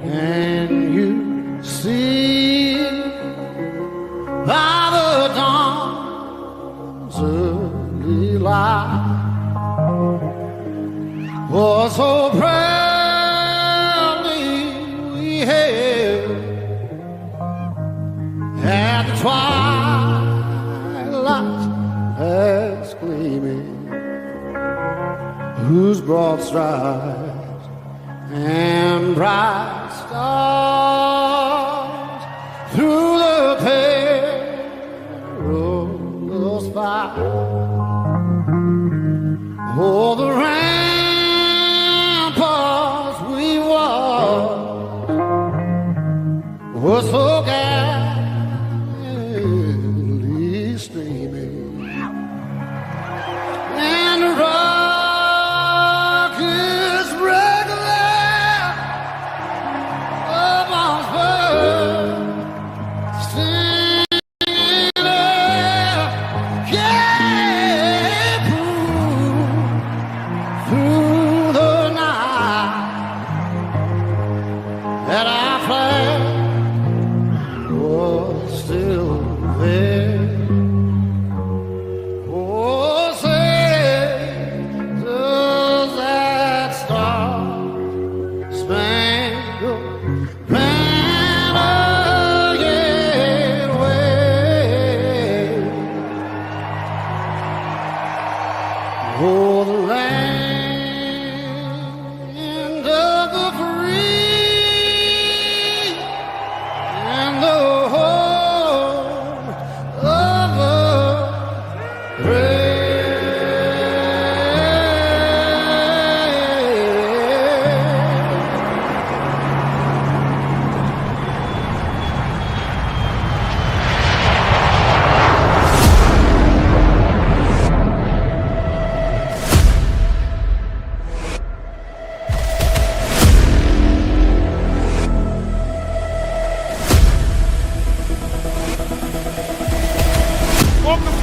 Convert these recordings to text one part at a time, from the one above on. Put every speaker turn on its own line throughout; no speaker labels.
Can you see by the dawn's early light was so proudly we hailed at the twilight as gleaming, whose broad strides and bright stars through the perilous fight. Oh, the ramparts we walked were so gallantly streaming, and the rockets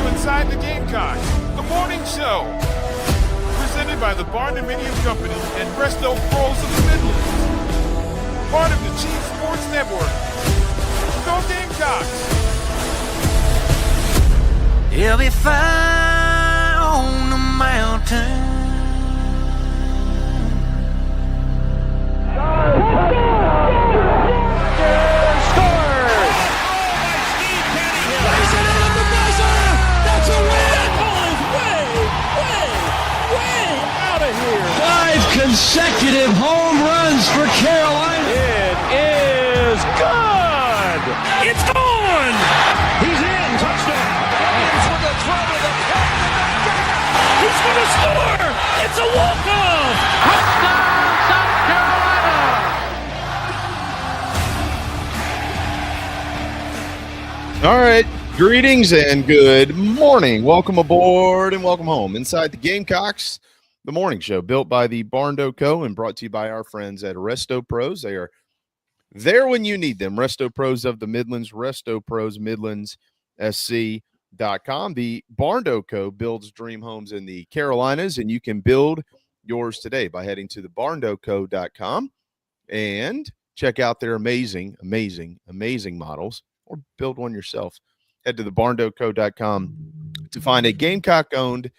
inside the Gamecocks The Morning Show, presented by the Barndominium Company and Presto Pros of the Midlands, part of the Chief Sports Network. Go Gamecocks!
He'll be fire on the mountain.
Consecutive home runs for Carolina.
It is good. It's gone.
He's in. Touchdown.
He's with the throw to the plate. He's going to score. It's a walk-off.
Touchdown, South Carolina.
All right. Greetings and good morning. Welcome aboard and welcome home inside the Gamecocks The Morning Show, built by the Barn Co. and brought to you by our friends at Resto Pros. They are there when you need them. Resto Pros of the Midlands, Resto Pros, MidlandsSC.com. The Barn Co. builds dream homes in the Carolinas, and you can build yours today by heading to thebarndoco.com and check out their amazing models, or build one yourself. Head to thebarndoco.com to find a Gamecock-owned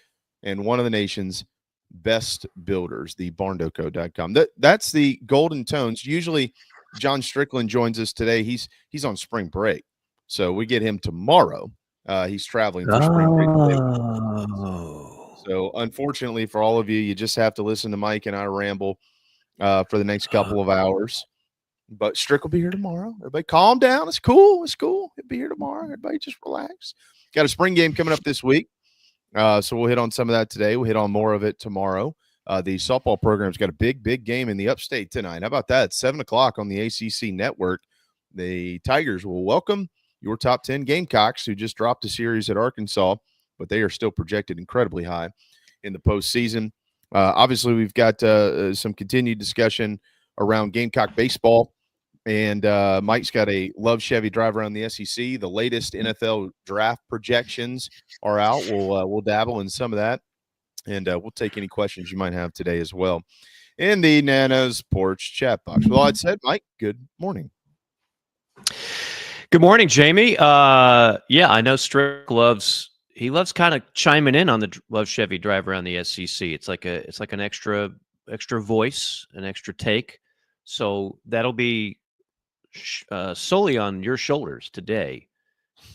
and one of the nation's best builders, thebarndoco.com. That's the Golden Tones. Usually John Strickland joins us today. He's on spring break, so we get him tomorrow. He's traveling for spring break today. So unfortunately for all of you, you just have to listen to Mike and I ramble for the next couple of hours. But Strick will be here tomorrow. Everybody calm down. It's cool. He'll be here tomorrow. Everybody just relax. Got a spring game coming up this week. So we'll hit on some of that today. We'll hit on more of it tomorrow. The softball program's got a big game in the upstate tonight. How about that? 7 o'clock on the ACC network. The Tigers will welcome your top 10 Gamecocks, who just dropped a series at Arkansas, but they are still projected incredibly high in the postseason. Obviously, we've got some continued discussion around Gamecock baseball. And Mike's got a Love Chevy drive around the SEC. The latest NFL draft projections are out. We'll dabble in some of that, and we'll take any questions you might have today as well in the Nana's Porch chat box. Well, I'd said, Mike, good morning.
Good morning, Jamie. I know Strick loves kind of chiming in on the Love Chevy drive around the SEC. It's like an extra voice, an extra take. So that'll be solely on your shoulders today.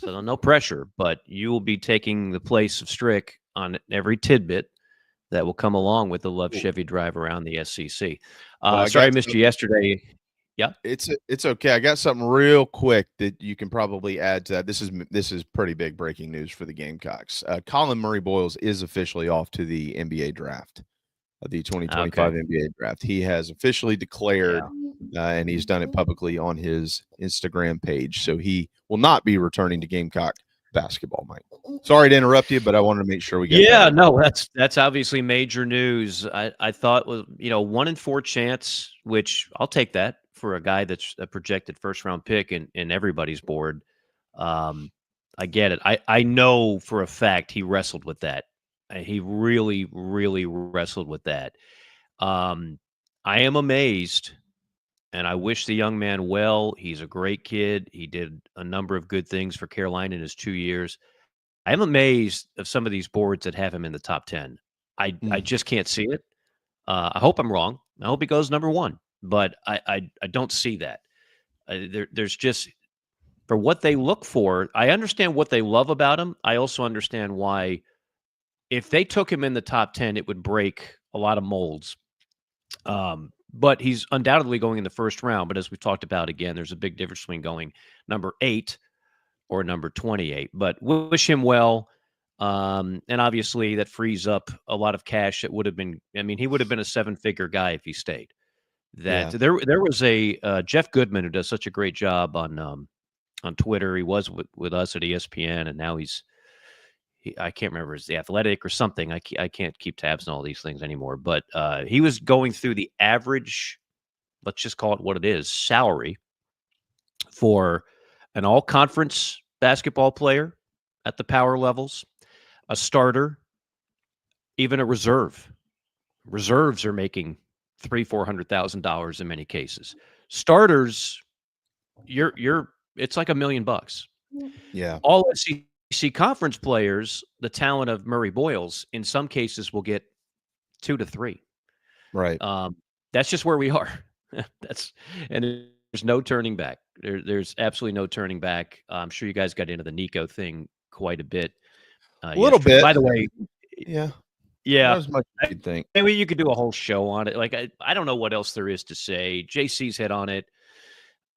So no pressure, but you will be taking the place of Strick on every tidbit that will come along with the Love Chevy drive around the SEC. Sorry I missed you yesterday. Yeah,
it's okay. I got something real quick that you can probably add to that. This is pretty big breaking news for the Gamecocks. Colin Murray Boyles is officially off to the NBA draft. The 2025 NBA draft. He has officially declared, and he's done it publicly on his Instagram page. So he will not be returning to Gamecock basketball, Mike. Sorry to interrupt you, but I wanted to make sure we get
that's obviously major news. I thought was 1 in 4 chance, which I'll take that for a guy that's a projected first round pick in everybody's board. I get it. I know for a fact he wrestled with that. He really, really wrestled with that. I am amazed, and I wish the young man well. He's a great kid. He did a number of good things for Carolina in his 2 years. I am amazed of some of these boards that have him in the top 10. I just can't see it. I hope I'm wrong. I hope he goes number 1, but I don't see that. There's just, for what they look for, I understand what they love about him. I also understand why. If they took him in the top 10, it would break a lot of molds. But he's undoubtedly going in the first round. But as we've talked about, again, there's a big difference between going number 8 or number 28. But wish him well. And obviously that frees up a lot of cash. It would have been, he would have been a 7-figure guy if he stayed. There was a Jeff Goodman who does such a great job on Twitter. He was with us at ESPN, and now I can't remember, it's The Athletic or something. I can't keep tabs on all these things anymore. But he was going through the average, let's just call it what it is, salary for an all-conference basketball player at the power levels, a starter, even a reserve. Reserves are making $300,000-$400,000 in many cases. Starters, it's like $1 million.
Yeah.
All SEC conference players, the talent of Murray Boyles, in some cases will get 2 to 3.
Right.
That's just where we are. And there's no turning back. There's absolutely no turning back. I'm sure you guys got into the Nico thing quite a bit.
A little bit.
By the way.
Yeah.
Yeah.
As much as you'd think.
Maybe you could do a whole show on it. Like, I don't know what else there is to say. JC's hit on it.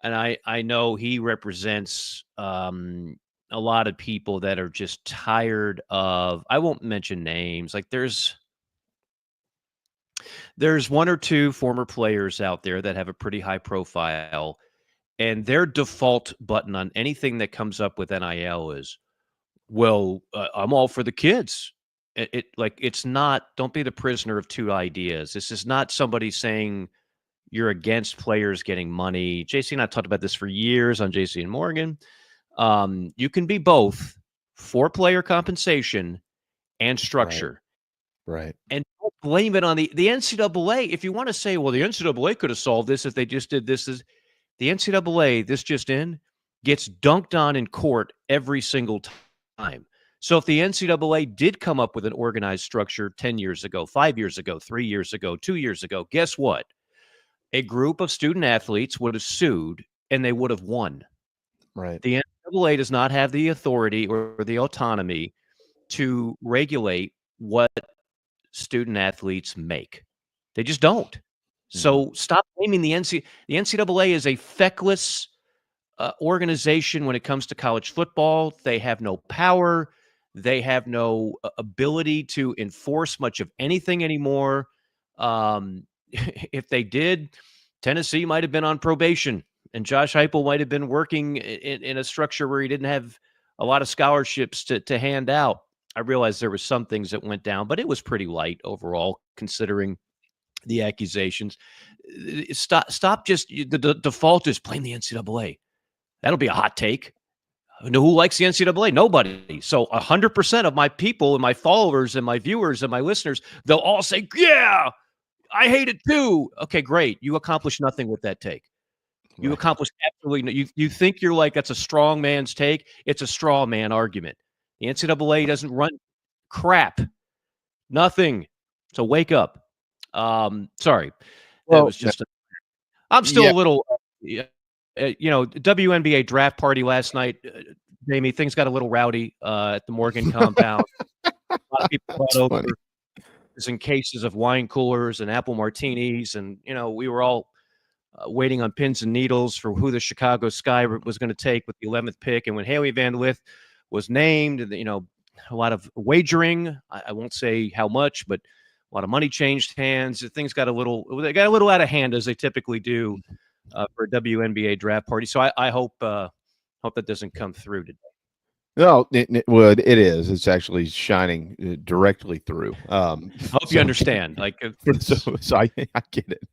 And I know he represents a lot of people that are just tired of, I won't mention names. Like there's 1 or 2 former players out there that have a pretty high profile, and their default button on anything that comes up with NIL is, well, I'm all for the kids. it's not, don't be the prisoner of two ideas. This is not somebody saying you're against players getting money. JC and I talked about this for years on JC and Morgan. You can be both for player compensation and structure.
Right.
And don't blame it on the NCAA. If you want to say, well, the NCAA could have solved this if they just did this, is the NCAA, this just in, gets dunked on in court every single time. So if the NCAA did come up with an organized structure 10 years ago, 5 years ago, 3 years ago, 2 years ago, guess what? A group of student athletes would have sued and they would have won.
Right.
The NCAA does not have the authority or the autonomy to regulate what student athletes make. They just don't. So stop blaming the NCAA. The NCAA is a feckless organization when it comes to college football. They have no power. They have no ability to enforce much of anything anymore. If they did, Tennessee might have been on probation, and Josh Heupel might have been working in a structure where he didn't have a lot of scholarships to hand out. I realized there were some things that went down, but it was pretty light overall, considering the accusations. Stop just the default is blame the NCAA. That'll be a hot take. Who likes the NCAA? Nobody. So 100% of my people and my followers and my viewers and my listeners, they'll all say, yeah, I hate it too. Okay, great. You accomplished nothing with that take. You accomplished absolutely you think you're like, that's a strong man's take. It's a straw man argument. The NCAA doesn't run crap. Nothing. So wake up. Sorry.
Well,
that was just I'm still a little WNBA draft party last night. Jamie, things got a little rowdy at the Morgan compound. A lot of people brought over in cases of wine coolers and apple martinis, and we were all waiting on pins and needles for who the Chicago Sky was going to take with the 11th pick. And when Haley Van Lith was named, a lot of wagering. I won't say how much, but a lot of money changed hands. Things got a little out of hand, as they typically do for a WNBA draft party. So I hope that doesn't come through today.
No, it is. It's actually shining directly through.
I hope you understand. Like,
so I get it.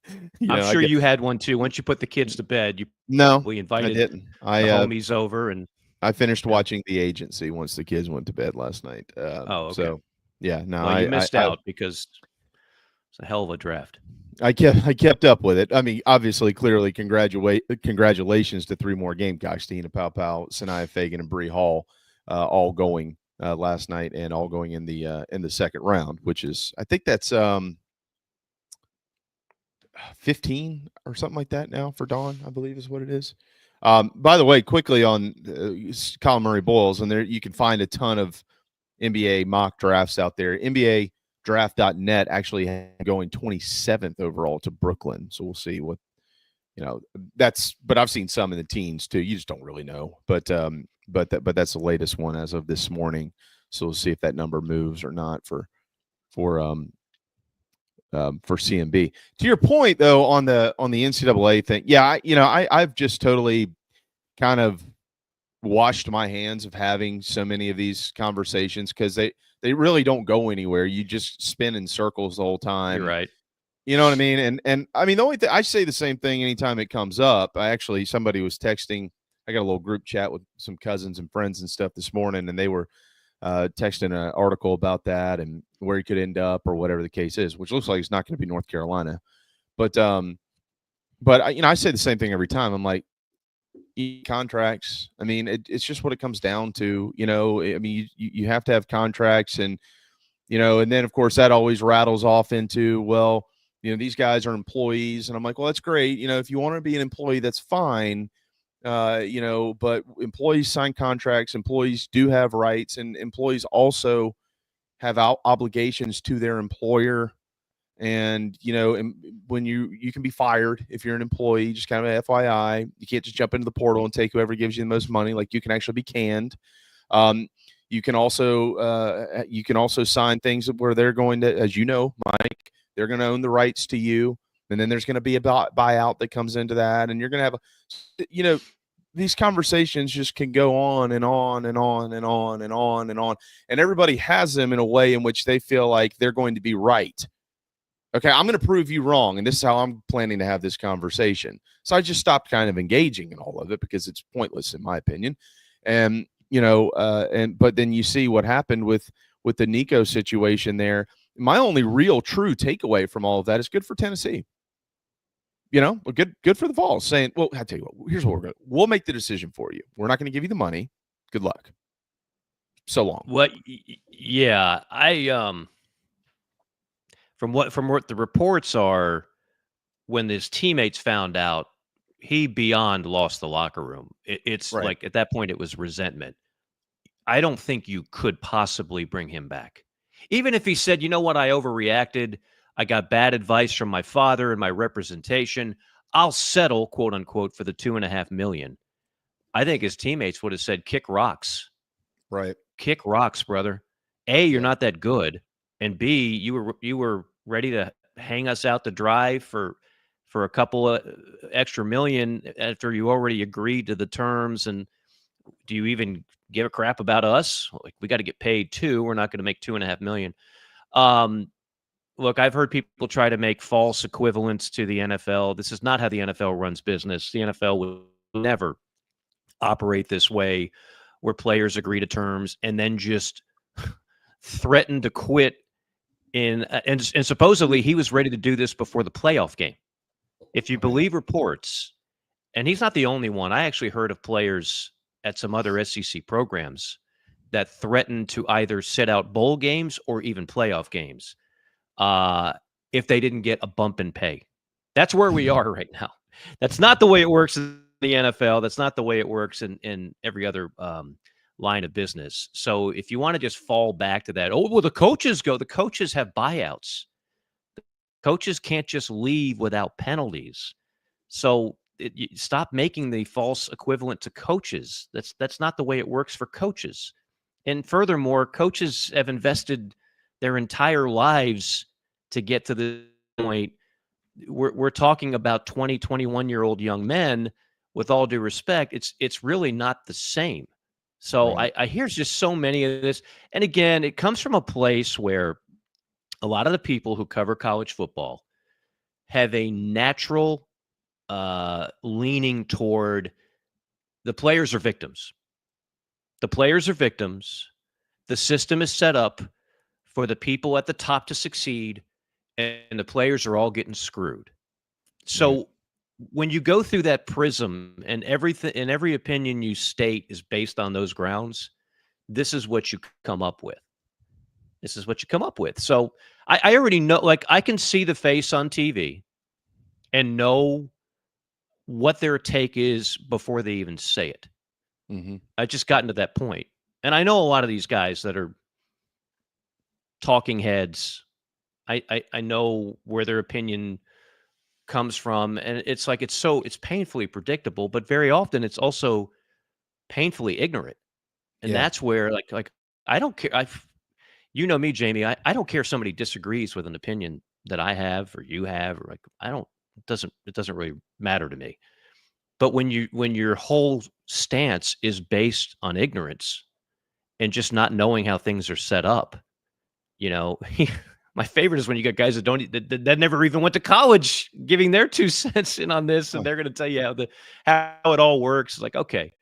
I'm sure you had one too. Once you put the kids to bed, we invited
I didn't.
the homies over, and
I finished watching The Agency once the kids went to bed last night.
okay.
So yeah, no,
well, you missed out because it's a hell of a draft.
I kept up with it. I mean, obviously, clearly, congratulations to 3 more Gamecocks: Tina Powell, Sanaya Fagan, and Bree Hall, all going last night, and all going in the second round, which is, I think that's 15 or something like that now for Dawn, I believe is what it is. By the way, quickly on Colin Murray Boyles, and there you can find a ton of NBA mock drafts out there. NBA draft.net actually going 27th overall to Brooklyn. So we'll see what, but I've seen some in the teens too. You just don't really know, but that's the latest one as of this morning. So we'll see if that number moves or not for CMB. To your point though, on the NCAA thing. Yeah. I've just totally kind of washed my hands of having so many of these conversations, because they really don't go anywhere. You just spin in circles the whole time.
You're right.
You know what I mean? And I mean, the only thing I say the same thing anytime it comes up. Somebody was texting. I got a little group chat with some cousins and friends and stuff this morning, and they were texting an article about that and where he could end up or whatever the case is, which looks like it's not going to be North Carolina. But I say the same thing every time. I'm like, contracts. I mean, it's just what it comes down to. I mean, you have to have contracts, and and then of course that always rattles off into, well, these guys are employees, and I'm like, well, that's great. If you want to be an employee, that's fine. But employees sign contracts. Employees do have rights, and employees also have obligations to their employer. And, when you can be fired if you're an employee, just kind of an FYI. You can't just jump into the portal and take whoever gives you the most money. Like, you can actually be canned. You can also sign things where they're going to, as you know, Mike, they're going to own the rights to you. And then there's going to be a buyout that comes into that. And you're going to have these conversations just can go on and on and on and on and on and on. And everybody has them in a way in which they feel like they're going to be right. Okay, I'm going to prove you wrong. And this is how I'm planning to have this conversation. So I just stopped kind of engaging in all of it because it's pointless in my opinion. And, but then you see what happened with the Nico situation there. My only real true takeaway from all of that is good for Tennessee. Good for the Vols saying, well, I tell you what, here's what we'll make the decision for you. We're not going to give you the money. Good luck. So long.
What? Yeah, from what the reports are, when his teammates found out, he beyond lost the locker room. It's right. Like at that point, it was resentment. I don't think you could possibly bring him back. Even if he said, you know what, I overreacted. I got bad advice from my father and my representation. I'll settle, quote unquote, for the $2.5 million. I think his teammates would have said, kick rocks.
Right.
Kick rocks, brother. A, you're not that good. And B, you were ready to hang us out to dry for a couple of extra million after you already agreed to the terms. And do you even give a crap about us? Like, we got to get paid too. We're not going to make $2.5 million. Look, I've heard people try to make false equivalents to the NFL. This is not how the NFL runs business. The NFL will never operate this way, where players agree to terms and then just threaten to quit. And supposedly he was ready to do this before the playoff game. If you believe reports, and he's not the only one. I actually heard of players at some other SEC programs that threatened to either sit out bowl games or even playoff games if they didn't get a bump in pay. That's where we are right now. That's not the way it works in the NFL. That's not the way it works in every other line of business. So if you want to just fall back to that, the coaches go. The coaches have buyouts. The coaches can't just leave without penalties. So stop making the false equivalent to coaches. That's not the way it works for coaches. And furthermore, coaches have invested their entire lives to get to the point. We're talking about 20, 21-year-old young men. With all due respect, it's really not the same. So right. I hear just so many of this. And again, it comes from a place where a lot of the people who cover college football have a natural leaning toward the players are victims. The players are victims. The system is set up for the people at the top to succeed, and the players are all getting screwed. So when you go through that prism and everything, and every opinion you state is based on those grounds, this is what you come up with. This is what you come up with. So I already know, like, I can see the face on TV and know what their take is before they even say it. Mm-hmm. I've just gotten to that point. And I know a lot of these guys that are talking heads. I know where their opinion comes from, and it's like it's painfully predictable, but very often it's also painfully ignorant. And that's where like I don't care. You know me, Jamie. I don't care if somebody disagrees with an opinion that I have or you have, or like it doesn't really matter to me. But when your whole stance is based on ignorance and just not knowing how things are set up, my favorite is when you get guys that never even went to college giving their 2 cents in on this, and they're going to tell you how it all works. It's like, okay,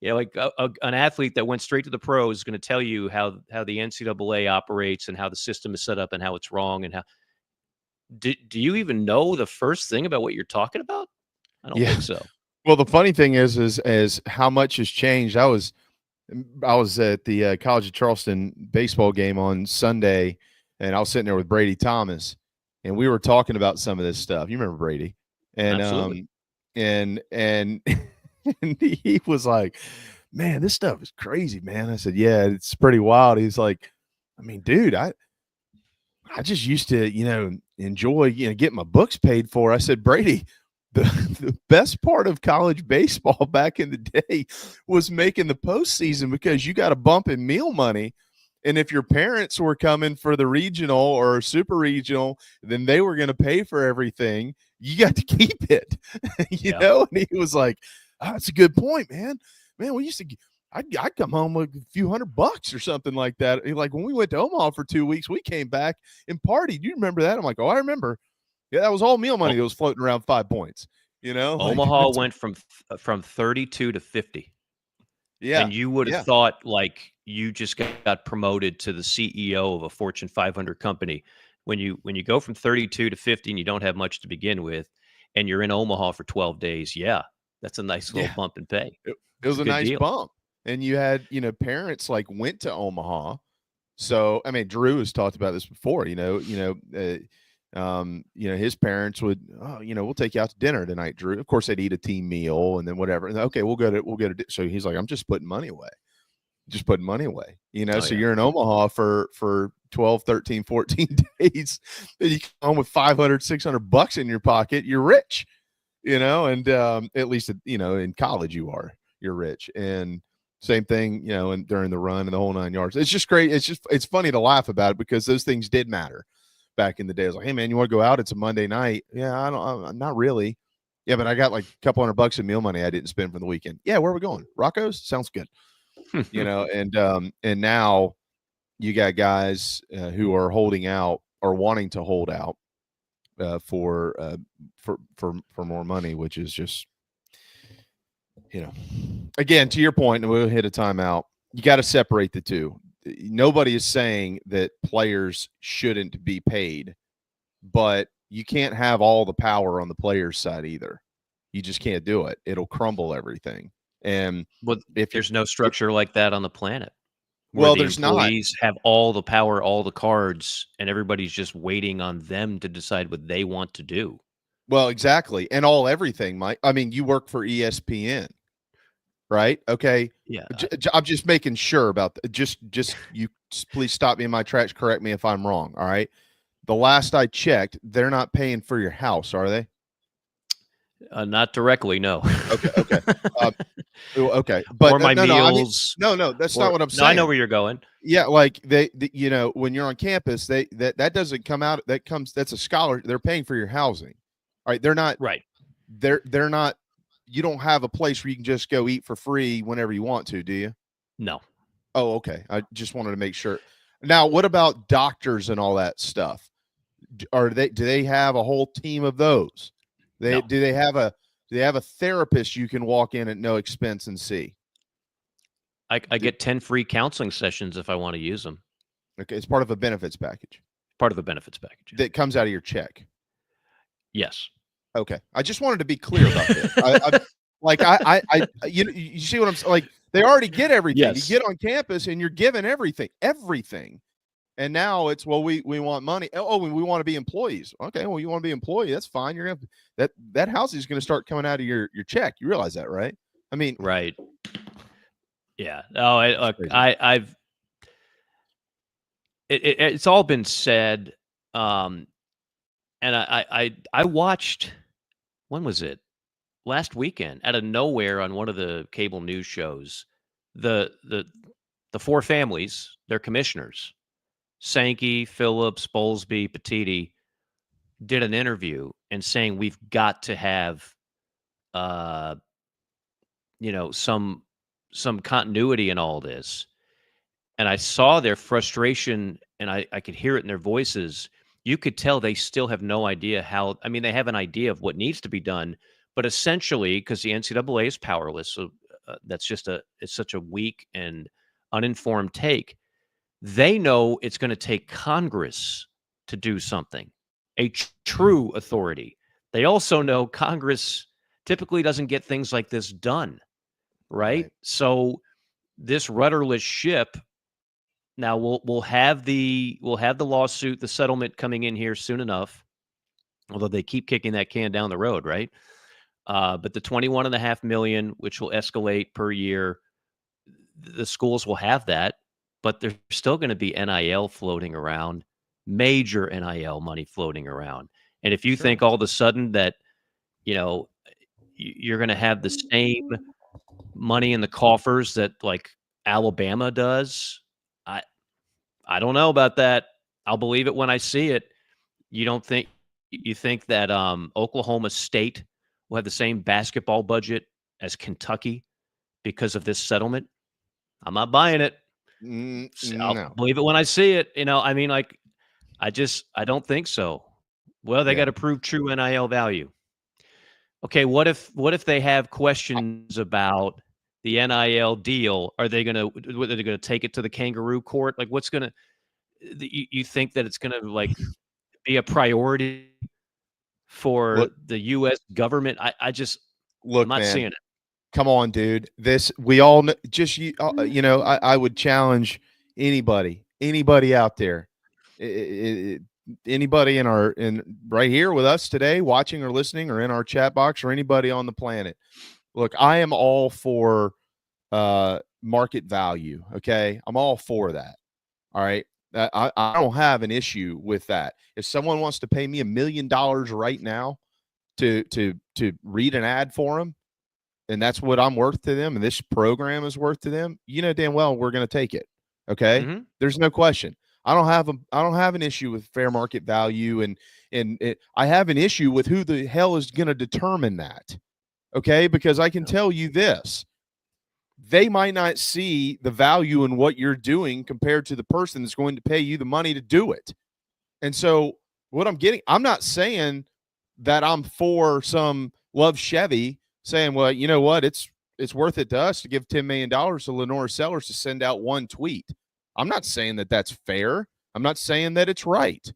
like an athlete that went straight to the pros is going to tell you how the NCAA operates and how the system is set up and how it's wrong and how. Do you even know the first thing about what you're talking about? I don't think so.
Well, the funny thing is how much has changed. I was at the College of Charleston baseball game on Sunday, and I was sitting there with Brady Thomas, and we were talking about some of this stuff. You remember Brady? And
absolutely.
And he was like, "Man, this stuff is crazy, man." I said, "Yeah, it's pretty wild." He's like, "I mean, dude, I just used to, enjoy, getting my books paid for." I said, "Brady, the best part of college baseball back in the day was making the postseason, because you got a bump in meal money. And if your parents were coming for the regional or super regional, then they were going to pay for everything. You got to keep it, you know?" And he was like, That's a good point, man. Man, we used to. I'd come home with a few $100 or something like that. Like when we went to Omaha for 2 weeks, we came back and partied. You remember that? I'm like, oh, I remember. Yeah, that was all meal money that was floating around 5 points. You know,
Omaha went from 32 to 50.
Yeah,
and you would have thought like you just got promoted to the CEO of a Fortune 500 company when you go from 32 to 50 and you don't have much to begin with, and you're in Omaha for 12 days. Yeah, that's a nice little bump in pay.
It was a nice bump. And you had, parents like went to Omaha. So, I mean, Drew has talked about this before, his parents would, we'll take you out to dinner tonight, Drew. Of course, they'd eat a team meal and then whatever. And okay, we'll go to. So he's like, I'm just putting money away. So you're in Omaha for 12, 13, 14 days. And you come home with $500, $600 in your pocket. You're rich, and at least, in college you're rich. And same thing, and during the run and the whole 9 yards. It's just great. It's funny to laugh about it because those things did matter back in the day. I was like, hey man, you want to go out? It's a Monday night. Yeah, I'm not really. Yeah, but I got like a couple $100 in meal money I didn't spend from the weekend. Yeah, where are we going? Rocco's? Sounds good. And now you got guys who are holding out or wanting to hold out for more money, which is just, again, to your point, and we'll hit a timeout. You got to separate the two. Nobody is saying that players shouldn't be paid, but you can't have all the power on the players' side either. You just can't do it. It'll crumble everything. And
if there's no structure like that on the planet,
well, there's not.
Employees have all the power, all the cards, and everybody's just waiting on them to decide what they want to do.
Well, exactly. And everything, Mike. I mean, you work for ESPN, right? Okay.
Yeah.
I'm just making sure about just you please stop me in my tracks. Correct me if I'm wrong. All right. The last I checked, they're not paying for your house, are they?
Not directly, no.
Okay. Okay. But
or my meals.
No, that's not what I'm saying.
No, I know where you're going.
Yeah, like they when you're on campus, that doesn't come out. That's a scholar. They're paying for your housing. All right. They're not
right.
They're not. You don't have a place where you can just go eat for free whenever you want to, do you?
No.
Oh, okay. I just wanted to make sure. Now, what about doctors and all that stuff? Do they have a whole team of those?
No.
Do they have a therapist you can walk in at no expense and see?
I get 10 free counseling sessions if I want to use them.
Okay, it's part of a benefits package.
Part of a benefits package
that comes out of your check.
Yes.
Okay, I just wanted to be clear about this. You see what I'm saying? Like they already get everything.
Yes.
You get on campus and you're given everything. And now it's, well, we want money. Oh, we want to be employees. Okay, well, you want to be employee. That's fine. You're gonna that house is going to start coming out of your check. You realize that, right? I mean,
right. Yeah. Oh, it's all been said. And I watched, when was it? Last weekend, out of nowhere on one of the cable news shows, the four families, their commissioners, Sankey, Phillips, Bowlesby, Petiti, did an interview and saying we've got to have some continuity in all this. And I saw their frustration and I could hear it in their voices. You could tell they still have no idea how. I mean, they have an idea of what needs to be done, but essentially, because the NCAA is powerless, so that's it's such a weak and uninformed take. They know it's going to take Congress to do something, a true authority. They also know Congress typically doesn't get things like this done, right? So this rudderless ship. Now we'll have the lawsuit, the settlement coming in here soon enough. Although they keep kicking that can down the road, right? But the $21.5 million, which will escalate per year, the schools will have that, but there's still going to be NIL floating around, major NIL money floating around. And if you think all of a sudden that, you're going to have the same money in the coffers that like Alabama does, I don't know about that. I'll believe it when I see it. You think that Oklahoma State will have the same basketball budget as Kentucky because of this settlement? I'm not buying it. I'll
No.
believe it when I see it. I mean, like, I don't think so. Well, they got to prove true NIL value. Okay, what if they have questions about the NIL deal? Are they gonna take it to the kangaroo court? Like, what's gonna? You think that it's gonna like be a priority for the U.S. government? I'm not seeing it.
Come on, dude. This we all know, just I would challenge anybody out there, anybody in right here with us today, watching or listening, or in our chat box, or anybody on the planet. Look, I am all for market value. Okay, I'm all for that. All right. I don't have an issue with that. If someone wants to pay me $1 million right now to read an ad for them, and that's what I'm worth to them, and this program is worth to them, damn well we're going to take it. Okay, There's no question. I don't have an issue with fair market value, and I have an issue with who the hell is going to determine that. Okay, because I can tell you this. They might not see the value in what you're doing compared to the person that's going to pay you the money to do it. And so what I'm not saying that I'm for some Love Chevy saying, well, you know what, it's worth it to us to give $10 million to Lenore Sellers to send out one tweet. I'm not saying that that's fair. I'm not saying that it's right.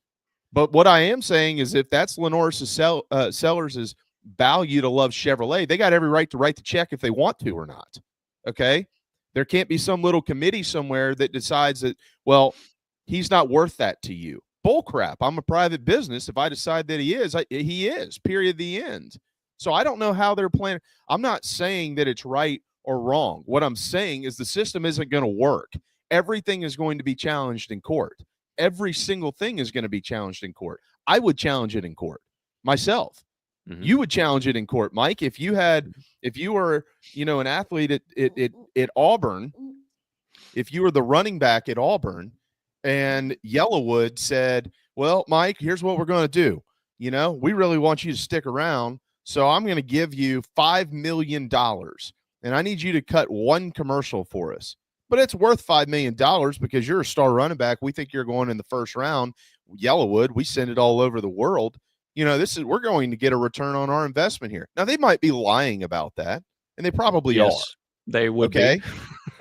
But what I am saying is if that's Lenore Sellers' value to Love Chevrolet, they got every right to write the check if they want to or not. Okay? There can't be some little committee somewhere that decides that, well, he's not worth that to you. Bull crap. I'm a private business. If I decide that he is, he is, period, the end. So I don't know how they're planning. I'm not saying that it's right or wrong. What I'm saying is the system isn't going to work. Everything is going to be challenged in court. Every single thing is going to be challenged in court. I would challenge it in court myself. You would challenge it in court, Mike. If you were, an athlete at Auburn, if you were the running back at Auburn and Yellowwood said, well, Mike, here's what we're going to do. We really want you to stick around. So I'm going to give you $5 million and I need you to cut one commercial for us. But it's worth $5 million because you're a star running back. We think you're going in the first round. Yellowwood, we send it all over the world. We're going to get a return on our investment here. Now, they might be lying about that, and they probably are.
They would
be.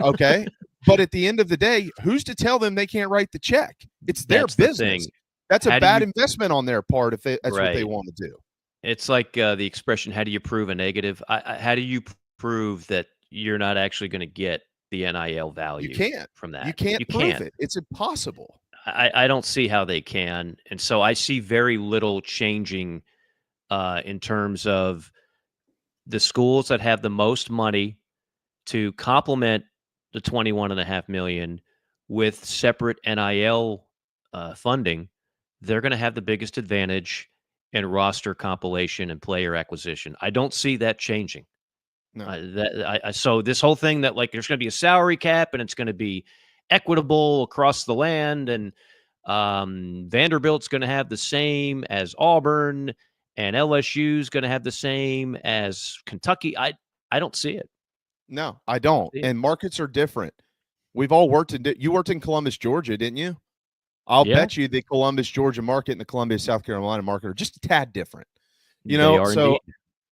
Okay. But at the end of the day, who's to tell them they can't write the check? It's their business. That's a bad investment on their part if that's what they want to do.
It's like the expression, how do you prove a negative? How do you prove that you're not actually going to get the NIL value from that?
You can't prove it. It's impossible.
I don't see how they can. And so I see very little changing in terms of the schools that have the most money to complement the $21.5 million with separate NIL funding. They're going to have the biggest advantage in roster compilation and player acquisition. I don't see that changing. No. So this whole thing that like there's going to be a salary cap and it's going to be equitable across the land, and Vanderbilt's going to have the same as Auburn, and LSU's going to have the same as Kentucky. I don't see it.
No, I don't. And markets are different. We've all worked you worked in Columbus, Georgia, didn't you? I'll bet you the Columbus, Georgia market and the Columbia, South Carolina market are just a tad different. So indeed.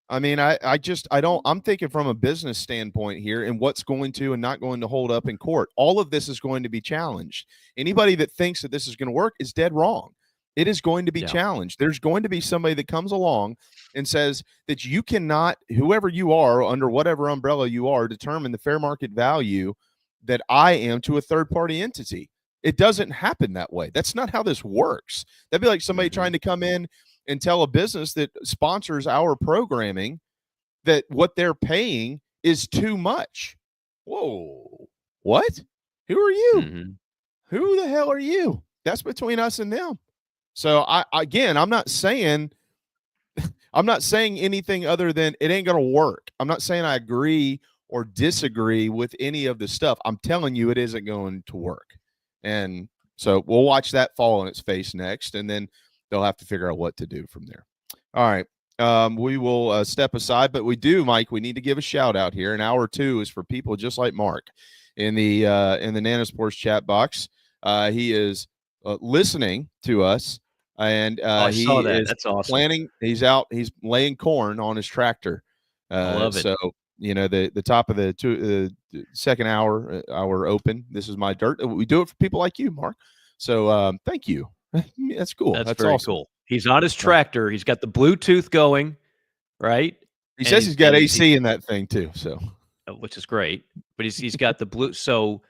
I mean, I'm thinking from a business standpoint here and what's going to and not going to hold up in court. All of this is going to be challenged. Anybody that thinks that this is going to work is dead wrong. It is going to be challenged. There's going to be somebody that comes along and says that you cannot, whoever you are, under whatever umbrella you are, determine the fair market value that I am to a third-party entity. It doesn't happen that way. That's not how this works. That'd be like somebody trying to come in and tell a business that sponsors our programming that what they're paying is too much. Whoa. What? Who are you? Who the hell are you? That's between us and them. So I'm not saying anything other than it ain't going to work. I'm not saying I agree or disagree with any of the stuff. I'm telling you it isn't going to work. And so we'll watch that fall on its face next, and then they'll have to figure out what to do from there. All right. we will step aside, but we do, Mike, we need to give a shout out here. And hour 2 is for people just like Mark in the Nana Sports chat box. He is listening to us, and he
saw that.
is
That's awesome.
planning. He's laying corn on his tractor.
I love it.
So, the top of the second hour open. This is my dirt. We do it for people like you, Mark. So thank you. That's cool.
That's
very
awesome. Cool. He's on his tractor. He's got the Bluetooth going, right?
He says he's got AC in that thing too, so
which is great. But he's got the blue. So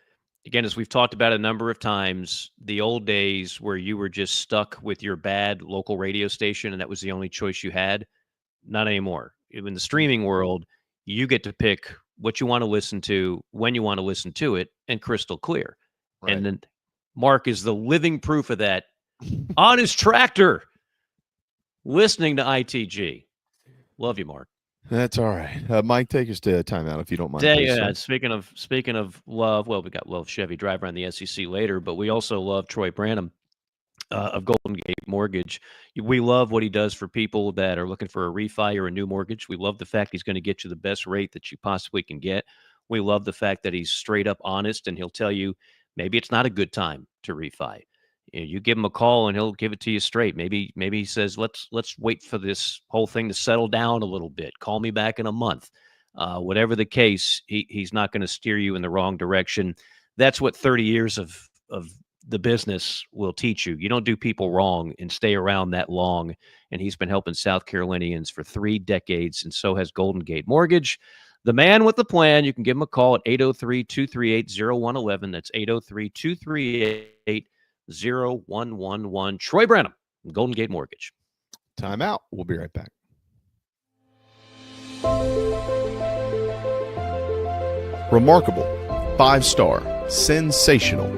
again, as we've talked about a number of times, the old days where you were just stuck with your bad local radio station and that was the only choice you had, not anymore. In the streaming world, you get to pick what you want to listen to, when you want to listen to it, and crystal clear. Right. And then Mark is the living proof of that on his tractor, listening to ITG. Love you, Mark.
That's all right. Mike, take us to a timeout if you don't mind.
Speaking of love, well, we got love Chevy Driver on the SEC later, but we also love Troy Branham of Golden Gate Mortgage. We love what he does for people that are looking for a refi or a new mortgage. We love the fact he's going to get you the best rate that you possibly can get. We love the fact that he's straight up honest, and he'll tell you maybe it's not a good time to refi. You give him a call and he'll give it to you straight. Maybe he says, let's wait for this whole thing to settle down a little bit. Call me back in a month. Whatever the case, he's not going to steer you in the wrong direction. That's what 30 years of the business will teach you. You don't do people wrong and stay around that long. And he's been helping South Carolinians for 3 decades, and so has Golden Gate Mortgage. The man with the plan. You can give him a call at 803-238-0111. That's 803-238-0111. Troy Branham, Golden Gate Mortgage.
Time out. We'll be right back. Remarkable, 5-star, sensational.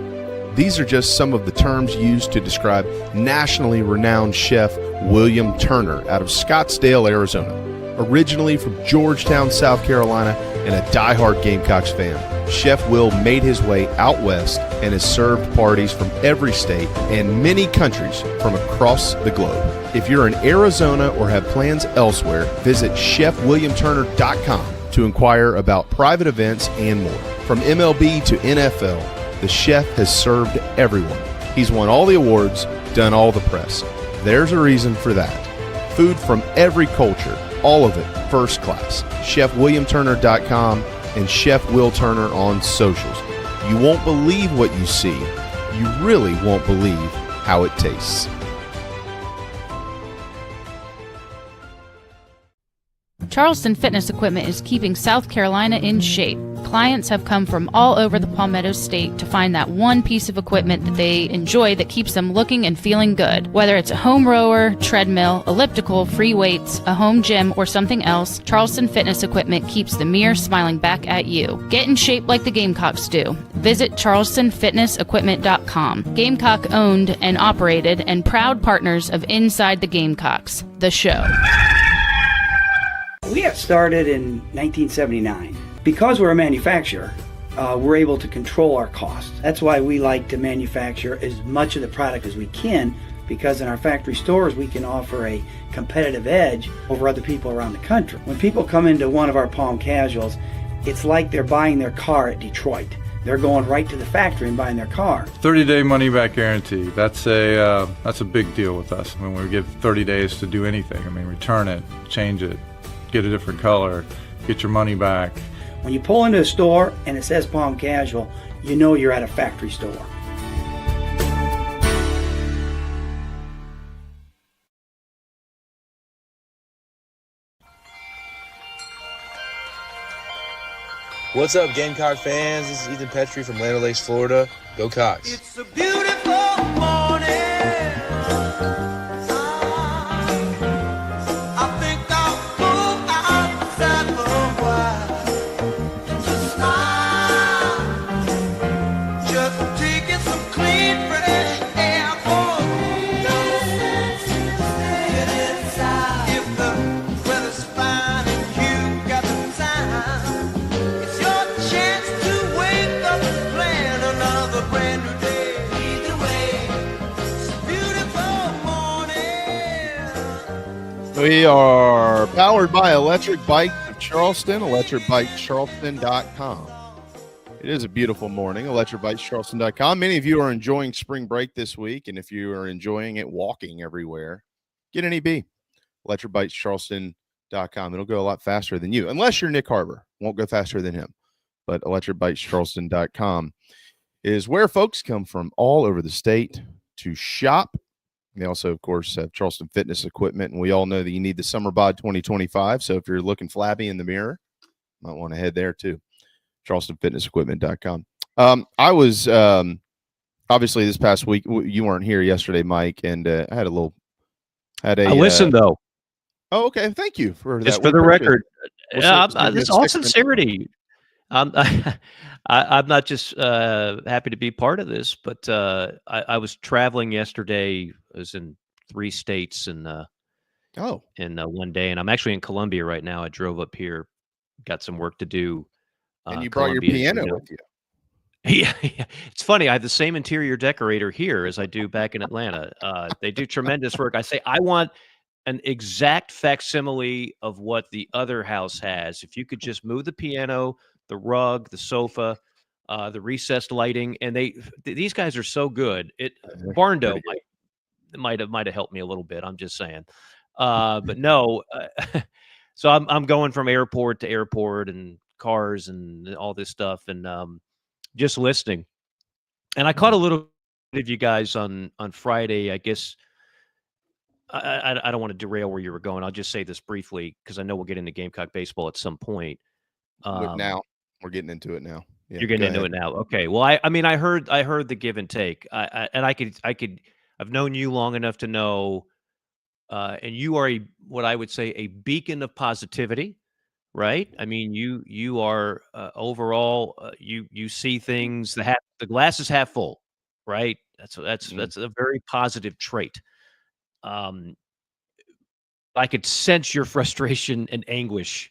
These are just some of the terms used to describe nationally renowned chef William Turner out of Scottsdale, Arizona. Originally from Georgetown, South Carolina, and a diehard Gamecocks fan, Chef Will made his way out west and has served parties from every state and many countries from across the globe. If you're in Arizona or have plans elsewhere, visit chefwilliamturner.com to inquire about private events and more. From MLB to NFL, the chef has served everyone. He's won all the awards, done all the press. There's a reason for that. Food from every culture, all of it first class. ChefWilliamTurner.com and Chef Will Turner on socials. You won't believe what you see. You really won't believe how it tastes.
Charleston Fitness Equipment is keeping South Carolina in shape. Clients have come from all over the Palmetto State to find that one piece of equipment that they enjoy that keeps them looking and feeling good. Whether it's a home rower, treadmill, elliptical, free weights, a home gym, or something else, Charleston Fitness Equipment keeps the mirror smiling back at you. Get in shape like the Gamecocks do. Visit charlestonfitnessequipment.com. Gamecock owned and operated and proud partners of Inside the Gamecocks, The Show.
We got started in 1979. Because we're a manufacturer, we're able to control our costs. That's why we like to manufacture as much of the product as we can, because in our factory stores we can offer a competitive edge over other people around the country. When people come into one of our Palm Casuals, it's like they're buying their car at Detroit. They're going right to the factory and buying their car.
30-day money-back guarantee. That's a big deal with us. I mean, we give 30 days to do anything. I mean, return it, change it, get a different color, get your money back.
When you pull into a store and it says Palm Casual, you know you're at a factory store.
What's up, Gamecock fans? This is Ethan Petrie from Land O'Lakes, Florida. Go Cox.
It's a beautiful morning.
We are powered by Electric Bike of Charleston, electricbikecharleston.com. It is a beautiful morning, electricbikecharleston.com. Many of you are enjoying spring break this week, and if you are enjoying it walking everywhere, get an EB, electricbikecharleston.com. It'll go a lot faster than you, unless you're Nick Harbor. Won't go faster than him. But electricbikecharleston.com is where folks come from all over the state to shop. They also, of course, have Charleston Fitness equipment, and we all know that you need the Summer Bod 2025. So if you're looking flabby in the mirror, might want to head there too. CharlestonFitnessEquipment.com. I was obviously this past week. You weren't here yesterday, Mike, and I had a.
I listened though.
Oh, okay. Thank you for that.
Just for the record, this all sincerity. I'm not just happy to be part of this, but I was traveling yesterday. I was in 3 states in one day, and I'm actually in Columbia right now. I drove up here, got some work to do.
And you brought
Columbia,
your piano with you.
Yeah, it's funny. I have the same interior decorator here as I do back in Atlanta. They do tremendous work. I say I want an exact facsimile of what the other house has. If you could just move the piano, the rug, the sofa, the recessed lighting, and these guys are so good. Barndo might have helped me a little bit. I'm just saying, but no. So I'm going from airport to airport and cars and all this stuff, and just listening. And I caught a little bit of you guys on Friday. I guess I don't want to derail where you were going. I'll just say this briefly because I know we'll get into Gamecock baseball at some point.
Now we're getting into it now. Yeah,
you're getting into it now. Okay. Well, I mean, I heard the give and take. I've known you long enough to know, and you are what I would say a beacon of positivity, right? I mean, you are overall, you see things. The glass is half full, right? That's a very positive trait. I could sense your frustration and anguish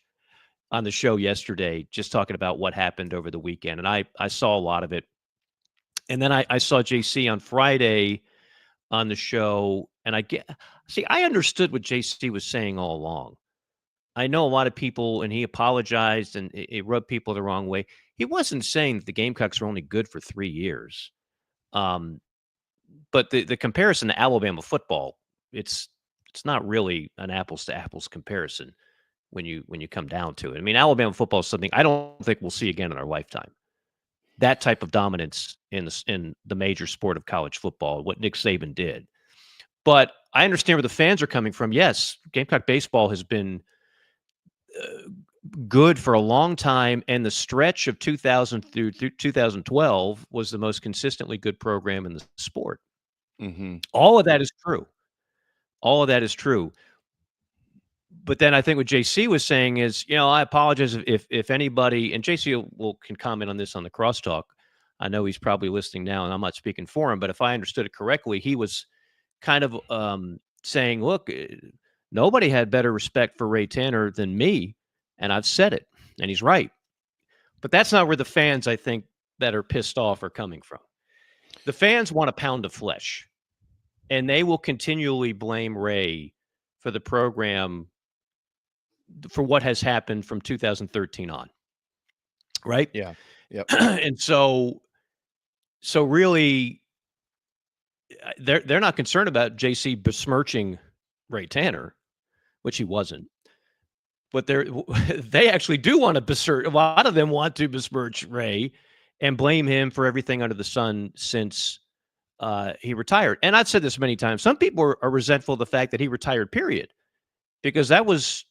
on the show yesterday, just talking about what happened over the weekend. And I saw a lot of it. And then I saw JC on Friday on the show, and I understood what JC was saying all along. I know a lot of people, and he apologized, and it rubbed people the wrong way. He wasn't saying that the Gamecocks are only good for 3 years. But the comparison to Alabama football, it's not really an apples to apples comparison when you come down to it. I mean, Alabama football is something I don't think we'll see again in our lifetime. That type of dominance in the major sport of college football, what Nick Saban did. But I understand where the fans are coming from. Yes, Gamecock baseball has been good for a long time, and the stretch of 2000 through 2012 was the most consistently good program in the sport.
Mm-hmm.
All of that is true. All of that is true. But then I think what JC was saying is, I apologize if anybody, and JC can comment on this on the crosstalk. I know he's probably listening now, and I'm not speaking for him, but if I understood it correctly, he was kind of saying, look, nobody had better respect for Ray Tanner than me, and I've said it, and he's right. But that's not where the fans, I think, that are pissed off are coming from. The fans want a pound of flesh, and they will continually blame Ray for the program, for what has happened from 2013 on. Right?
Yeah. Yep.
And so really, they're not concerned about JC besmirching Ray Tanner, which he wasn't. But they actually do want to besmirch. A lot of them want to besmirch Ray and blame him for everything under the sun since he retired. And I've said this many times. Some people are resentful of the fact that he retired, period, because that was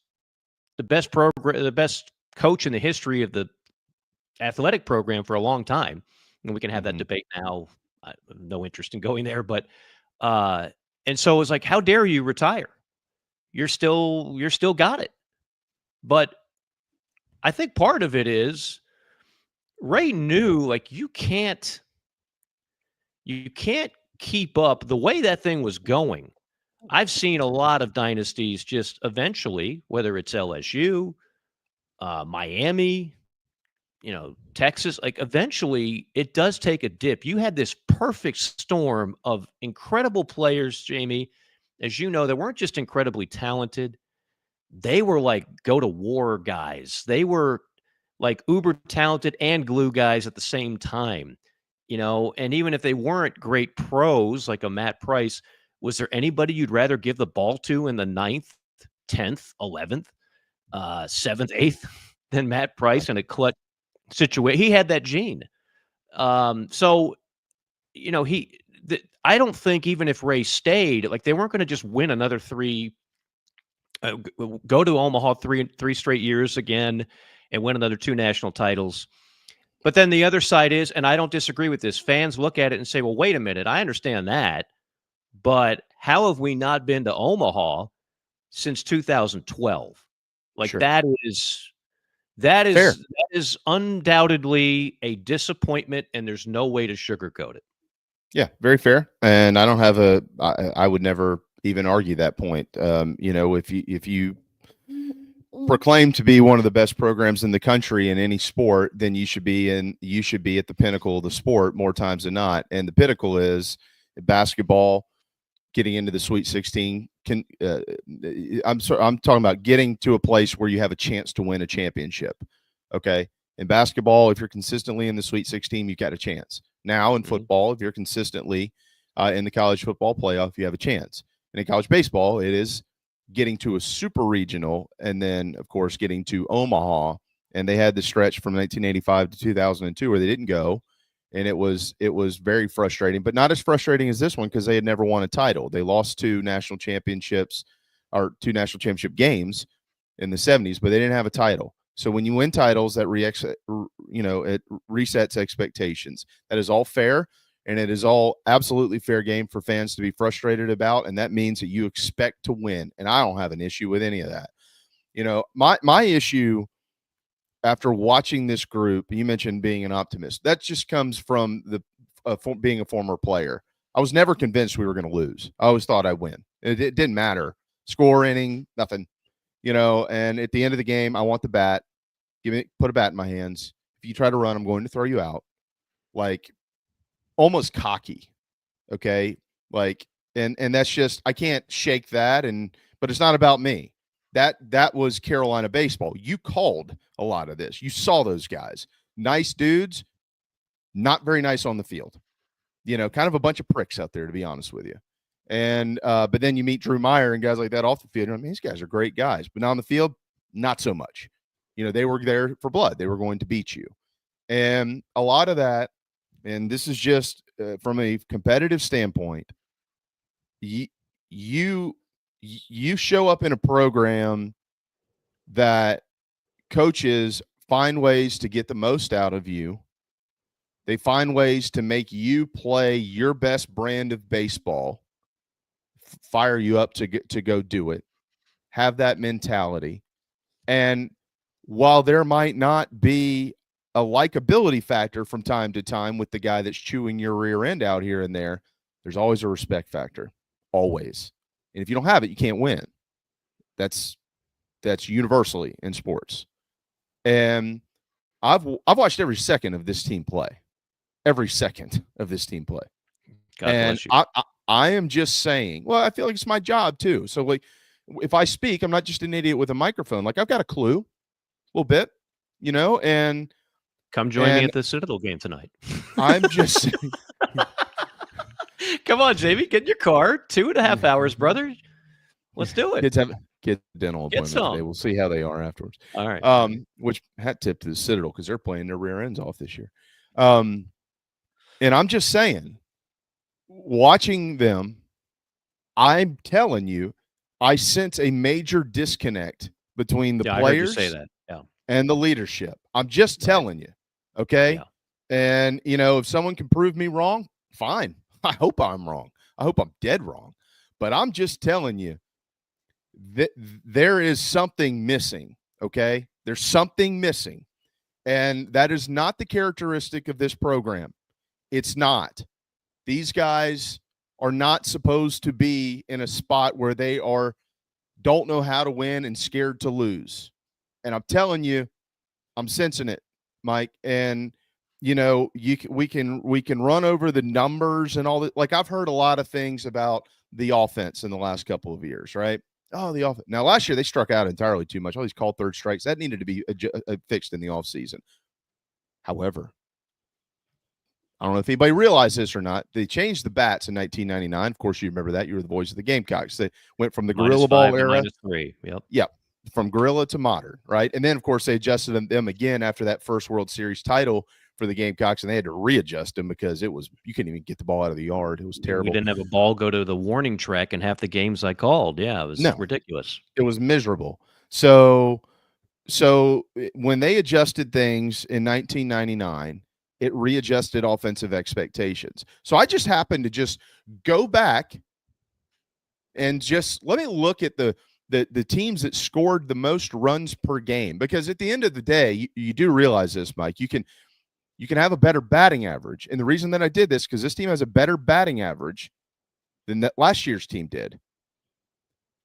the best program, the best coach in the history of the athletic program for a long time. And we can have that debate now. I have no interest in going there, but and so it was like, how dare you retire? You're still got it. But I think part of it is Ray knew, like, you can't keep up the way that thing was going. I've seen a lot of dynasties just eventually, whether it's LSU, Miami, Texas, like eventually it does take a dip. You had this perfect storm of incredible players, Jamie, as you know, that weren't just incredibly talented, they were like go to war guys. They were like uber talented and glue guys at the same time, and even if they weren't great pros like a Matt Price, was there anybody you'd rather give the ball to in the 9th, 10th, 11th, 7th, 8th than Matt Price in a clutch situation? He had that gene. So, I don't think even if Ray stayed, like they weren't going to just win another 3, go to Omaha three straight years again and win another 2 national titles. But then the other side is, and I don't disagree with this, fans look at it and say, well, wait a minute, I understand that, but how have we not been to Omaha since 2012? Like
Sure.
that is undoubtedly a disappointment, and there's no way to sugarcoat it.
Yeah, very fair. And I don't have I would never even argue that point. If you proclaim to be one of the best programs in the country in any sport, then you should be at the pinnacle of the sport more times than not. And the pinnacle is basketball, getting into the Sweet 16. I'm talking about getting to a place where you have a chance to win a championship. Okay. In basketball, if you're consistently in the Sweet 16, you've got a chance. Now in football, if you're consistently in the college football playoff, you have a chance. And in college baseball, it is getting to a super regional, and then of course getting to Omaha. And they had the stretch from 1985 to 2002 where they didn't go, and it was very frustrating, but not as frustrating as this one because they had never won a title. They lost 2 national championships or 2 national championship games in the 70s, but they didn't have a title. So when you win titles, that it resets expectations. That is all fair, and it is all absolutely fair game for fans to be frustrated about, and that means that you expect to win. And I don't have an issue with any of that. My issue after watching this group, you mentioned being an optimist. That just comes from being a former player. I was never convinced we were going to lose. I always thought I'd win. It didn't matter. Score, inning, nothing. And at the end of the game, I want the bat. Put a bat in my hands. If you try to run, I'm going to throw you out. Like almost cocky. Okay. Like, and that's just, I can't shake that. But it's not about me. That was Carolina baseball. You called a lot of this. You saw those guys. Nice dudes, not very nice on the field. Kind of a bunch of pricks out there, to be honest with you. And but then you meet Drew Meyer and guys like that off the field. These guys are great guys, but on the field, not so much. They were there for blood. They were going to beat you. And a lot of that, and this is just from a competitive standpoint, you show up in a program that coaches find ways to get the most out of you. They find ways to make you play your best brand of baseball, fire you up to go do it, have that mentality. And while there might not be a likability factor from time to time with the guy that's chewing your rear end out here and there, there's always a respect factor, always. And if you don't have it, you can't win. That's universally in sports. And I've watched every second of this team play. Every second of this team play.
God
and
bless you.
I am just saying, well, I feel like it's my job too. So like if I speak, I'm not just an idiot with a microphone. Like I've got a clue a little bit, and
come join me at the Citadel game tonight.
I'm just saying.
Come on, Jamie, get in your car. 2.5 hours, brother. Let's do it.
Kids have dental appointment today. We'll see how they are afterwards.
All right.
Which hat tip to the Citadel because they're playing their rear ends off this year. And I'm just saying, watching them, I'm telling you, I sense a major disconnect between the players and the leadership. I'm just telling you. Okay.
Yeah.
And, if someone can prove me wrong, fine. I hope I'm wrong. I hope I'm dead wrong. But I'm just telling you that there is something missing. Okay. There's something missing. And that is not the characteristic of this program. It's not. These guys are not supposed to be in a spot where they don't know how to win and scared to lose. And I'm telling you, I'm sensing it, Mike. And we can run over the numbers and all that. Like I've heard a lot of things about the offense in the last couple of years, right? Oh, the offense. Now, last year they struck out entirely too much. All these called third strikes. That needed to be fixed in the offseason. However, I don't know if anybody realized this or not. They changed the bats in 1999. Of course, you remember that. You were the voice of the Gamecocks. They went from the Gorilla Ball era.
-3. Yep.
Yep. From Gorilla to modern, right? And then, of course, they adjusted them again after that first World Series title for the Gamecocks, and they had to readjust them because you couldn't even get the ball out of the yard. It was terrible.
We didn't have a ball go to the warning track in half the games I called. Yeah, it was ridiculous.
It was miserable. So when they adjusted things in 1999, it readjusted offensive expectations. So I just happened to just go back and just let me look at the teams that scored the most runs per game, because at the end of the day, you do realize this, Mike, you can have a better batting average. And the reason that I did this, because this team has a better batting average than that last year's team did.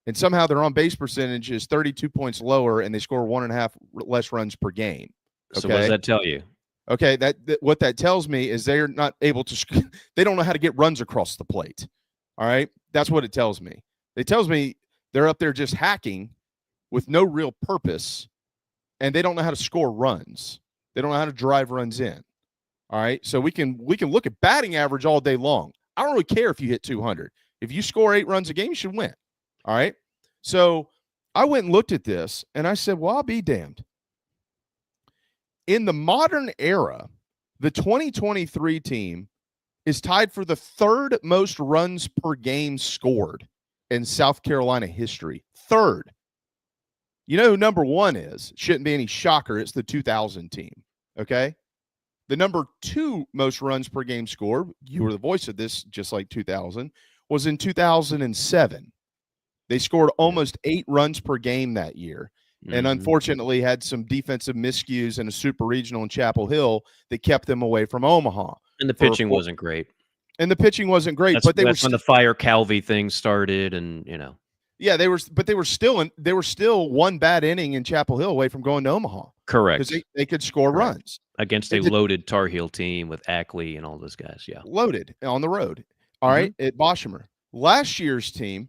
And somehow their on-base percentage is 32 points lower, and they score 1.5 less runs per game. Okay?
So what does that tell you?
Okay, what that tells me is they're not able to – they don't know how to get runs across the plate. All right? That's what it tells me. It tells me they're up there just hacking with no real purpose, and they don't know how to score runs. They don't know how to drive runs in. All right? So we can look at batting average all day long. I don't really care if you hit 200. If you score 8 runs a game, you should win. All right? So I went and looked at this, and I said, well, I'll be damned. In the modern era, the 2023 team is tied for the 3rd most runs per game scored in South Carolina history. 3rd. You know who number 1 is? Shouldn't be any shocker. It's the 2000 team. Okay? The number 2 most runs per game scored, you were the voice of this just like 2000, was in 2007. They scored almost 8 runs per game that year. And unfortunately had some defensive miscues in a super regional in Chapel Hill that kept them away from Omaha.
And the pitching wasn't great.
And the pitching wasn't great.
That's when the Fire Calvi thing started, and
Yeah, they were still one bad inning in Chapel Hill away from going to Omaha.
Correct.
Because they could score runs.
Against a loaded Tar Heel team with Ackley and all those guys, yeah.
Loaded on the road. All right, at Boshemer. Last year's team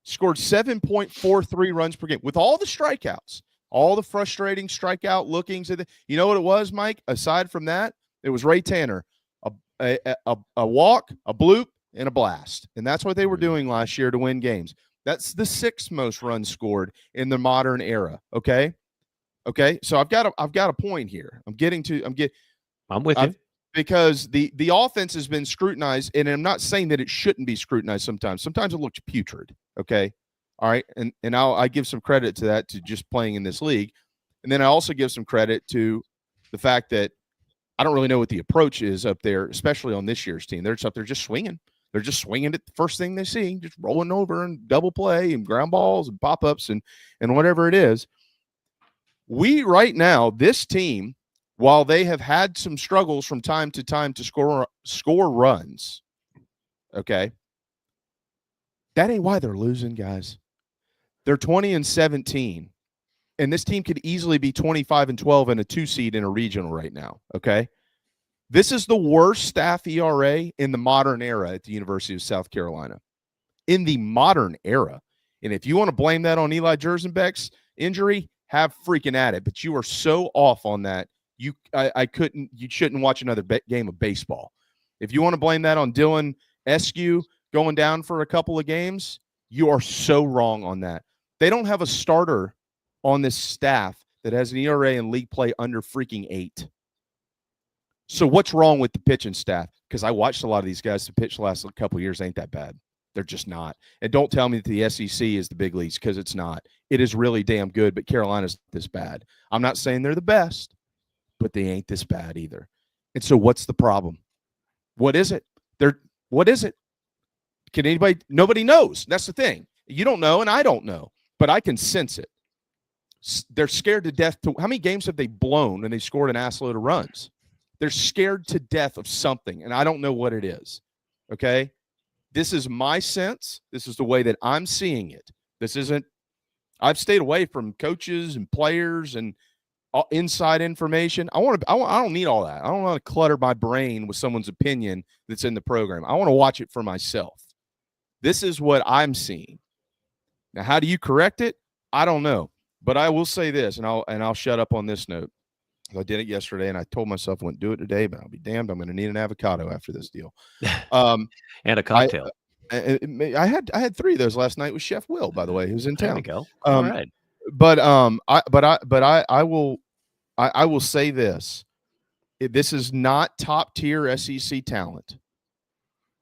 scored 7.43 runs per game with all the strikeouts, all the frustrating strikeout lookings. You know what it was, Mike? Aside from that, it was Ray Tanner, a walk, a bloop, and a blast. And that's what they were doing last year to win games. That's the 6th most runs scored in the modern era. Okay. So I've got a point here.
I'm with you.
Because the offense has been scrutinized, and I'm not saying that it shouldn't be scrutinized sometimes. Sometimes it looks putrid, okay? All right, and I give some credit to that, to just playing in this league. And then I also give some credit to the fact that I don't really know what the approach is up there, especially on this year's team. They're just up there just swinging. They're just swinging at the first thing they see, just rolling over and double play and ground balls and pop-ups and whatever it is. Right now, this team, while they have had some struggles from time to time to score runs, okay, that ain't why they're losing, guys. They're 20-17, and this team could easily be 25-12 and a 2 seed in a regional right now, okay? This is the worst staff ERA in the modern era at the University of South Carolina. In the modern era. And if you want to blame that on Eli Jersenbeck's injury, have freaking at it. But you are so off on that. You shouldn't watch another game of baseball. If you want to blame that on Dylan Eskew going down for a couple of games, you are so wrong on that. They don't have a starter on this staff that has an ERA in league play under freaking 8. So what's wrong with the pitching staff? Because I watched a lot of these guys to pitch the last couple of years. Ain't that bad. They're just not. And don't tell me that the SEC is the big leagues, because it's not. It is really damn good, but Carolina's this bad. I'm not saying they're the best, but they ain't this bad either. And so what's the problem? What is it? What is it? Can anybody? Nobody knows. That's the thing. You don't know, and I don't know, but I can sense it. They're scared to death. How many games have they blown and they scored an assload of runs? They're scared to death of something, and I don't know what it is. Okay? This is my sense. This is the way that I'm seeing it. This isn't – I've stayed away from coaches and players and inside information. I don't need all that. I don't want to clutter my brain with someone's opinion that's in the program. I want to watch it for myself. This is what I'm seeing. Now, how do you correct it? I don't know. But I will say this, and I'll shut up on this note. I did it yesterday, and I told myself I wouldn't do it today, but I'll be damned. I'm going to need an avocado after this deal.
And a cocktail.
I had 3 of those last night with Chef Will, by the way, who's in town.
There we go. All right.
But I will say this. This is not top tier SEC talent.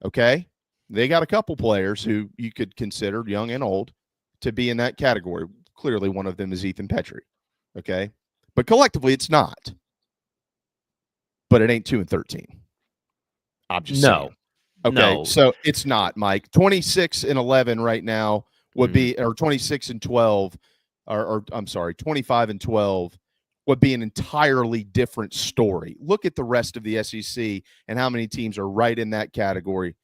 Okay? They got a couple players who you could consider young and old to be in that category. Clearly one of them is Ethan Petrie. Okay? But collectively it's not. But it ain't 2-13. I'm just saying. Okay,
no.
So it's not, Mike. 26-11 right now would be, or 26-12, or I'm sorry, 25-12 would be an entirely different story. Look at the rest of the SEC and how many teams are right in that category.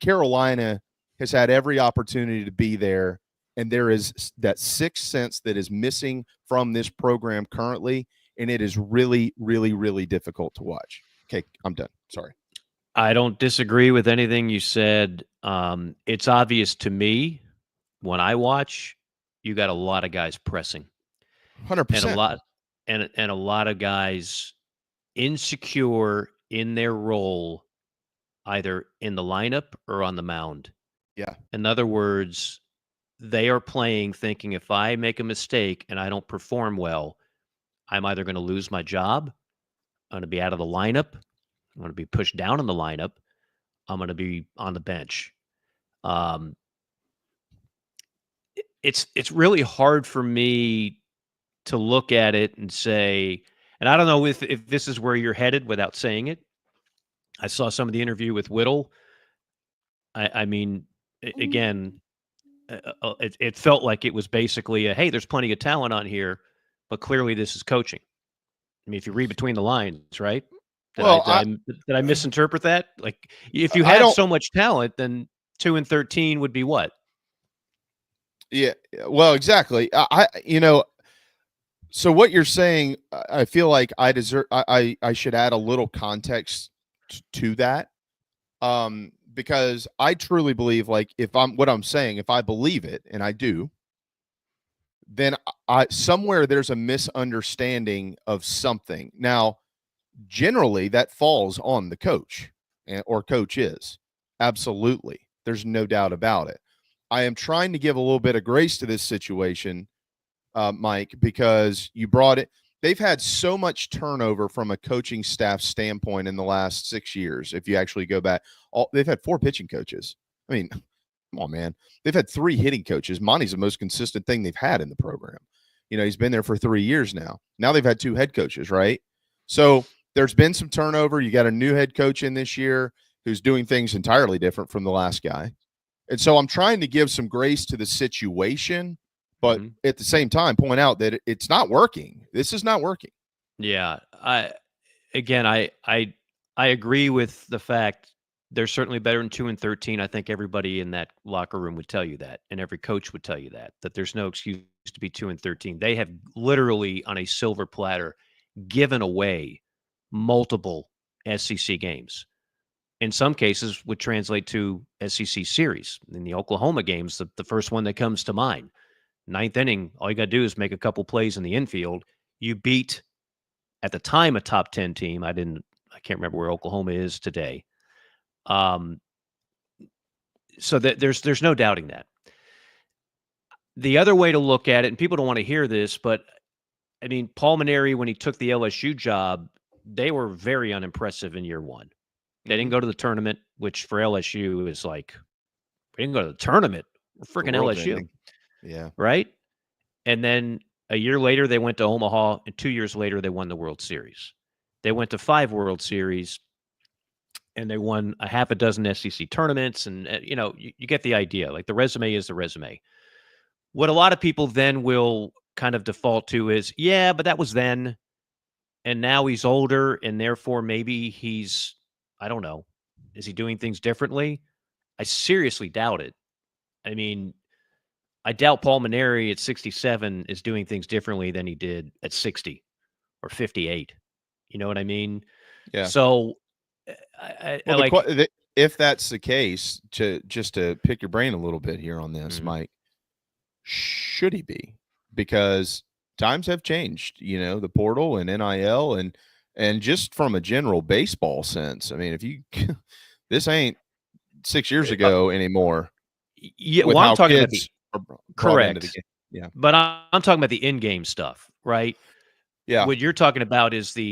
Carolina has had every opportunity to be there, and there is that sixth sense that is missing from this program currently, and it is really, really, really difficult to watch. Okay, I'm done. Sorry.
I don't disagree with anything you said. It's obvious to me when I watch, you got a lot of guys pressing.
100%.
And a lot of guys insecure in their role, either in the lineup or on the mound.
Yeah.
In other words, they are playing thinking if I make a mistake and I don't perform well, I'm either going to lose my job, I'm going to be out of the lineup, I'm going to be pushed down in the lineup, I'm going to be on the bench. It's really hard for me to look at it and say, and I don't know if this is where you're headed without saying it. I saw some of the interview with Whittle. I mean, again, it felt like it was basically hey, there's plenty of talent on here, but clearly this is coaching. I mean, if you read between the lines, right? Did I misinterpret that? Like, if you have so much talent, then 2-13 would be what?
Yeah, well, exactly. So what you're saying, I feel like I should add a little context to that, because I truly believe, like, if I believe it, and I do, then somewhere there's a misunderstanding of something. Now, generally that falls on the coach or coaches. Absolutely. There's no doubt about it. I am trying to give a little bit of grace to this situation, Mike, because you brought it. They've had so much turnover from a coaching staff standpoint in the last 6 years. If you actually go back, they've had 4 pitching coaches. I mean, come on, man. They've had 3 hitting coaches. Monty's the most consistent thing they've had in the program. He's been there for 3 years now. Now they've had 2 head coaches, right? So there's been some turnover. You got a new head coach in this year who's doing things entirely different from the last guy. And so I'm trying to give some grace to the situation, but at the same time point out that it's not working. This is not working.
Yeah. I agree with the fact they're certainly better than 2-13. I think everybody in that locker room would tell you that, and every coach would tell you that there's no excuse to be 2-13. They have literally on a silver platter given away multiple SEC games. In some cases would translate to SEC series. In the Oklahoma games, the first one that comes to mind, 9th inning, all you got to do is make a couple plays in the infield. You beat, at the time, a top 10 team. I can't remember where Oklahoma is today. So that there's no doubting that. The other way to look at it, and people don't want to hear this, but I mean, Paul Mainieri, when he took the LSU job, they were very unimpressive in year 1. They didn't go to the tournament, which for LSU is like, we didn't go to the tournament. We're freaking LSU.
Ending. Yeah.
Right? And then a year later, they went to Omaha, and 2 years later, they won the World Series. They went to 5 World Series, and they won a half a dozen SEC tournaments. And, you get the idea. Like, the resume is the resume. What a lot of people then will kind of default to is, yeah, but that was then. And now he's older, and therefore maybe he's, I don't know, is he doing things differently? I seriously doubt it. I mean, I doubt Paul Mainieri at 67 is doing things differently than he did at 60 or 58. You know what I mean?
Yeah.
So,
if that's the case, just to pick your brain a little bit here on this, Mike, should he be? Because times have changed, the portal and NIL and just from a general baseball sense. I mean, if you this ain't 6 years ago anymore.
Yeah, well, I'm talking about the
correct.
Yeah, but I'm talking about the in-game stuff, right?
Yeah.
What you're talking about is how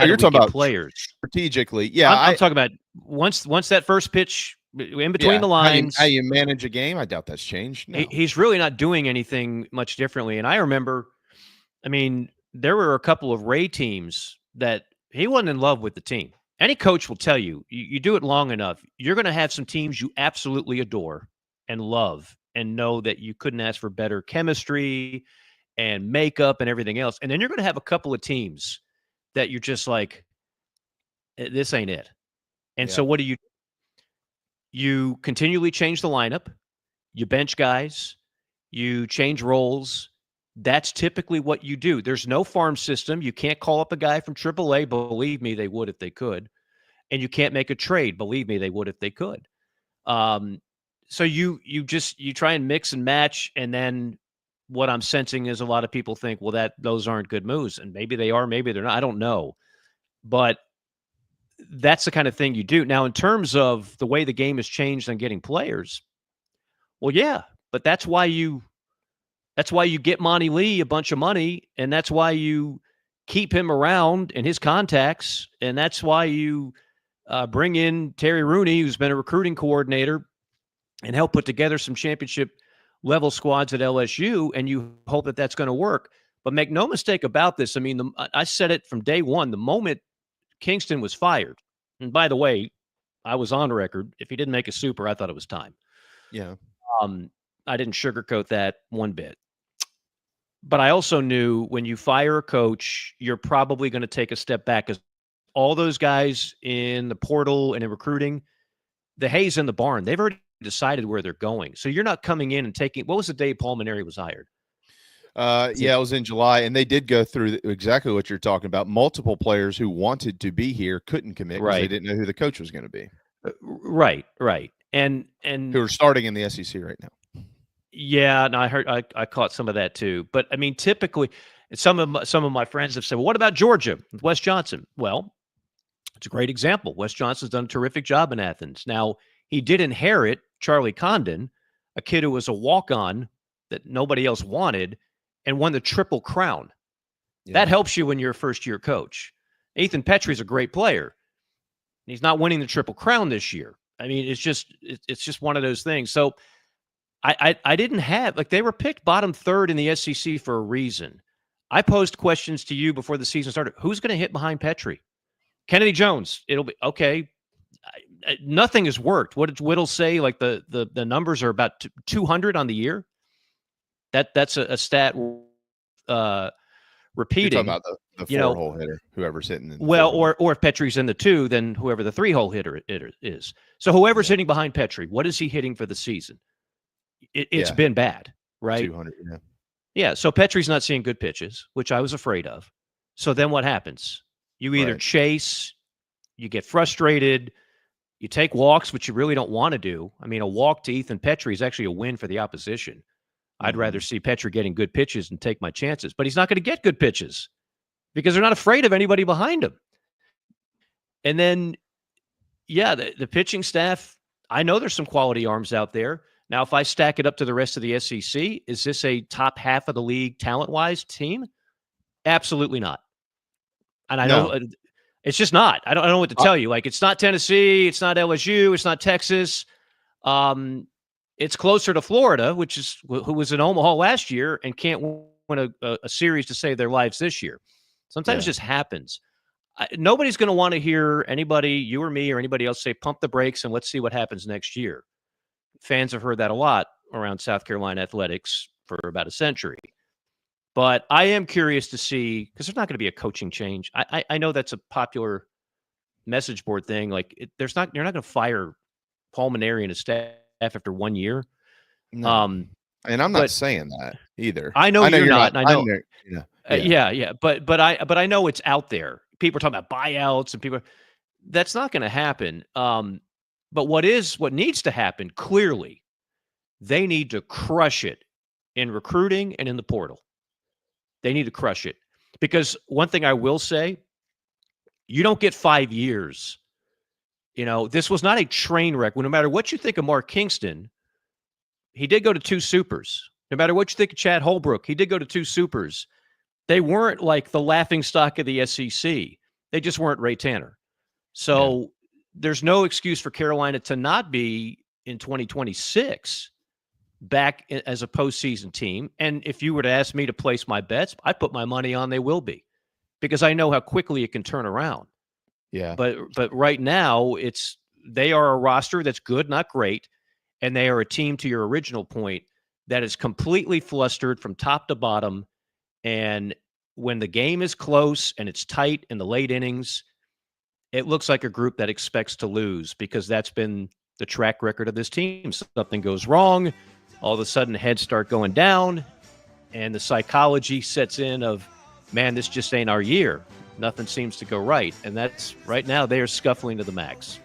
you're
do we
talking
get
about
players
strategically. Yeah,
I'm talking about once that first pitch in between the lines.
How you manage a game. I doubt that's changed. No.
He's really not doing anything much differently. And I remember, I mean, there were a couple of Ray teams that he wasn't in love with the team. Any coach will tell you, you do it long enough, you're going to have some teams you absolutely adore and love and know that you couldn't ask for better chemistry and makeup and everything else. And then you're going to have a couple of teams that you're just like, this ain't it. And so what do? You continually change the lineup, you bench guys, you change roles. That's typically what you do. There's no farm system. You can't call up a guy from AAA. Believe me, they would if they could. And you can't make a trade. Believe me, they would if they could. So you try and mix and match. And then what I'm sensing is a lot of people think, well, those aren't good moves. And maybe they are, maybe they're not. I don't know. But that's the kind of thing you do. Now, in terms of the way the game has changed on getting players, well, yeah, but that's why you get Monty Lee a bunch of money, and that's why you keep him around and his contacts, and that's why you bring in Terry Rooney, who's been a recruiting coordinator, and help put together some championship-level squads at LSU, and you hope that that's going to work. But make no mistake about this. I mean, I said it from day one. The moment Kingston was fired, and by the way, I was on record. If he didn't make a super, I thought it was time.
Yeah.
I didn't sugarcoat that one bit. But I also knew when you fire a coach, you're probably going to take a step back because all those guys in the portal and in recruiting, the hay's in the barn. They've already decided where they're going. So you're not coming in and taking – what was the day Paul Maneri was hired?
It was in July, and they did go through exactly what you're talking about. Multiple players who wanted to be here couldn't commit because they didn't know who the coach was going to be.
Right. And
who are starting in the SEC right now.
Yeah, and I caught some of that too. But I mean, typically, some of my friends have said, "Well, what about Georgia with Wes Johnson?" Well, it's a great example. Wes Johnson's done a terrific job in Athens. Now, he did inherit Charlie Condon, a kid who was a walk-on that nobody else wanted, and won the Triple Crown. Yeah. That helps you when you're a first-year coach. Ethan Petrie's a great player. He's not winning the Triple Crown this year. I mean, it's just one of those things. So I didn't have, like, they were picked bottom third in the SEC for a reason. I posed questions to you before the season started. Who's going to hit behind Petrie? Kennedy Jones. It'll be okay. Nothing has worked. What did Whittle say? Like the numbers are about 200 on the year. That's a stat repeating.
You're talking about the four-hole hitter, whoever's hitting.
Or if Petrie's in the two, then whoever the three-hole hitter is. So whoever's hitting behind Petrie, what is he hitting for the season? It's been bad, right?
200, yeah.
Yeah, so Petrie's not seeing good pitches, which I was afraid of. So then what happens? You either chase, you get frustrated, you take walks, which you really don't want to do. I mean, a walk to Ethan Petrie is actually a win for the opposition. I'd rather see Petrie getting good pitches and take my chances. But he's not going to get good pitches because they're not afraid of anybody behind him. And then, the pitching staff, I know there's some quality arms out there. Now, if I stack it up to the rest of the SEC, is this a top half of the league talent-wise team? Absolutely not. And I know it's just not. I don't know what to tell you. Like, it's not Tennessee, it's not LSU, it's not Texas. It's closer to Florida, who was in Omaha last year and can't win a series to save their lives this year. Sometimes it just happens. Nobody's going to want to hear anybody, you or me or anybody else, say pump the brakes and let's see what happens next year. Fans have heard that a lot around South Carolina athletics for about a century. But I am curious to see, because there's not going to be a coaching change. I know that's a popular message board thing. Like, you're not going to fire Paul Maneri and his staff after 1 year.
No. And I'm not saying that either.
I know you're not. I know.
Yeah.
But I know it's out there. People are talking about buyouts and people. That's not going to happen. But what needs to happen, clearly, they need to crush it in recruiting and in the portal. They need to crush it. Because one thing I will say, you don't get 5 years. This was not a train wreck. No matter what you think of Mark Kingston, he did go to 2 supers. No matter what you think of Chad Holbrook, he did go to 2 supers. They weren't like the laughingstock of the SEC. They just weren't Ray Tanner. So there's no excuse for Carolina to not be in 2026 back as a postseason team. And if you were to ask me to place my bets, I put my money on they will be, because I know how quickly it can turn around.
Yeah.
But right now they are a roster that's good, not great. And they are a team, to your original point, that is completely flustered from top to bottom. And when the game is close and it's tight in the late innings, it looks like a group that expects to lose, because that's been the track record of this team. Something goes wrong, all of a sudden heads start going down, and the psychology sets in of, man, this just ain't our year. Nothing seems to go right. And that's right now they are scuffling to the max.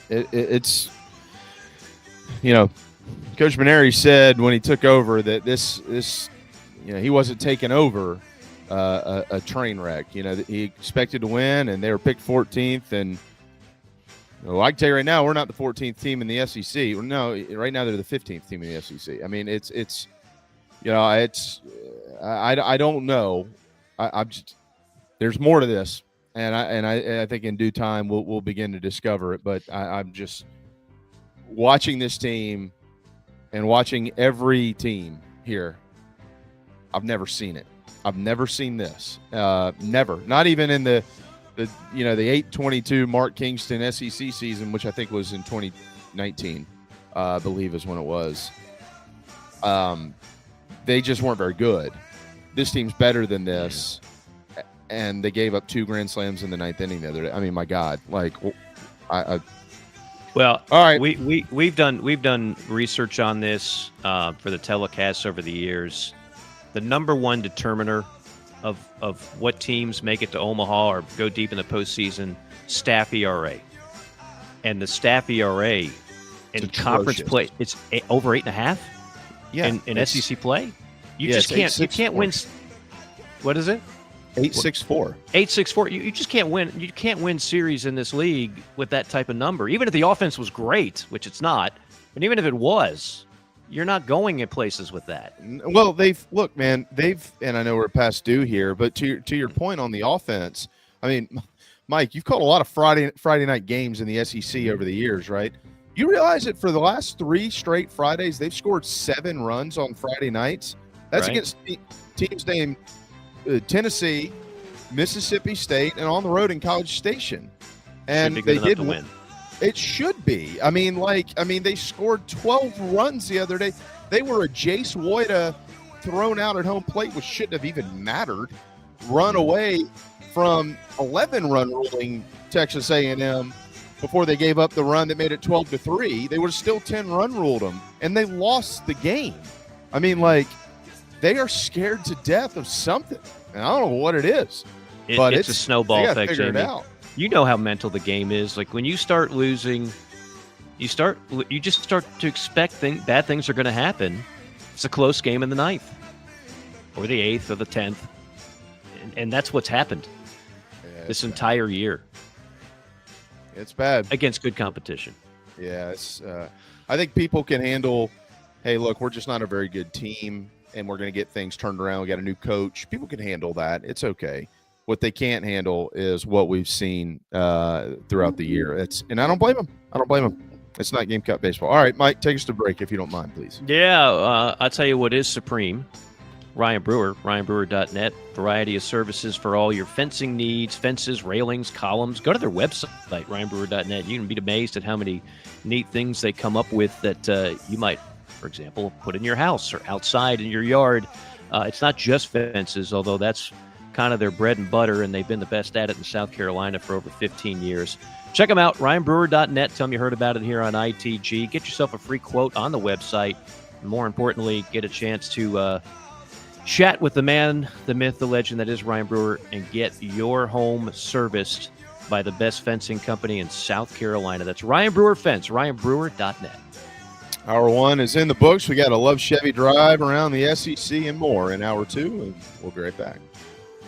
It's Coach Maneri said when he took over that this he wasn't taking over a train wreck. He expected to win, and they were picked 14th. And I can tell you right now, we're not the 14th team in the SEC. No, right now they're the 15th team in the SEC. I mean, I don't know. There's more to this, and I think in due time we'll begin to discover it. But I'm just watching this team and watching every team here. I've never seen it. I've never seen this. Never. Not even in the 8-22 Mark Kingston SEC season, which I think was in 2019, I believe is when it was. They just weren't very good. This team's better than this, and they gave up 2 grand slams in the 9th inning the other day. I mean, my God,
well,
all right.
We've done research on this for the telecasts over the years. The number one determiner of what teams make it to Omaha or go deep in the postseason, staff ERA. And the staff ERA in conference play, it's over 8.5.
Yeah,
in SEC play, you can't win. What is it?
8.64.
8.64. You just can't win. You can't win series in this league with that type of number. Even if the offense was great, which it's not, but even if it was, you're not going in places with that.
Well, and I know we're past due here, but to your point on the offense, I mean, Mike, you've called a lot of Friday night games in the SEC over the years, right? You realize that for the last 3 straight Fridays, they've scored 7 runs on Friday nights. That's right. Against teams named Tennessee, Mississippi State, and on the road in College Station. And they did win. It should be. I mean, they scored 12 runs the other day. They were a Jace Woida thrown out at home plate, which shouldn't have even mattered, run away from 11-run ruling Texas A&M before they gave up the run that made it 12-3. They would have still 10-run ruled them, and they lost the game. I mean, they are scared to death of something. And I don't know what it is. But
it's a snowball effect,
Jamie. It out.
You know how mental the game is. Like when you start losing, you just start to expect bad things are going to happen. It's a close game in the 9th or the 8th or the 10th. And that's what's happened this entire year.
It's bad.
Against good competition.
Yeah. I think people can handle, hey, look, we're just not a very good team and we're going to get things turned around. We got a new coach. People can handle that. It's okay. What they can't handle is what we've seen throughout the year. And I don't blame them. It's not Gamecock baseball. All right, Mike, take us to break if you don't mind, please.
Yeah, I'll tell you what is supreme. Ryan Brewer, ryanbrewer.net. Variety of services for all your fencing needs, fences, railings, columns. Go to their website, ryanbrewer.net. You can be amazed at how many neat things they come up with that you might, for example, put in your house or outside in your yard. It's not just fences, although that's kind of their bread and butter, and they've been the best at it in South Carolina for over 15 years. Check them out, ryanbrewer.net. Tell them you heard about it here on ITG. Get yourself a free quote on the website. And more importantly, get a chance to chat with the man, the myth, the legend that is Ryan Brewer, and get your home serviced by the best fencing company in South Carolina. That's Ryan Brewer Fence, ryanbrewer.net.
Hour 1 is in the books. We got a Love Chevy drive around the SEC and more in Hour 2, and we'll be right back.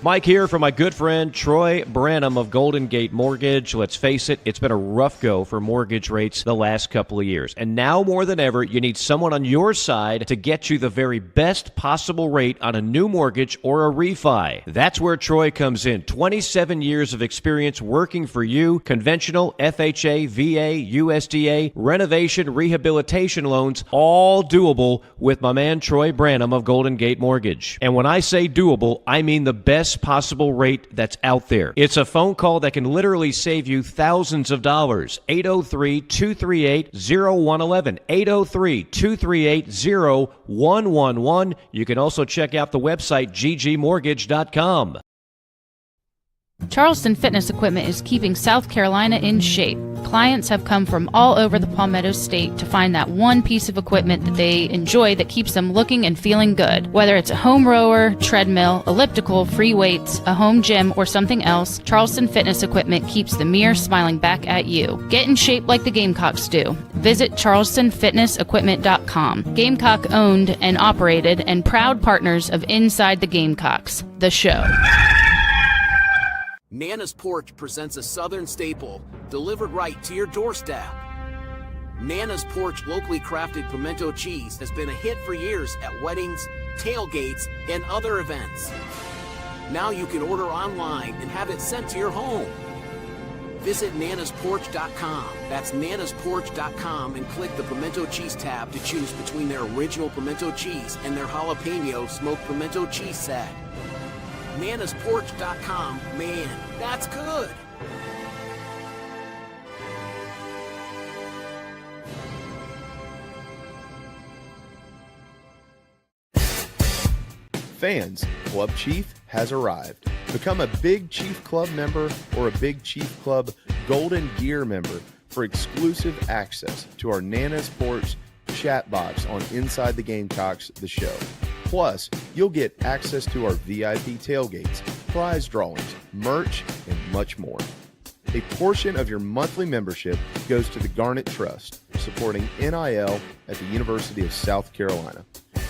Mike here for my good friend Troy Branham of Golden Gate Mortgage. Let's face it, it's been a rough go for mortgage rates the last couple of years. And now more than ever, you need someone on your side to get you the very best possible rate on a new mortgage or a refi. That's where Troy comes in. 27 years of experience working for you. Conventional, FHA, VA, USDA, renovation, rehabilitation loans, all doable with my man Troy Branham of Golden Gate Mortgage. And when I say doable, I mean the best possible rate that's out there. It's a phone call that can literally save you thousands of dollars. 803-238-0111. 803-238-0111. You can also check out the website ggmortgage.com.
Charleston Fitness Equipment is keeping South Carolina in shape. Clients have come from all over the Palmetto State to find that one piece of equipment that they enjoy that keeps them looking and feeling good. Whether it's a home rower, treadmill, elliptical, free weights, a home gym, or something else, Charleston Fitness Equipment keeps the mirror smiling back at you. Get in shape like the Gamecocks do. Visit charlestonfitnessequipment.com. Gamecock owned and operated and proud partners of Inside the Gamecocks, The Show.
Nana's Porch presents a Southern staple delivered right to your doorstep. Nana's Porch locally crafted pimento cheese has been a hit for years at weddings, tailgates, and other events. Now you can order online and have it sent to your home. Visit nanasporch.com. That's nanasporch.com and click the pimento cheese tab to choose between their original pimento cheese and their jalapeno smoked pimento cheese set. nanasporch.com. Man, that's good.
Fans, Club Chief has arrived. Become a Big Chief Club member or a Big Chief Club Golden Gear member for exclusive access to our Nana's Porch chat box on Inside the Gamecocks The Show. Plus, you'll get access to our VIP tailgates, prize drawings, merch, and much more. A portion of your monthly membership goes to the Garnet Trust, supporting NIL at the University of South Carolina.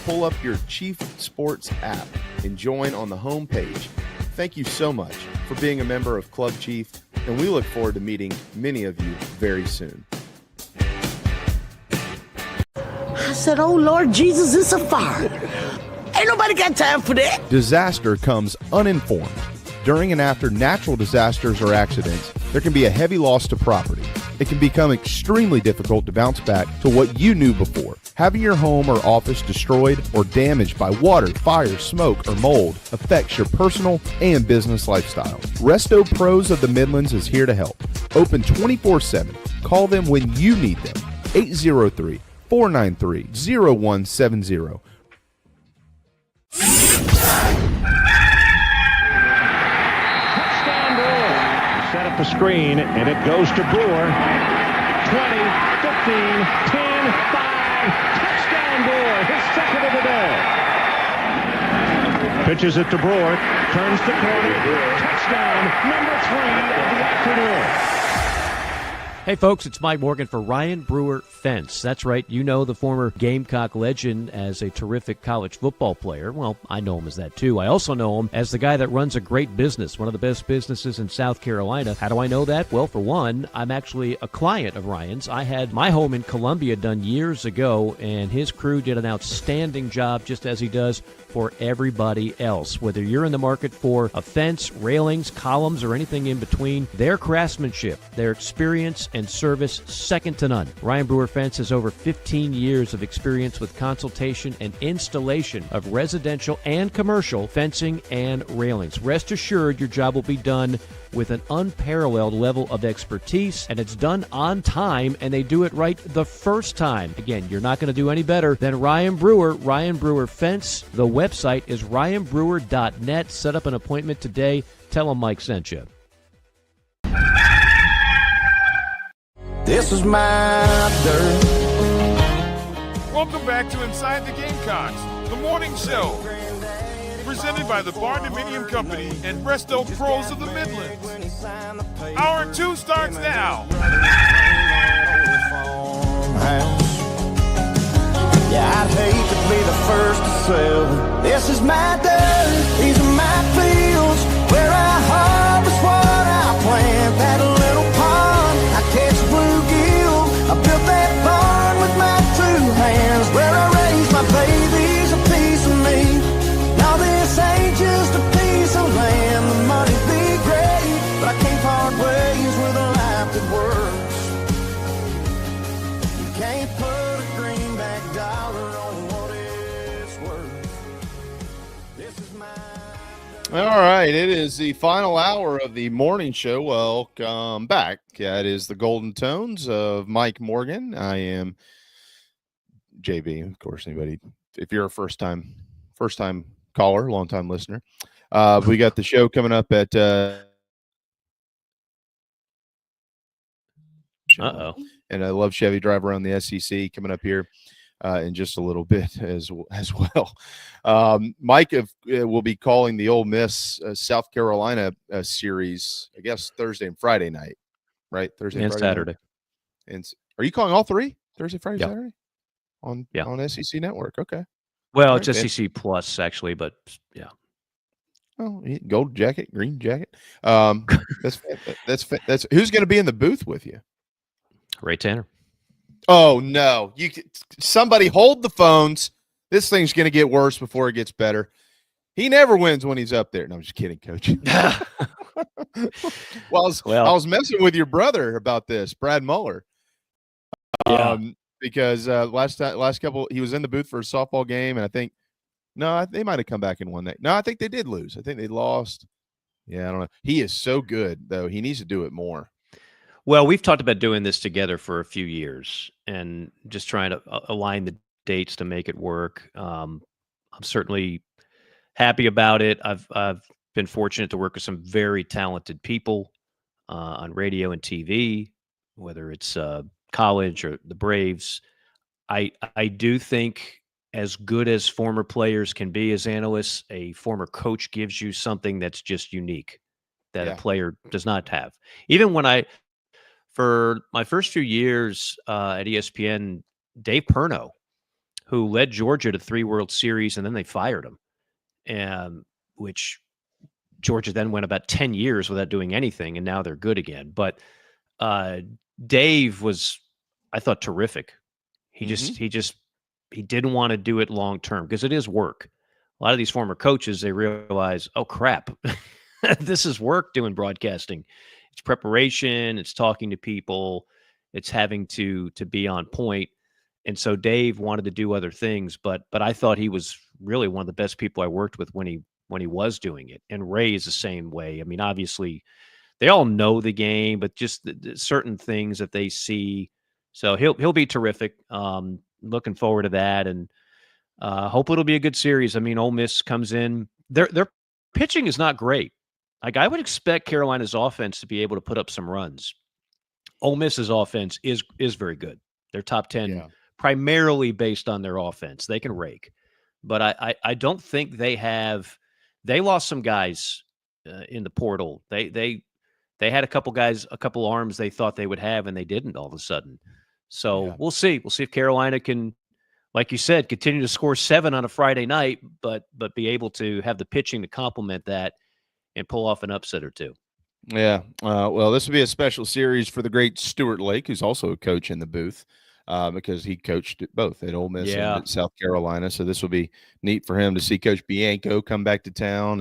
Pull up your Chief Sports app and join on the home page. Thank you so much for being a member of Club Chief, and we look forward to meeting many of you very soon.
I said, oh, Lord Jesus, it's a fire. Ain't nobody got time for that.
Disaster comes uninformed. During and after natural disasters or accidents, there can be a heavy loss to property. It can become extremely difficult to bounce back to what you knew before. Having your home or office destroyed or damaged by water, fire, smoke, or mold affects your personal and business lifestyle. Resto Pros of the Midlands is here to help. Open 24/7. Call them when you need them. 803-493-0170.
Set up the screen, and it goes to Brewer. 20, 15, 10, 5. Touchdown, Brewer. His second of the day. Pitches it to Brewer. Turns the corner. Touchdown, number 3 of the afternoon.
Hey folks, it's Mike Morgan for Ryan Brewer Fence. That's right, you know the former Gamecock legend as a terrific college football player. Well, I know him as that too. I also know him as the guy that runs a great business, one of the best businesses in South Carolina. How do I know that? Well, for one, I'm actually a client of Ryan's. I had my home in Columbia done years ago, and his crew did an outstanding job, just as he does for everybody else. Whether you're in the market for a fence, railings, columns, or anything in between, their craftsmanship, their experience, and service second to none. Ryan Brewer Fence has over 15 years of experience with consultation and installation of residential and commercial fencing and railings. Rest assured your job will be done with an unparalleled level of expertise, and it's done on time, and they do it right the first time. Again, you're not going to do any better than Ryan Brewer. Ryan Brewer Fence. The website is ryanbrewer.net. Set up an appointment today. Tell them Mike sent you.
This is my dirt.
Welcome back to Inside the Gamecocks, the morning show. Presented by the Barndominium Company and Resto Pros of the Midlands. Hour 2 starts now.
Yeah, I'd hate to be the first to sell. This is my dirt, these are my fields, where I harvest what I plant. That little pond, I catch bluegill. I built that barn with my 2 hands, where I raise my babies, a piece of me. Now this ain't just a piece of land. The money be great, but I can't part ways with a life that works. You can't put a greenback dollar on what it's worth. This is my...
All right, it is the final hour of the morning show. Welcome back. That is the Golden Tones of Mike Morgan. I am JB, of course. Anybody, if you're a first time caller, long time listener, we got the show coming up at and I love Chevy Drive Around the SEC coming up here in just a little bit as well. Mike will be calling the Ole Miss South Carolina series, I guess Thursday and Friday night, right? Thursday and Friday
Saturday.
Night. And are you calling all 3? Thursday, Friday,
Yep.
Saturday? On SEC Network. Okay.
Well,
Right,
it's SEC Plus actually, but yeah.
Oh, gold jacket, green jacket. That's who's going to be in the booth with you?
Ray Tanner.
Oh no! Somebody hold the phones. This thing's going to get worse before it gets better. He never wins when he's up there. No, I'm just kidding, Coach. Well, I was messing with your brother about this, Brad Muller. Because last couple, he was in the booth for a softball game, and I think they might have come back and won that. No, I think they did lose. I think they lost. Yeah, I don't know. He is so good though. He needs to do it more.
Well, we've talked about doing this together for a few years and just trying to align the dates to make it work. I'm certainly happy about it. I've been fortunate to work with some very talented people on radio and TV, whether it's college or the Braves. I do think, as good as former players can be as analysts, a former coach gives you something that's just unique that a player does not have. Even when for my first few years at ESPN, Dave Perno, who led Georgia to 3 World Series, and then they fired him, and which Georgia then went about 10 years without doing anything, and now they're good again. But Dave was, I thought, terrific. He didn't want to do it long term because it is work. A lot of these former coaches, they realize, oh crap, this is work doing broadcasting. It's preparation, it's talking to people, it's having to be on point. And so Dave wanted to do other things, but I thought he was really one of the best people I worked with when he was doing it. And Ray is the same way. I mean, obviously, they all know the game, but just the certain things that they see. So he'll be terrific. Looking forward to that, and hope it'll be a good series. I mean, Ole Miss comes in. Their pitching is not great. Like, I would expect Carolina's offense to be able to put up some runs. Ole Miss's offense is very good. They're top 10 primarily based on their offense. They can rake. But I don't think they lost some guys in the portal. They had a couple guys, a couple arms they thought they would have, and they didn't all of a sudden. So we'll see. We'll see if Carolina can, like you said, continue to score 7 on a Friday night, but be able to have the pitching to complement that and pull off an upset or two.
Yeah. Well, this will be a special series for the great Stuart Lake, who's also a coach in the booth, because he coached both at Ole Miss and at South Carolina. So this will be neat for him to see Coach Bianco come back to town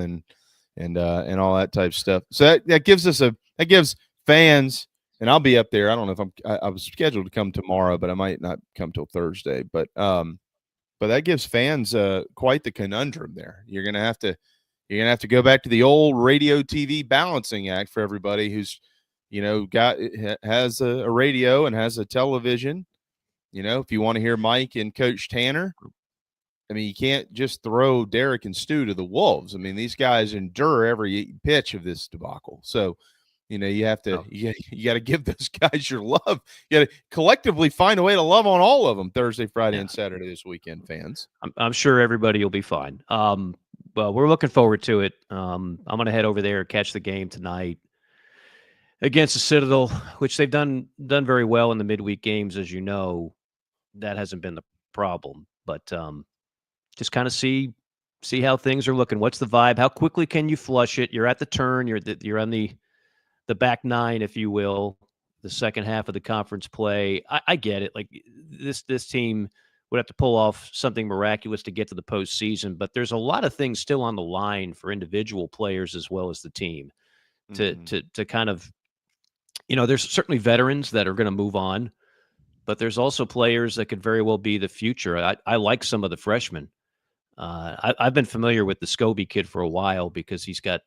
and all that type of stuff. So that gives fans, and I'll be up there. I don't know if I was scheduled to come tomorrow, but I might not come till Thursday. But that gives fans quite the conundrum there. You're gonna have to go back to the old radio TV balancing act for everybody who's, has a radio and has a television. If you want to hear Mike and Coach Tanner, I mean, you can't just throw Derek and Stu to the wolves. I mean, these guys endure every pitch of this debacle. So, you have to, you got to give those guys your love. You got to collectively find a way to love on all of them Thursday, Friday, and Saturday this weekend, fans.
I'm sure everybody will be fine. Well, we're looking forward to it. I'm going to head over there, catch the game tonight against the Citadel, which they've done very well in the midweek games, as you know. That hasn't been the problem. but just kind of see how things are looking. What's the vibe? How quickly can you flush it? You're at the turn. You're on the back nine, if you will, the second half of the conference play. I get it. Like this team would have to pull off something miraculous to get to the postseason, but there's a lot of things still on the line for individual players as well as the team to kind of, there's certainly veterans that are going to move on, but there's also players that could very well be the future. I like some of the freshmen. I've been familiar with the Scobie kid for a while because he's got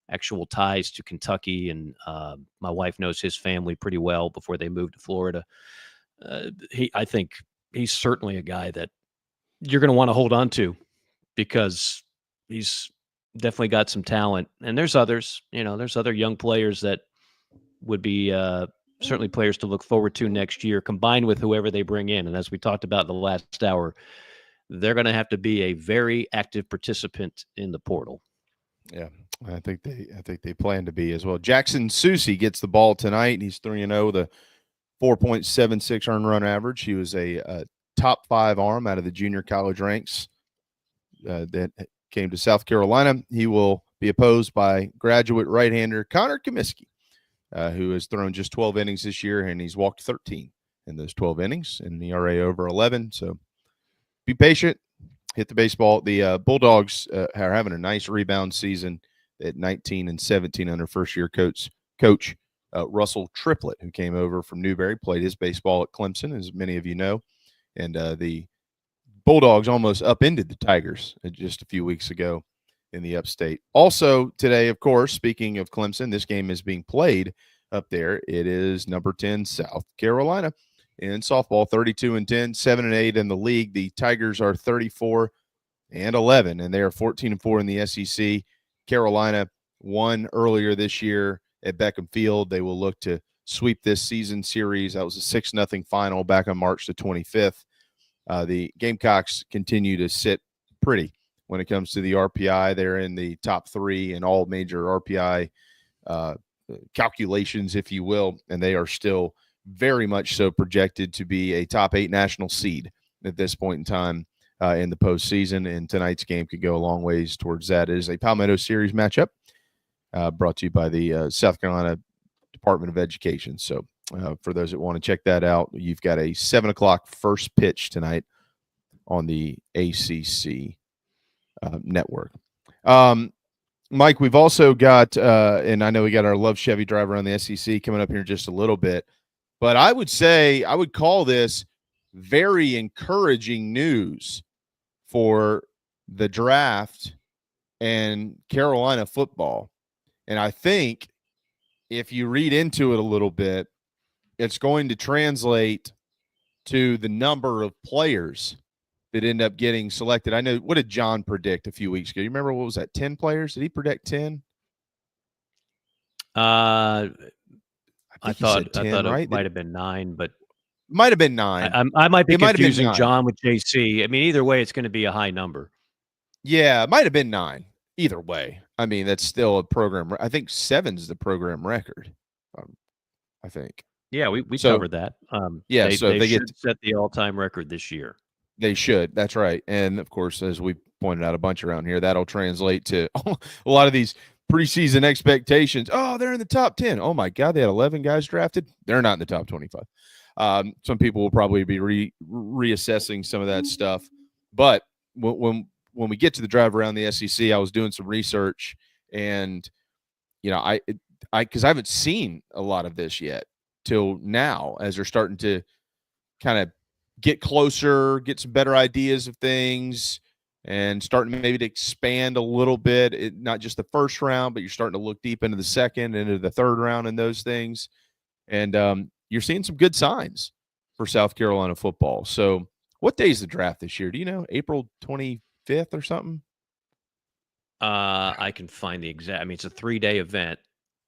actual ties to Kentucky, and my wife knows his family pretty well before they moved to Florida. I think he's certainly a guy that you're going to want to hold on to because he's definitely got some talent. And there's others, there's other young players that would be certainly players to look forward to next year, combined with whoever they bring in. And as we talked about in the last hour, they're going to have to be a very active participant in the portal.
Yeah, I think they plan to be as well. Jackson Susie gets the ball tonight, and he's 3-0 with a 4.76 earned run average. He was a top 5 arm out of the junior college ranks that came to South Carolina. He will be opposed by graduate right-hander Connor Comiskey, who has thrown just 12 innings this year, and he's walked 13 in those 12 innings, and an ERA over 11. So be patient, hit the baseball. The Bulldogs are having a nice rebound season at 19-17 under first-year coach Russell Triplett, who came over from Newberry, played his baseball at Clemson, as many of you know. And the Bulldogs almost upended the Tigers just a few weeks ago in the upstate. Also today, of course, speaking of Clemson, this game is being played up there. It is number 10 South Carolina in softball, 32-10, 7-8 in the league. The Tigers are 34-11, and they are 14-4 in the SEC. Carolina won earlier this year at Beckham Field. They will look to sweep this season series. That was a 6-0 final back on March the 25th. The Gamecocks continue to sit pretty when it comes to the RPI. They're in the top 3 in all major RPI calculations, if you will, and they are still very much so projected to be a top 8 national seed at this point in time in the postseason. And tonight's game could go a long ways towards that. It is a Palmetto Series matchup brought to you by the South Carolina Department of Education. So for those that want to check that out, you've got a 7 o'clock first pitch tonight on the ACC network. Mike, we've also got, and I know we got our Love Chevy driver on the SEC coming up here in just a little bit, but I would call this very encouraging news for the draft and Carolina football. And I think if you read into it a little bit, it's going to translate to the number of players that end up getting selected. I know, what did John predict a few weeks ago? You remember, what was that, 10 players? Did he predict 10? I thought 10, right? It might have been 9, but might have been 9.
I might be confusing John with JC. I mean, either way, it's going to be a high number.
Yeah, it might have been 9. Either way, I mean, that's still a program. I think 7's the program record. I think.
Yeah, we covered that.
Yeah,
they should set the all-time record this year.
They should. That's right. And of course, as we pointed out a bunch around here, that'll translate to a lot of these preseason expectations. Oh, they're in the top 10. Oh my God, they had 11 guys drafted. They're not in the top 25. Some people will probably be reassessing some of that stuff. But when we get to the drive around the SEC, I was doing some research, and because I haven't seen a lot of this yet till now, as they're starting to kind of get closer, get some better ideas of things, and starting maybe to expand a little bit. Not just the first round, but you're starting to look deep into the second, into the third round, and those things. And you're seeing some good signs for South Carolina football. So, what day is the draft this year? Do you know? April 25th or something?
I can find the exact. I mean, it's a 3-day event.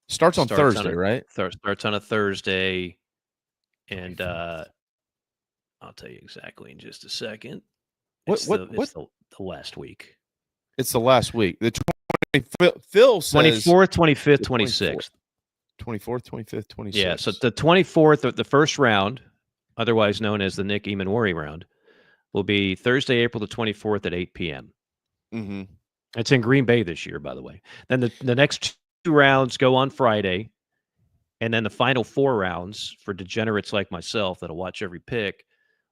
Starts on Thursday, right?
Starts on a Thursday, and I'll tell you exactly in just a second. It's the last week.
It's the last week. The 20, Phil says
24th, 25th, 26th.
24th, 25th, 26th.
Yeah, so the 24th, the first round, otherwise known as the Nick Iamaleava round, will be Thursday, April the 24th at 8 p.m.
Mm-hmm.
It's in Green Bay this year, by the way. Then the next 2 rounds go on Friday, and then the final 4 rounds for degenerates like myself that'll watch every pick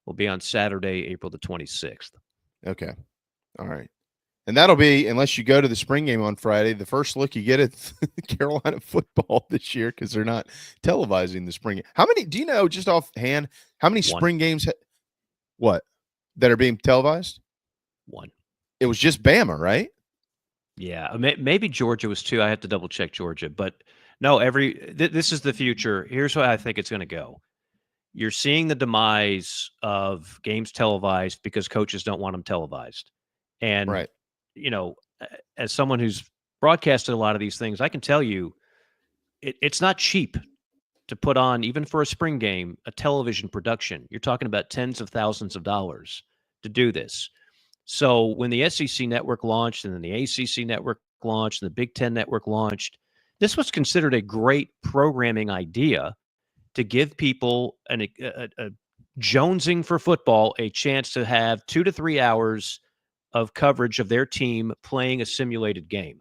will be on Saturday, April the 26th.
Okay. All right. And that'll be, unless you go to the spring game on Friday, the first look you get at Carolina football this year because they're not televising the spring game. How many, do you know, just offhand, how many spring games that are being televised?
1.
It was just Bama, right?
Yeah, maybe Georgia was 2. I have to double check Georgia, but no. This is the future. Here's what I think it's going to go. You're seeing the demise of games televised because coaches don't want them televised, and
right.
As someone who's broadcasted a lot of these things, I can tell you, it's not cheap to put on, even for a spring game, a television production. You're talking about tens of thousands of dollars to do this. So when the SEC network launched and then the ACC network launched and the Big Ten network launched, this was considered a great programming idea to give people a jonesing for football a chance to have 2 to 3 hours of coverage of their team playing a simulated game.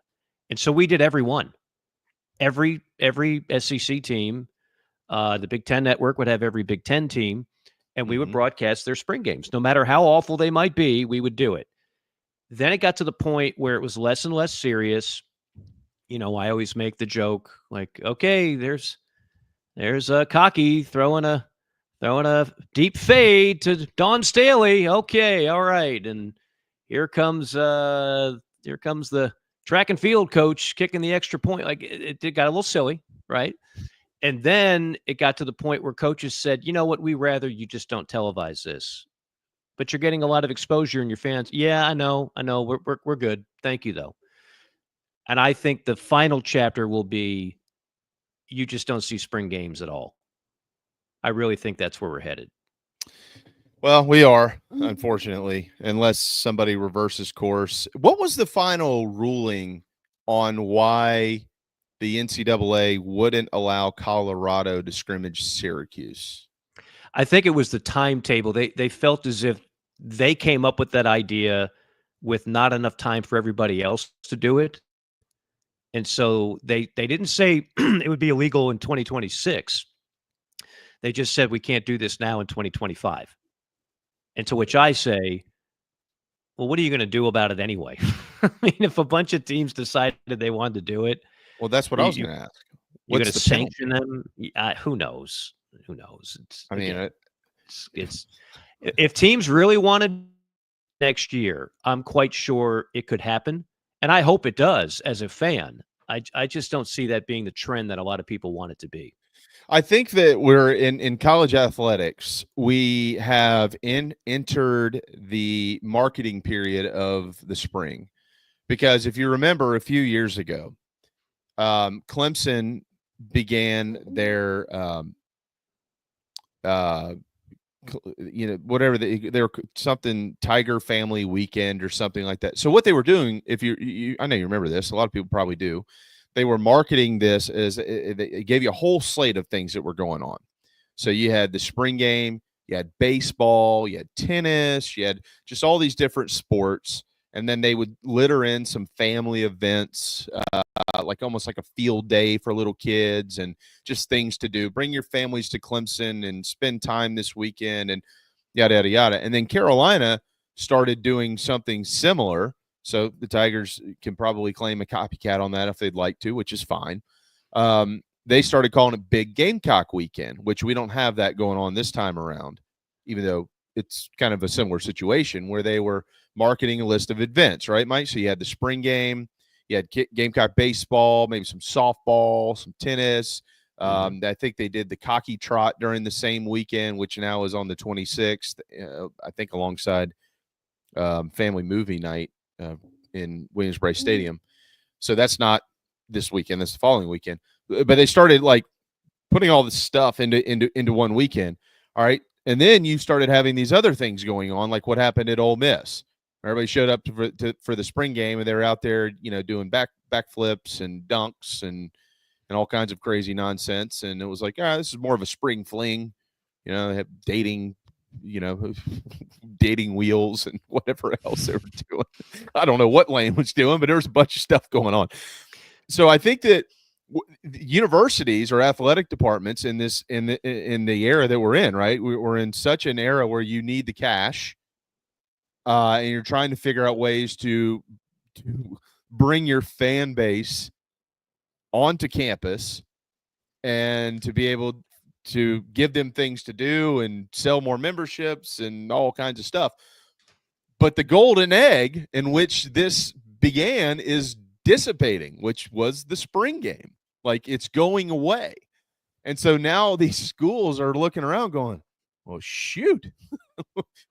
And so we did every one. Every SEC team, the Big Ten network would have every Big Ten team, and we would broadcast their spring games. No matter how awful they might be, we would do it. Then it got to the point where it was less and less serious. I always make the joke, like, okay, there's a Cocky throwing a deep fade to Don Staley. Okay, all right. And here comes the track and field coach kicking the extra point. Like it got a little silly, right? And then it got to the point where coaches said, you know what, we rather you just don't televise this. But you're getting a lot of exposure in your fans. Yeah, I know. We're good. Thank you, though. And I think the final chapter will be you just don't see spring games at all. I really think that's where we're headed.
Well, we are, unfortunately, unless somebody reverses course. What was the final ruling on why the NCAA wouldn't allow Colorado to scrimmage Syracuse?
I think it was the timetable. They felt as if they came up with that idea with not enough time for everybody else to do it. And so they didn't say it would be illegal in 2026. They just said we can't do this now in 2025. And to which I say, well, what are you going to do about it anyway? I mean, if a bunch of teams decided they wanted to do it.
Well, that's what I was going to ask.
You're going to sanction them? Who knows? Who knows? It's if teams really wanted next year, I'm quite sure it could happen. And I hope it does as a fan. I just don't see that being the trend that a lot of people want it to be.
I think that we're in college athletics. We have entered the marketing period of the spring, because if you remember a few years ago, Clemson began their whatever they're something Tiger Family Weekend or something like that. So what they were doing, if I know you remember this, a lot of people probably do. They were marketing this as they gave you a whole slate of things that were going on. So you had the spring game, you had baseball, you had tennis, you had just all these different sports. And then they would litter in some family events, like almost like a field day for little kids and just things to do. Bring your families to Clemson and spend time this weekend and yada, yada, yada. And then Carolina started doing something similar. So the Tigers can probably claim a copycat on that if they'd like to, which is fine. They started calling it Big Gamecock Weekend, which we don't have that going on this time around, even though it's kind of a similar situation where they were marketing a list of events, right, Mike? So you had the spring game, you had Gamecock baseball, maybe some softball, some tennis. I think they did the Cocky Trot during the same weekend, which now is on the 26th, I think alongside Family Movie Night in Williams-Brice Stadium. So that's not this weekend, that's the following weekend. But they started like putting all this stuff into one weekend. All right. And then you started having these other things going on, like what happened at Ole Miss. Everybody showed up for the spring game, and they were out there, doing backflips and dunks and all kinds of crazy nonsense. And it was like, this is more of a spring fling. They have dating dating wheels and whatever else they were doing. I don't know what Lane was doing, but there was a bunch of stuff going on. So I think that universities or athletic departments in the era that we're in, right? We're in such an era where you need the cash, and you're trying to figure out ways to bring your fan base onto campus and to be able to give them things to do and sell more memberships and all kinds of stuff. But the golden egg in which this began is dissipating, which was the spring game. Like, it's going away. And so now these schools are looking around going, well, shoot,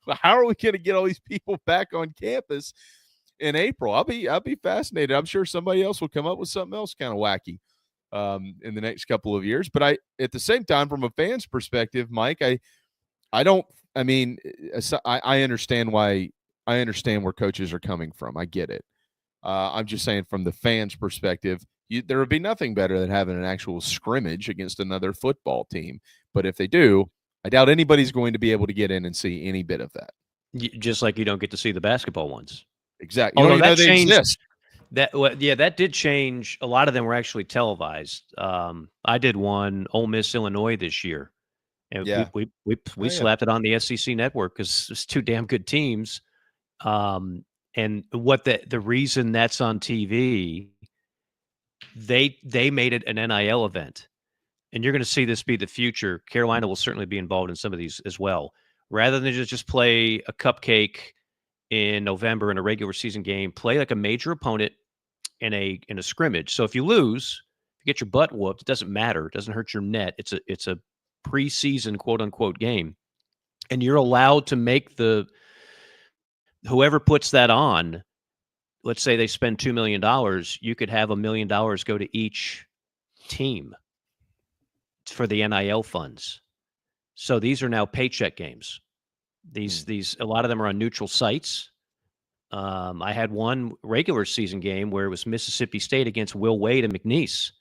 how are we going to get all these people back on campus in April? I'll be fascinated. I'm sure somebody else will come up with something else kind of wacky in the next couple of years. But at the same time, from a fan's perspective, Mike, I understand where coaches are coming from. I get it. I'm just saying, from the fans' perspective, there would be nothing better than having an actual scrimmage against another football team. But if they do, I doubt anybody's going to be able to get in and see any bit of that.
Just like you don't get to see the basketball ones.
Exactly. You don't even know they exist.
That did change. A lot of them were actually televised. I did one, Ole Miss, Illinois this year. And we slapped it on the SEC network because it's two damn good teams. And what the reason that's on TV, they made it an NIL event. And you're going to see this be the future. Carolina will certainly be involved in some of these as well. Rather than just play a cupcake in November in a regular season game, play like a major opponent in a scrimmage. So if you lose, if you get your butt whooped, it doesn't matter. It doesn't hurt your net. It's a preseason quote unquote game. And you're allowed to make whoever puts that on, let's say they spend $2 million, you could have $1 million go to each team for the NIL funds. So these are now paycheck games. These a lot of them are on neutral sites. I had one regular season game where it was Mississippi State against Will Wade and McNeese.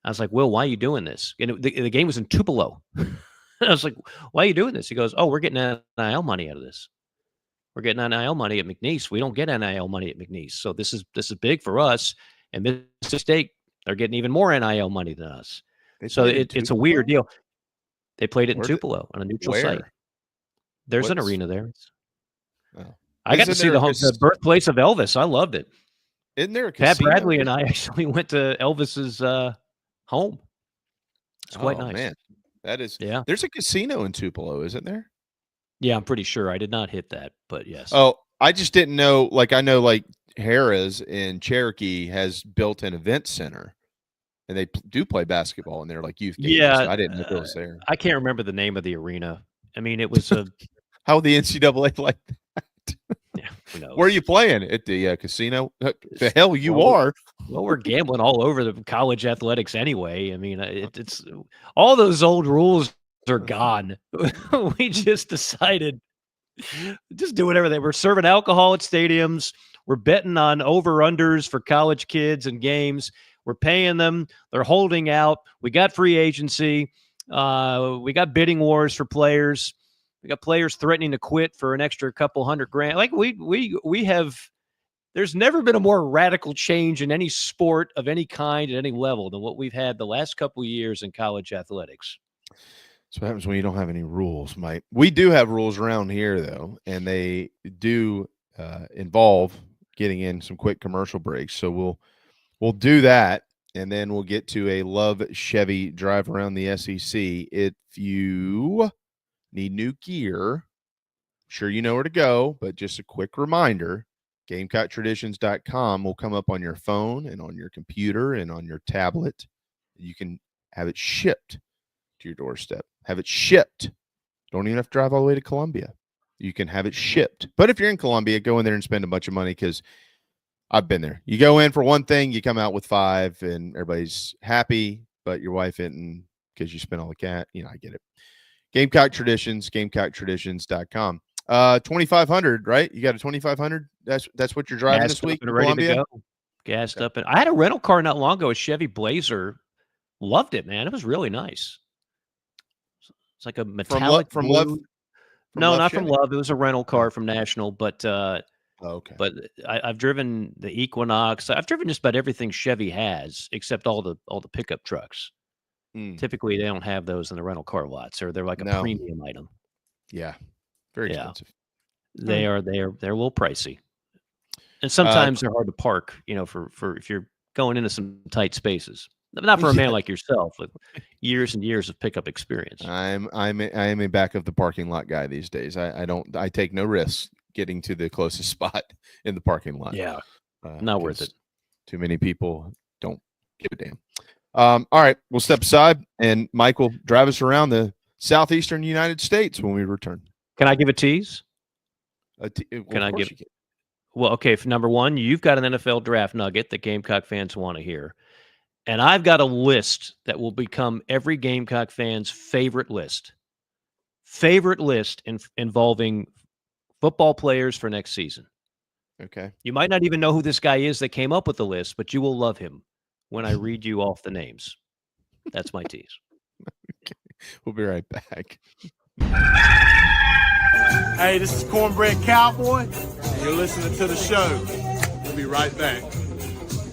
I was like, Will, why are you doing this? And the game was in Tupelo. I was like, why are you doing this? He goes, oh, we're getting NIL money out of this. We're getting NIL money at McNeese. We don't get NIL money at McNeese. So this is big for us. And Mississippi State, they're getting even more NIL money than us. So it's a weird deal. They played it in Tupelo on a neutral site. There's an arena there. I got to see the birthplace of Elvis. I loved it.
Isn't there a casino?
Pat Bradley and I actually went to Elvis's home. It's quite nice. Man.
That is, yeah. There's a casino in Tupelo, isn't there?
Yeah, I'm pretty sure. I did not hit that, but yes.
Oh, I just didn't know. Like, I know, like, Harrah's in Cherokee has built an event center, and they do play basketball in there, like youth games.
Yeah,
I didn't know it was there.
I can't remember the name of the arena. I mean, it was a
how the NCAA like that.
Yeah, who knows?
Where are you playing? At the casino? The hell you are.
Well, we're gambling all over the college athletics anyway. I mean, it's all those old rules are gone. We just decided just do whatever we're serving alcohol at stadiums. We're betting on over-unders for college kids and games. We're paying them. They're holding out. We got free agency. We got bidding wars for players. We got players threatening to quit for an extra couple $100,000. Like we have. There's never been a more radical change in any sport of any kind at any level than what we've had the last couple of years in college athletics.
So what happens when you don't have any rules, Mike? We do have rules around here, though, and they do involve getting in some quick commercial breaks. So we'll do that, and then we'll get to a Love Chevy drive around the SEC. If you need new gear, I'm sure you know where to go, but just a quick reminder, GamecockTraditions.com will come up on your phone and on your computer and on your tablet. You can have it shipped to your doorstep. Have it shipped. Don't even have to drive all the way to Columbia. You can have it shipped. But if you're in Columbia, go in there and spend a bunch of money, because I've been there. You go in for one thing, you come out with 5, and everybody's happy, but your wife isn't, because you spent all the cat. You know, I get it. Gamecock Traditions, GamecockTraditions.com. 2,500, right? You got a 2,500. That's what you're driving this week.
Ready to go. Gassed up. And I had a rental car not long ago, a Chevy Blazer. Loved it, man. It was really nice. It's like a metallic No,
Love
not
Chevy?
from Love. It was a rental car from National, but
okay.
But I've driven the Equinox. I've driven just about everything Chevy has, except all the pickup trucks. Typically, they don't have those in the rental car lots, or they're like a premium item.
Yeah, very expensive.
They're a little pricey, and sometimes they're hard to park. For if you're going into some tight spaces. Not for a man like yourself with years and years of pickup experience.
I am a back of the parking lot guy these days. I take no risks getting to the closest spot in the parking lot.
Yeah, not worth it.
Too many people don't give a damn. All right, we'll step aside, and Mike will drive us around the southeastern United States when we return.
Can I give a tease?
Can I give?
Well, okay. For number one, you've got an NFL draft nugget that Gamecock fans want to hear. And I've got a list that will become every Gamecock fan's favorite list. Involving football players for next season.
Okay.
You might not even know who this guy is that came up with the list, but you will love him when I read you off the names. That's my tease.
Okay. We'll be right back.
Hey, this is Cornbread Cowboy, and you're listening to the show. We'll be right back.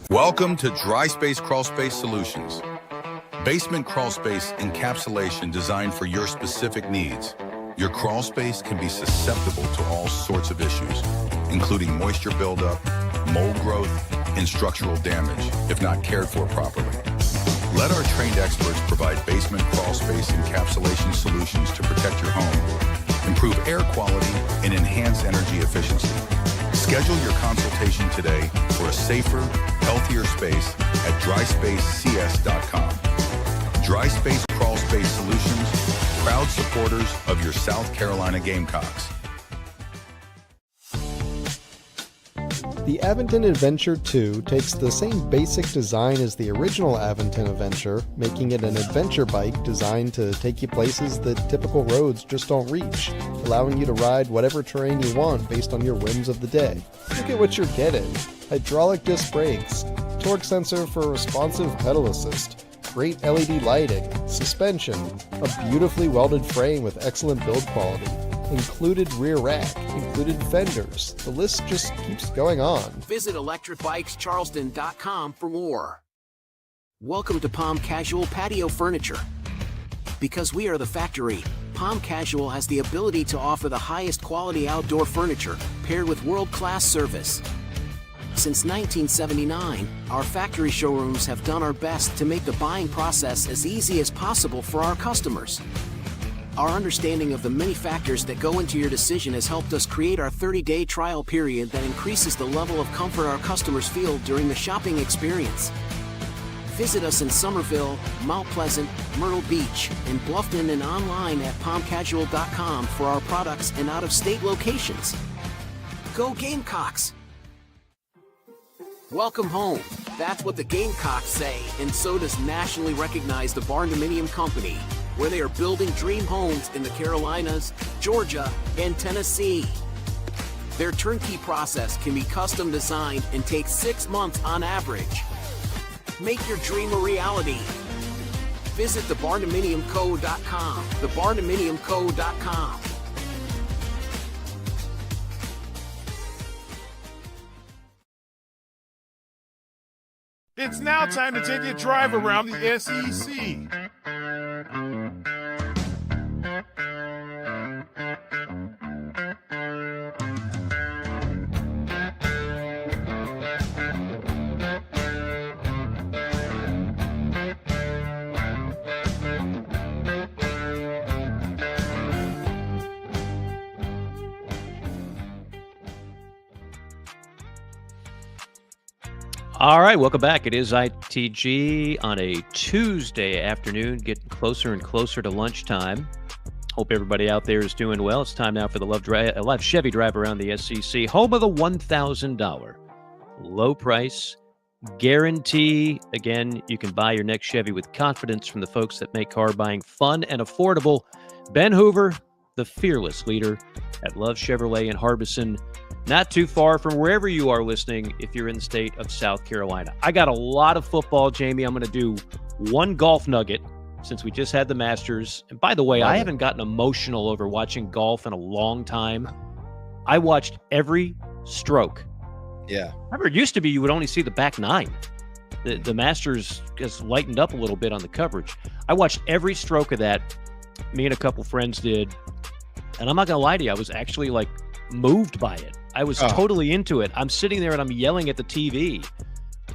Welcome to Dry Space Crawl Space Solutions. Basement crawl space encapsulation designed for your specific needs. Your crawl space can be susceptible to all sorts of issues, including moisture buildup, mold growth, and structural damage if not cared for properly. Let our trained experts provide basement crawl space encapsulation solutions to protect your home, improve air quality, and enhance energy efficiency. Schedule your consultation today for a safer, healthier space at dryspacecs.com. Dry Space Crawl Space Solutions, proud supporters of your South Carolina Gamecocks.
The Aventon Adventure 2 takes the same basic design as the original Aventon Adventure, making it an adventure bike designed to take you places that typical roads just don't reach, allowing you to ride whatever terrain you want based on your whims of the day. Look at what you're getting. Hydraulic disc brakes, torque sensor for responsive pedal assist, great LED lighting, suspension, a beautifully welded frame with excellent build quality, included rear rack, included fenders. The list just keeps going on.
Visit electricbikescharleston.com for more. Welcome to Palm Casual Patio Furniture. Because we are the factory, Palm Casual has the ability to offer the highest quality outdoor furniture paired with world-class service. Since 1979, our factory showrooms have done our best to make the buying process as easy as possible for our customers. Our understanding of the many factors that go into your decision has helped us create our 30-day trial period that increases the level of comfort our customers feel during the shopping experience. Visit us in Somerville, Mount Pleasant, Myrtle Beach, and Bluffton, and online at palmcasual.com for our products and out-of-state locations. Go Gamecocks! Welcome home. That's what the Gamecocks say, and so does nationally recognized the Barndominium Company, where they are building dream homes in the Carolinas, Georgia, and Tennessee. Their turnkey process can be custom designed and takes 6 months on average. Make your dream a reality. Visit thebarndominiumco.com, thebarndominiumco.com.
It's now time to take a drive around the SEC.
All right, welcome back. It is ITG on a Tuesday afternoon, getting closer and closer to lunchtime. Hope everybody out there is doing well. It's time now for the Live Chevy Drive around the SEC, home of the $1,000 low price guarantee. Again, you can buy your next Chevy with confidence from the folks that make car buying fun and affordable. Ben Hoover, the fearless leader at Love Chevrolet in Harbison, not too far from wherever you are listening if you're in the state of South Carolina. I got a lot of football, Jamie. I'm going to do one golf nugget since we just had the Masters. And by the way, I haven't gotten emotional over watching golf in a long time. I watched every stroke.
Yeah.
Remember, it used to be you would only see the back nine. The Masters has lightened up a little bit on the coverage. I watched every stroke of that. Me and a couple friends did. And I'm not going to lie to you, I was actually like moved by it. I was totally into it. I'm sitting there and I'm yelling at the TV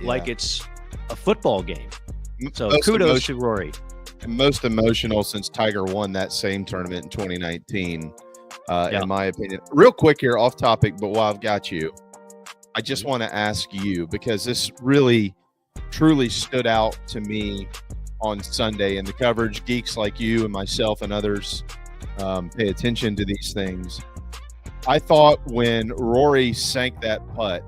like it's a football game. So kudos to Rory.
Most emotional since Tiger won that same tournament in 2019, in my opinion. Real quick here, off topic, but while I've got you, I just want to ask you, because this really truly stood out to me on Sunday, and the coverage geeks like you and myself and others pay attention to these things. I thought when Rory sank that putt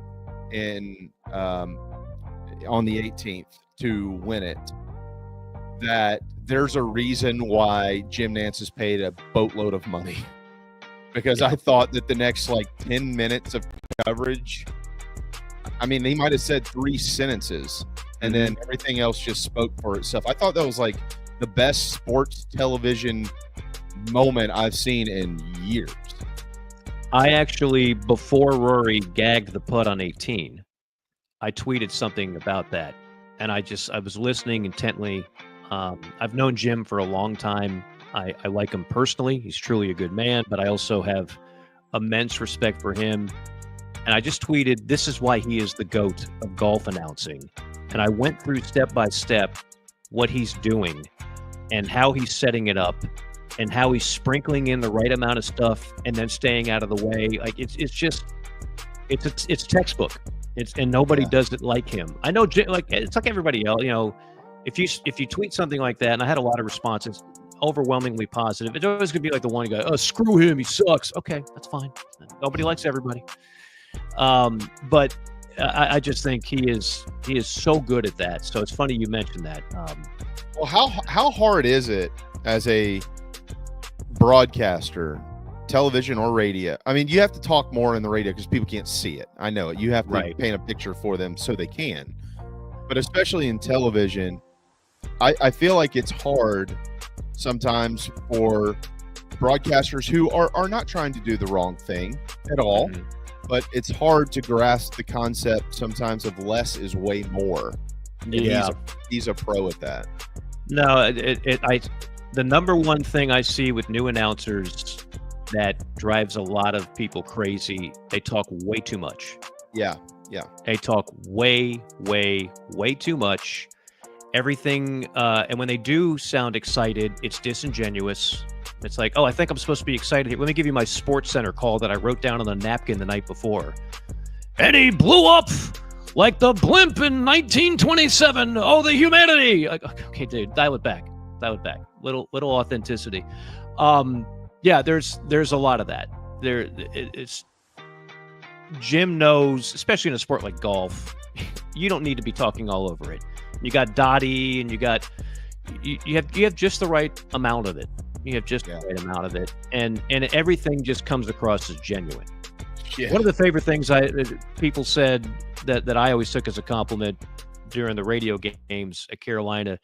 in on the 18th to win it, that there's a reason why Jim Nance is paid a boatload of money, because I thought that the next like 10 minutes of coverage, I mean, he might have said 3 sentences and then everything else just spoke for itself. I thought that was like the best sports television moment I've seen in years.
I actually, before Rory gagged the putt on 18, I tweeted something about that. And I was listening intently. I've known Jim for a long time. I like him personally. He's truly a good man, but I also have immense respect for him. And I just tweeted, this is why he is the GOAT of golf announcing. And I went through step by step what he's doing and how he's setting it up and how he's sprinkling in the right amount of stuff and then staying out of the way. Like it's textbook. And nobody does it like him. I know, like it's like everybody else. You know, if you tweet something like that, and I had a lot of responses, overwhelmingly positive. It's always gonna be like the one guy, oh, screw him, he sucks. Okay, that's fine. Nobody likes everybody. But I just think he is so good at that. So it's funny you mentioned that.
Well, how hard is it as a broadcaster, television or radio? I mean, you have to talk more in the radio because people can't see it. I know it. You have to paint a picture for them so they can. But especially in television, I feel like it's hard sometimes for broadcasters who are not trying to do the wrong thing at all. But it's hard to grasp the concept sometimes of less is way more. And he's a pro at that.
No, the number one thing I see with new announcers that drives a lot of people crazy, they talk way too much.
Yeah.
They talk way too much. Everything, and when they do sound excited, it's disingenuous. It's like, oh, I think I'm supposed to be excited. Let me give you my Sports Center call that I wrote down on the napkin the night before. And he blew up like the blimp in 1927. Oh, the humanity. Like, okay, dude, dial it back. Little authenticity. Yeah, there's a lot of that. It's Jim knows, especially in a sport like golf, you don't need to be talking all over it. You got Dottie, and you have just the right amount of it. You have just the right amount of it, and everything just comes across as genuine. Yeah. One of the favorite things people said that I always took as a compliment during the radio games at Carolina,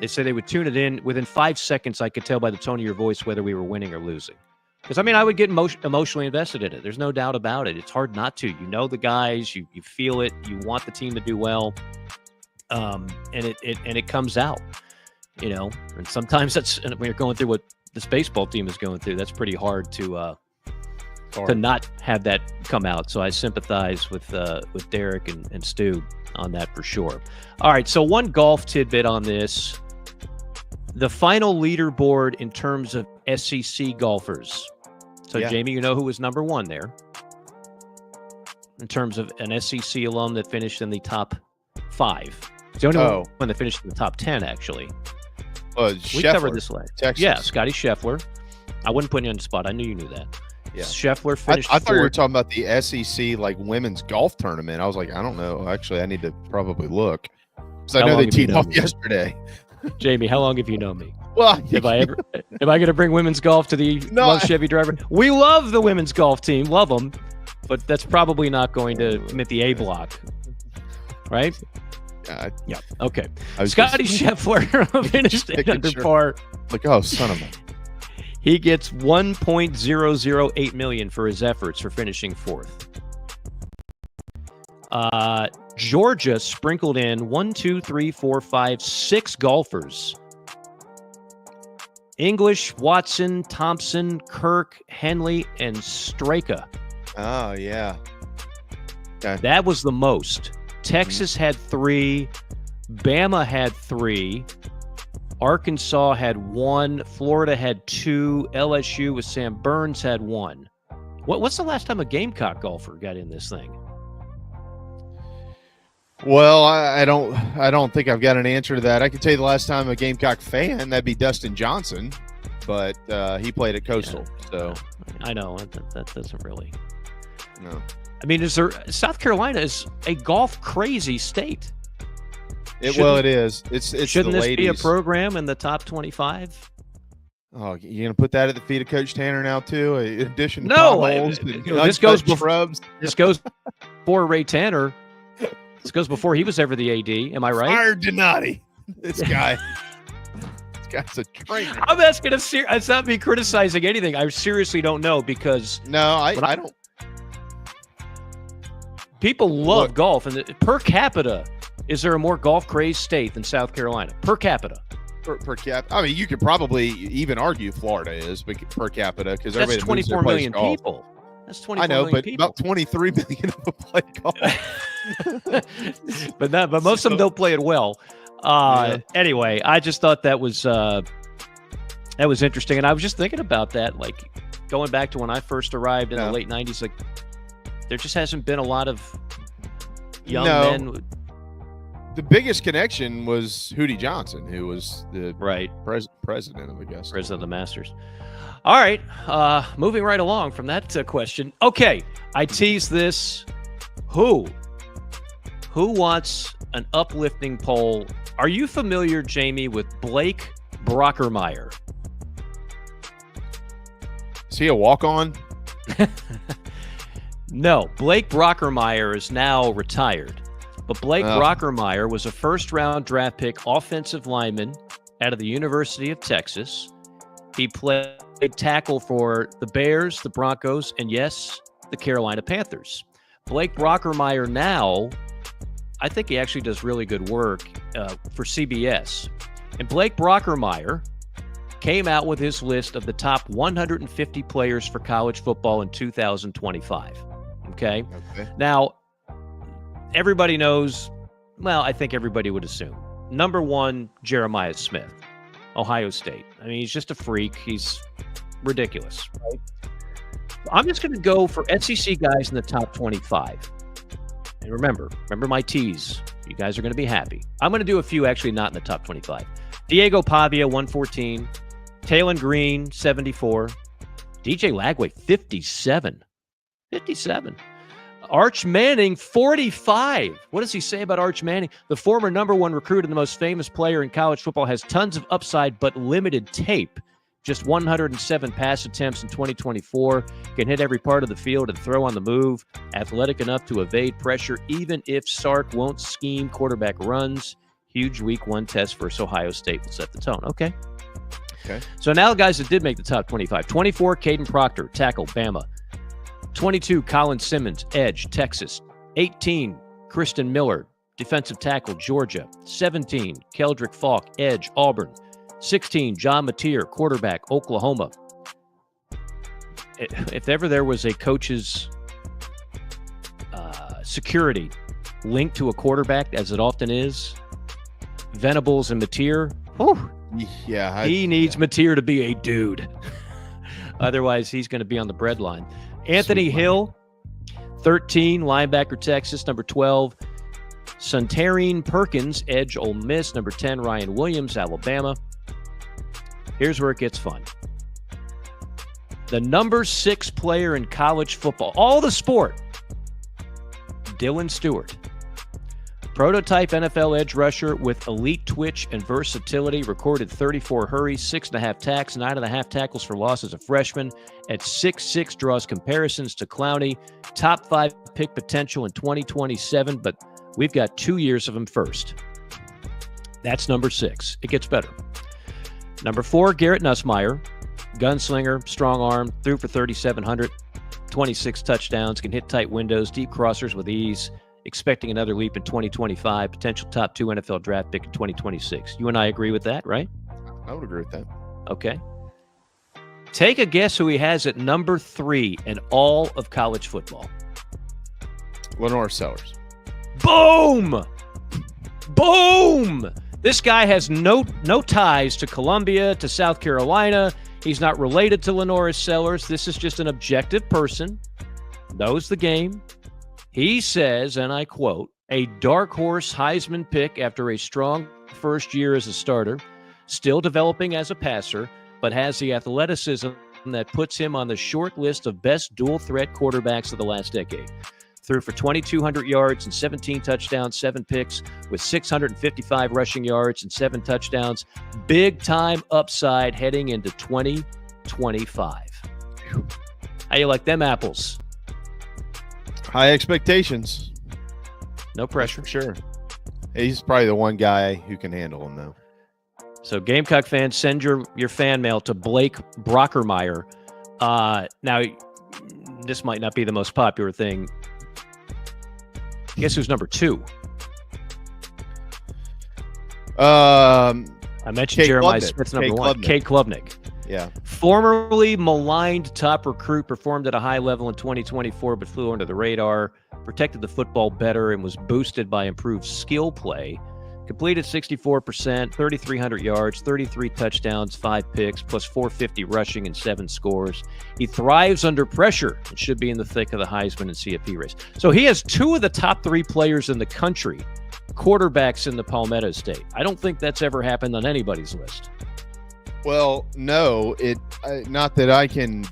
they said they would tune it in. Within 5 seconds, I could tell by the tone of your voice whether we were winning or losing. Because, I mean, I would get emotionally invested in it. There's no doubt about it. It's hard not to. You know the guys. You feel it. You want the team to do well. And it comes out. You know, and sometimes when you're going through what this baseball team is going through, that's pretty hard to not have that come out. So I sympathize with Derek and Stu on that for sure. All right, so one golf tidbit on this. The final leaderboard in terms of SEC golfers. So, Jamie, you know who was number one there in terms of an SEC alum that finished in the top 5. It's the only one that finished in the top 10, actually. We covered this last.
Texas.
Yeah, Scotty Scheffler. I wouldn't put you on the spot. I knew you knew that. Yeah. Scheffler finished
I thought you were talking about the SEC like women's golf tournament. I was like, I don't know. Actually, I need to probably look. Because I know they teed off yesterday.
Jamie, how long have you known me?
Well,
am I going to bring women's golf to the Chevy driver? We love the women's golf team. Love them. But that's probably not going to admit the A block. Right? Yeah. Okay. Scotty Scheffler finished under par.
Like, oh, son of a.
He gets $1.008 million for his efforts for finishing fourth. Georgia sprinkled in 6 golfers. English, Watson, Thompson, Kirk, Henley, and Straka.
Oh, yeah. Okay.
That was the most. Texas had 3. Bama had 3. Arkansas had 1. Florida had 2. LSU with Sam Burns had 1. What's the last time a Gamecock golfer got in this thing?
Well, I don't think I've got an answer to that. I can tell you the last time a Gamecock fan, that'd be Dustin Johnson, but he played at Coastal. So
I know that doesn't really.
No.
I mean, South Carolina is a golf crazy state.
It is. It's
shouldn't
the
this
ladies.
be a program in the top 25?
Oh, you're gonna put that at the feet of Coach Tanner now too? In addition to
this goes before Ray Tanner. This goes before he was ever the AD. Am I right?
Fired Donati. This guy's a trainer.
I'm asking it's not me criticizing anything. I seriously don't know because
I don't.
People love golf, and per capita, is there a more golf crazed state than South Carolina? Per capita.
Per capita. I mean, you could probably even argue Florida is per capita because
that's 24 million people. That's 24 million people.
About 23 million of them play golf.
but most of them don't play it well. Anyway, I just thought that was interesting, and I was just thinking about that, like going back to when I first arrived in the late 90s. Like, there just hasn't been a lot of young men.
The biggest connection was Hootie Johnson, who was the president of Augusta.
President of the Masters. All right, moving right along from that question. Okay, I teased this. Who wants an uplifting poll? Are you familiar, Jamie, with Blake Brockermeyer?
Is he a walk-on?
No, Blake Brockermeyer is now retired. But Blake Brockermeyer was a first-round draft pick offensive lineman out of the University of Texas. He played tackle for the Bears, the Broncos, and yes, the Carolina Panthers. Blake Brockermeyer now, I think he actually does really good work for CBS. And Blake Brockermeyer came out with his list of the top 150 players for college football in 2025. Okay. Now, everybody knows, well, I think everybody would assume. Number 1, Jeremiah Smith, Ohio State. I mean, he's just a freak. He's ridiculous, right? I'm just going to go for SEC guys in the top 25. And remember my tease. You guys are going to be happy. I'm going to do a few actually not in the top 25. Diego Pavia, 114. Taylon Green, 74. DJ Lagway, 57. 57. Arch Manning, 45. What does he say about Arch Manning? The former number 1 recruit and the most famous player in college football has tons of upside but limited tape. Just 107 pass attempts in 2024. Can hit every part of the field and throw on the move. Athletic enough to evade pressure even if Sark won't scheme quarterback runs. Huge week 1 test versus Ohio State will set the tone. Okay. So now the guys that did make the top 25. 24, Caden Proctor, tackle, Bama. 22, Colin Simmons, edge, Texas. 18, Kristen Miller, defensive tackle, Georgia. 17, Keldrick Falk, edge, Auburn. 16, John Mateer, quarterback, Oklahoma. If ever there was a coach's security linked to a quarterback, as it often is, Venables and Mateer, he needs Mateer to be a dude. Otherwise, he's going to be on the breadline. Anthony Hill, 13, linebacker, Texas. Number 12, Suntarine Perkins, edge, Ole Miss. Number 10, Ryan Williams, Alabama. Here's where it gets fun. The number 6 player in college football, all the sport, Dylan Stewart. Prototype NFL edge rusher with elite twitch and versatility, recorded 34 hurries, 6.5 tacks, 9.5 tackles for loss as a freshman. At 6'6", draws comparisons to Clowney. Top 5 pick potential in 2027, but We've got 2 years of him first. That's number 6. It gets better. Number 4, Garrett Nussmeier. Gunslinger, strong arm, threw for 3,700, 26 touchdowns, can hit tight windows, deep crossers with ease, expecting another leap in 2025, potential top 2 NFL draft pick in 2026. You and I agree with that, right?
I would agree with that.
Okay. Take a guess who he has at number 3 in all of college football.
Lenore Sellers.
Boom! Boom! This guy has no ties to Columbia, to South Carolina. He's not related to Lenore Sellers. This is just an objective person, knows the game. He says, and I quote, a dark horse Heisman pick after a strong first year as a starter, still developing as a passer, but has the athleticism that puts him on the short list of best dual-threat quarterbacks of the last decade. Threw for 2,200 yards and 17 touchdowns, 7 picks, with 655 rushing yards and 7 touchdowns. Big-time upside heading into 2025. How you like them apples?
High expectations.
No pressure.
Sure. He's probably the one guy who can handle him, though.
So, Gamecock fans, send your fan mail to Blake Brockermeyer. Now, this might not be the most popular thing. Guess who's number 2? I mentioned
Kate
Jeremiah
Klubnik.
Smith's number
Kate
1.
Klubnik.
Kate Klubnik.
Yeah.
Formerly maligned top recruit, performed at a high level in 2024, but flew under the radar, protected the football better, and was boosted by improved skill play. Completed 64%, 3,300 yards, 33 touchdowns, 5 picks, plus 450 rushing and 7 scores. He thrives under pressure and should be in the thick of the Heisman and CFP race. So he has 2 of the top 3 players in the country, quarterbacks in the Palmetto State. I don't think that's ever happened on anybody's list.
Well, no, not that I can.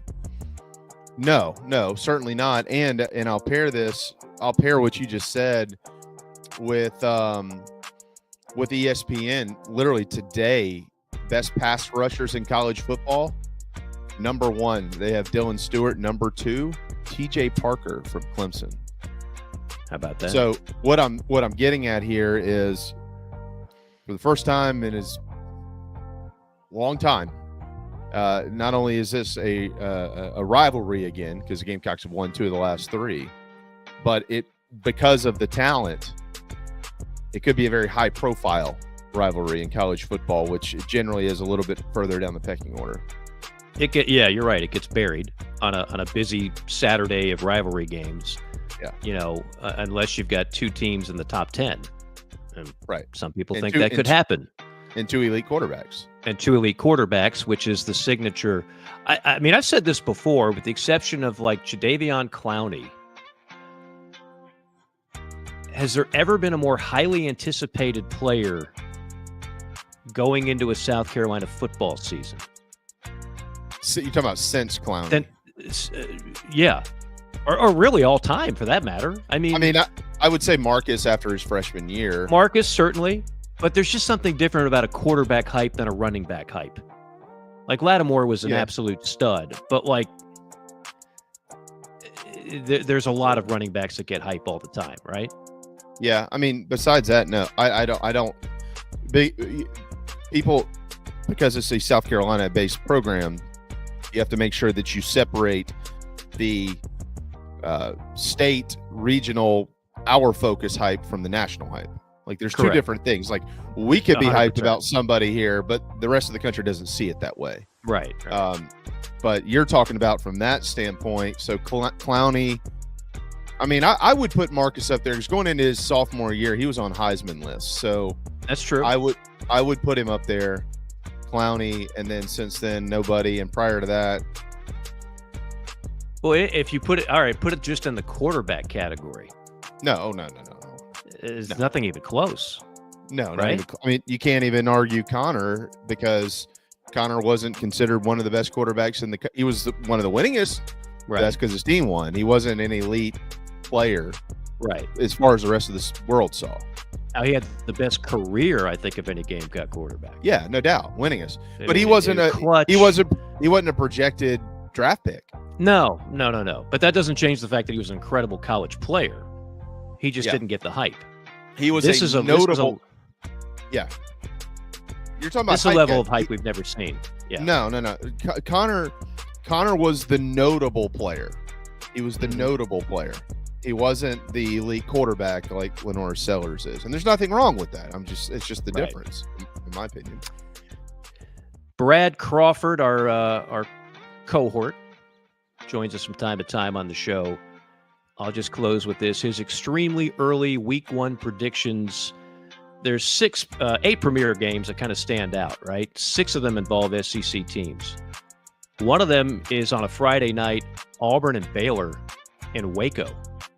No, certainly not. And I'll pair what you just said with ESPN. Literally today, best pass rushers in college football. Number 1, they have Dylan Stewart. Number 2, TJ Parker from Clemson.
How about that?
So what I'm getting at here is, for the first time in his long time, not only is this a rivalry again, because the Gamecocks have won 2 of the last 3, but because of the talent, it could be a very high-profile rivalry in college football, which generally is a little bit further down the pecking order.
Yeah, you're right. It gets buried on a busy Saturday of rivalry games.
Yeah,
unless you've got 2 teams in the top 10. And
right.
Some people think that could happen.
And 2 elite quarterbacks.
And 2 elite quarterbacks, which is the signature. I mean, I've said this before, with the exception of like Jadeveon Clowney. Has there ever been a more highly anticipated player going into a South Carolina football season?
So you're talking about since Clowney?
Yeah. Or really all time, for that matter. I
would say Marcus after his freshman year.
Marcus, certainly. But there's just something different about a quarterback hype than a running back hype. Like, Lattimore was an absolute stud. But, like, there's a lot of running backs that get hype all the time, right?
Yeah, I mean, besides that, no, I don't. People, because it's a South Carolina-based program, you have to make sure that you separate the state, regional, our focus hype from the national hype. Like, there's
Correct.
2 different things. Like, we could be
100%.
hyped about somebody here, but the rest of the country doesn't see it that way.
Right.
But you're talking about from that standpoint. So Clowney, I mean, I would put Marcus up there because going into his sophomore year, he was on Heisman lists. So
that's true.
I would put him up there, Clowney, and then since then nobody. And prior to that,
well, if you put it just in the quarterback category.
No.
There's nothing even close.
No,
right?
I mean, you can't even argue Connor because Connor wasn't considered one of the best quarterbacks in the. He was one of the winningest.
Right.
That's because his team won. He wasn't an elite player,
right? As
far as the rest of this world saw.
Now, he had the best career, I think, of any Gamecock quarterback.
Yeah, no doubt, winningest. But
he wasn't
a projected draft pick.
No. But that doesn't change the fact that he was an incredible college player. He just didn't get the hype.
He was
This
a
is a
notable. Yeah. You're talking about
this is a level
guy.
of hype we've never seen. Yeah.
No. Connor was the notable player. He was the notable player. He wasn't the elite quarterback like Lenore Sellers is. And there's nothing wrong with that. It's just the difference, in my opinion.
Brad Crawford, our cohort, joins us from time to time on the show. I'll just close with this. His extremely early week 1 predictions. There's 8 premier games that kind of stand out, right? 6 of them involve SEC teams. One of them is on a Friday night, Auburn and Baylor in Waco.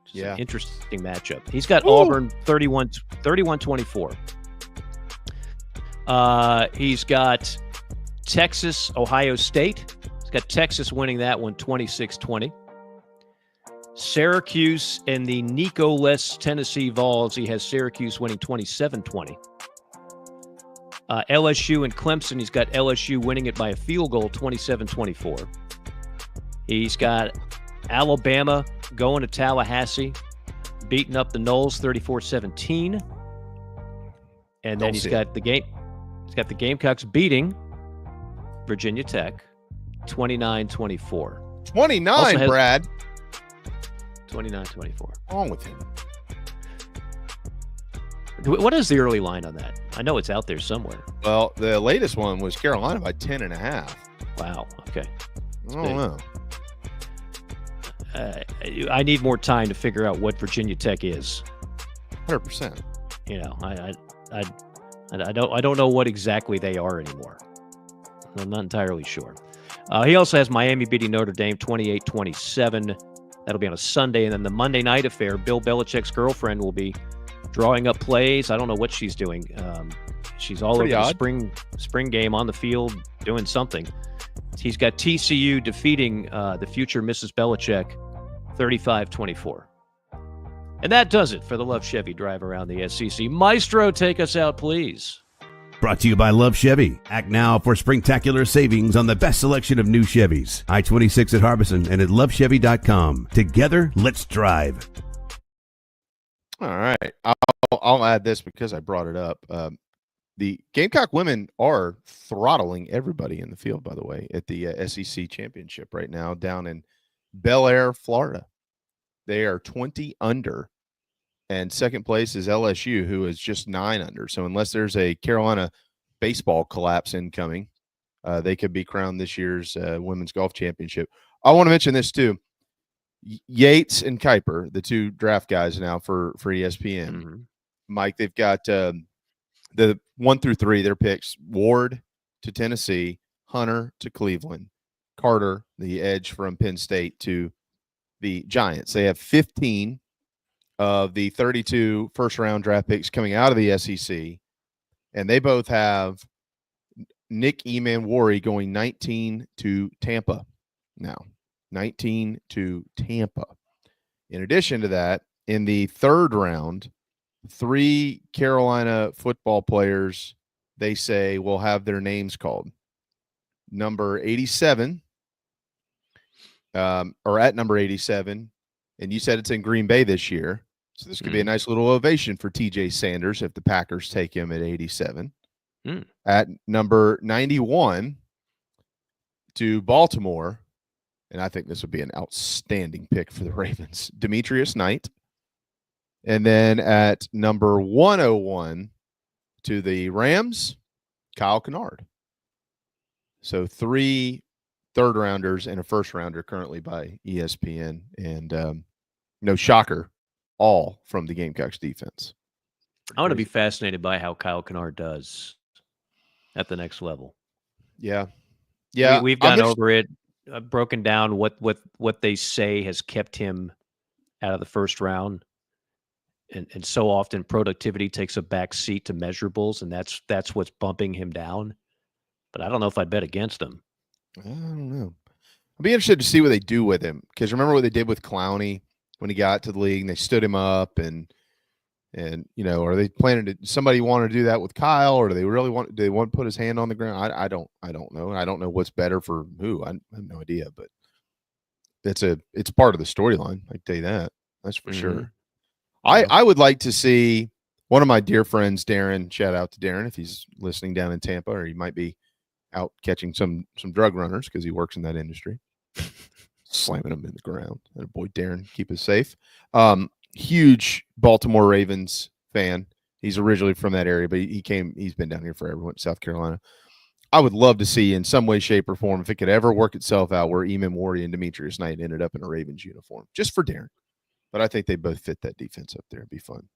Yeah.
Interesting matchup. He's got Auburn 31-24. He's got Texas, Ohio State. He's got Texas winning that one 26-20. Syracuse and the Nico-less Tennessee Vols. He has Syracuse winning 27-20. LSU and Clemson. He's got LSU winning it by a field goal, 27-24. He's got Alabama going to Tallahassee, beating up the Noles 34-17. And then he's got the Gamecocks beating Virginia Tech 29-24.
29, Brad.
29-24.
What's wrong with him?
What is the early line on that? I know it's out there somewhere.
Well, the latest one was Carolina by 10.5.
Wow. Okay.
I don't know.
I need more time to figure out what Virginia Tech is.
100%.
You know, I don't know what exactly they are anymore. I'm not entirely sure. He also has Miami beating Notre Dame 28-27. That'll be on a Sunday. And then the Monday night affair, Bill Belichick's girlfriend will be drawing up plays. I don't know what she's doing. She's all
Pretty
over
odd.
the spring game on the field doing something. He's got TCU defeating the future Mrs. Belichick 35-24. And that does it for the Love Chevy drive around the SEC. Maestro, take us out, please.
Brought to you by Love Chevy. Act now for springtacular savings on the best selection of new Chevys. I-26 at Harbison and at lovechevy.com. Together, let's drive.
All right. I'll add this because I brought it up. The Gamecock women are throttling everybody in the field, by the way, at the SEC championship right now down in Bel Air, Florida. They are 20 under. And second place is LSU, who is just 9 under. So unless there's a Carolina baseball collapse incoming, they could be crowned this year's women's golf championship. I want to mention this too. Yates and Kuiper, the 2 draft guys now for ESPN.
Mm-hmm.
Mike, they've got the 1 through 3, their picks. Ward to Tennessee, Hunter to Cleveland, Carter, the edge from Penn State, to the Giants. They have 15 of the 32 first-round draft picks coming out of the SEC, and they both have Nick Iamaleava going 19 to Tampa now. 19 to Tampa. In addition to that, in the 3rd round, 3 Carolina football players, they say, will have their names called. Number 87, or at number 87, and you said it's in Green Bay this year. So this could be a nice little ovation for TJ Sanders if the Packers take him at 87. At number 91 to Baltimore, and I think this would be an outstanding pick for the Ravens, Demetrius Knight. And then at number 101 to the Rams, Kyle Kennard. So 3 third-rounders and a first-rounder currently by ESPN. And no shocker, all from the Gamecocks defense.
I want to be fascinated by how Kyle Kennard does at the next level.
Yeah.
We've gone over it, broken down what they say has kept him out of the first round. And so often productivity takes a back seat to measurables, and that's what's bumping him down. But I don't know if I'd bet against him.
I don't know. I'll be interested to see what they do with him, because remember what they did with Clowney when he got to the league, and they stood him up, and you know, are they planning to? Somebody want to do that with Kyle, or do they want to put his hand on the ground? I don't know. I don't know what's better for who. I have no idea, but it's part of the storyline. I can tell you that. That's for sure. I would like to see One of my dear friends, Darren, shout out to Darren if he's listening down in Tampa, or he might be out catching some drug runners because he works in that industry. Slamming them in the ground. And boy, Darren, keep us safe. Huge Baltimore Ravens fan. He's originally from that area, but he's been down here forever, went to South Carolina. I would love to see in some way, shape, or form, if it could ever work itself out, where Eamon Warrior and Demetrius Knight ended up in a Ravens uniform, just for Darren. But I think they both fit that defense up there. It'd be fun.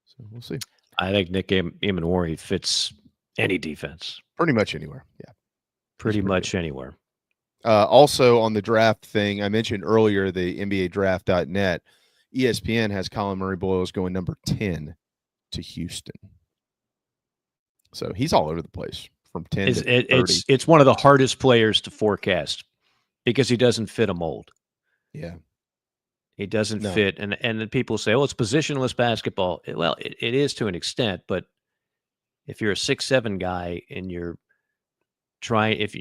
So we'll see.
I think Nick Eamon Warrior fits any defense.
Pretty much anywhere. Yeah.
Pretty much anywhere.
Also on the draft thing, I mentioned earlier, the NBA draft.net, ESPN has Colin Murray-Boyles going number 10 to Houston. So he's all over the place from 10 to 30.
It's one of the hardest players to forecast because he doesn't fit a mold.
Yeah.
He doesn't fit. And then people say, oh, it's positionless basketball. Well, it is to an extent, but if you're a 6'7" guy and if you're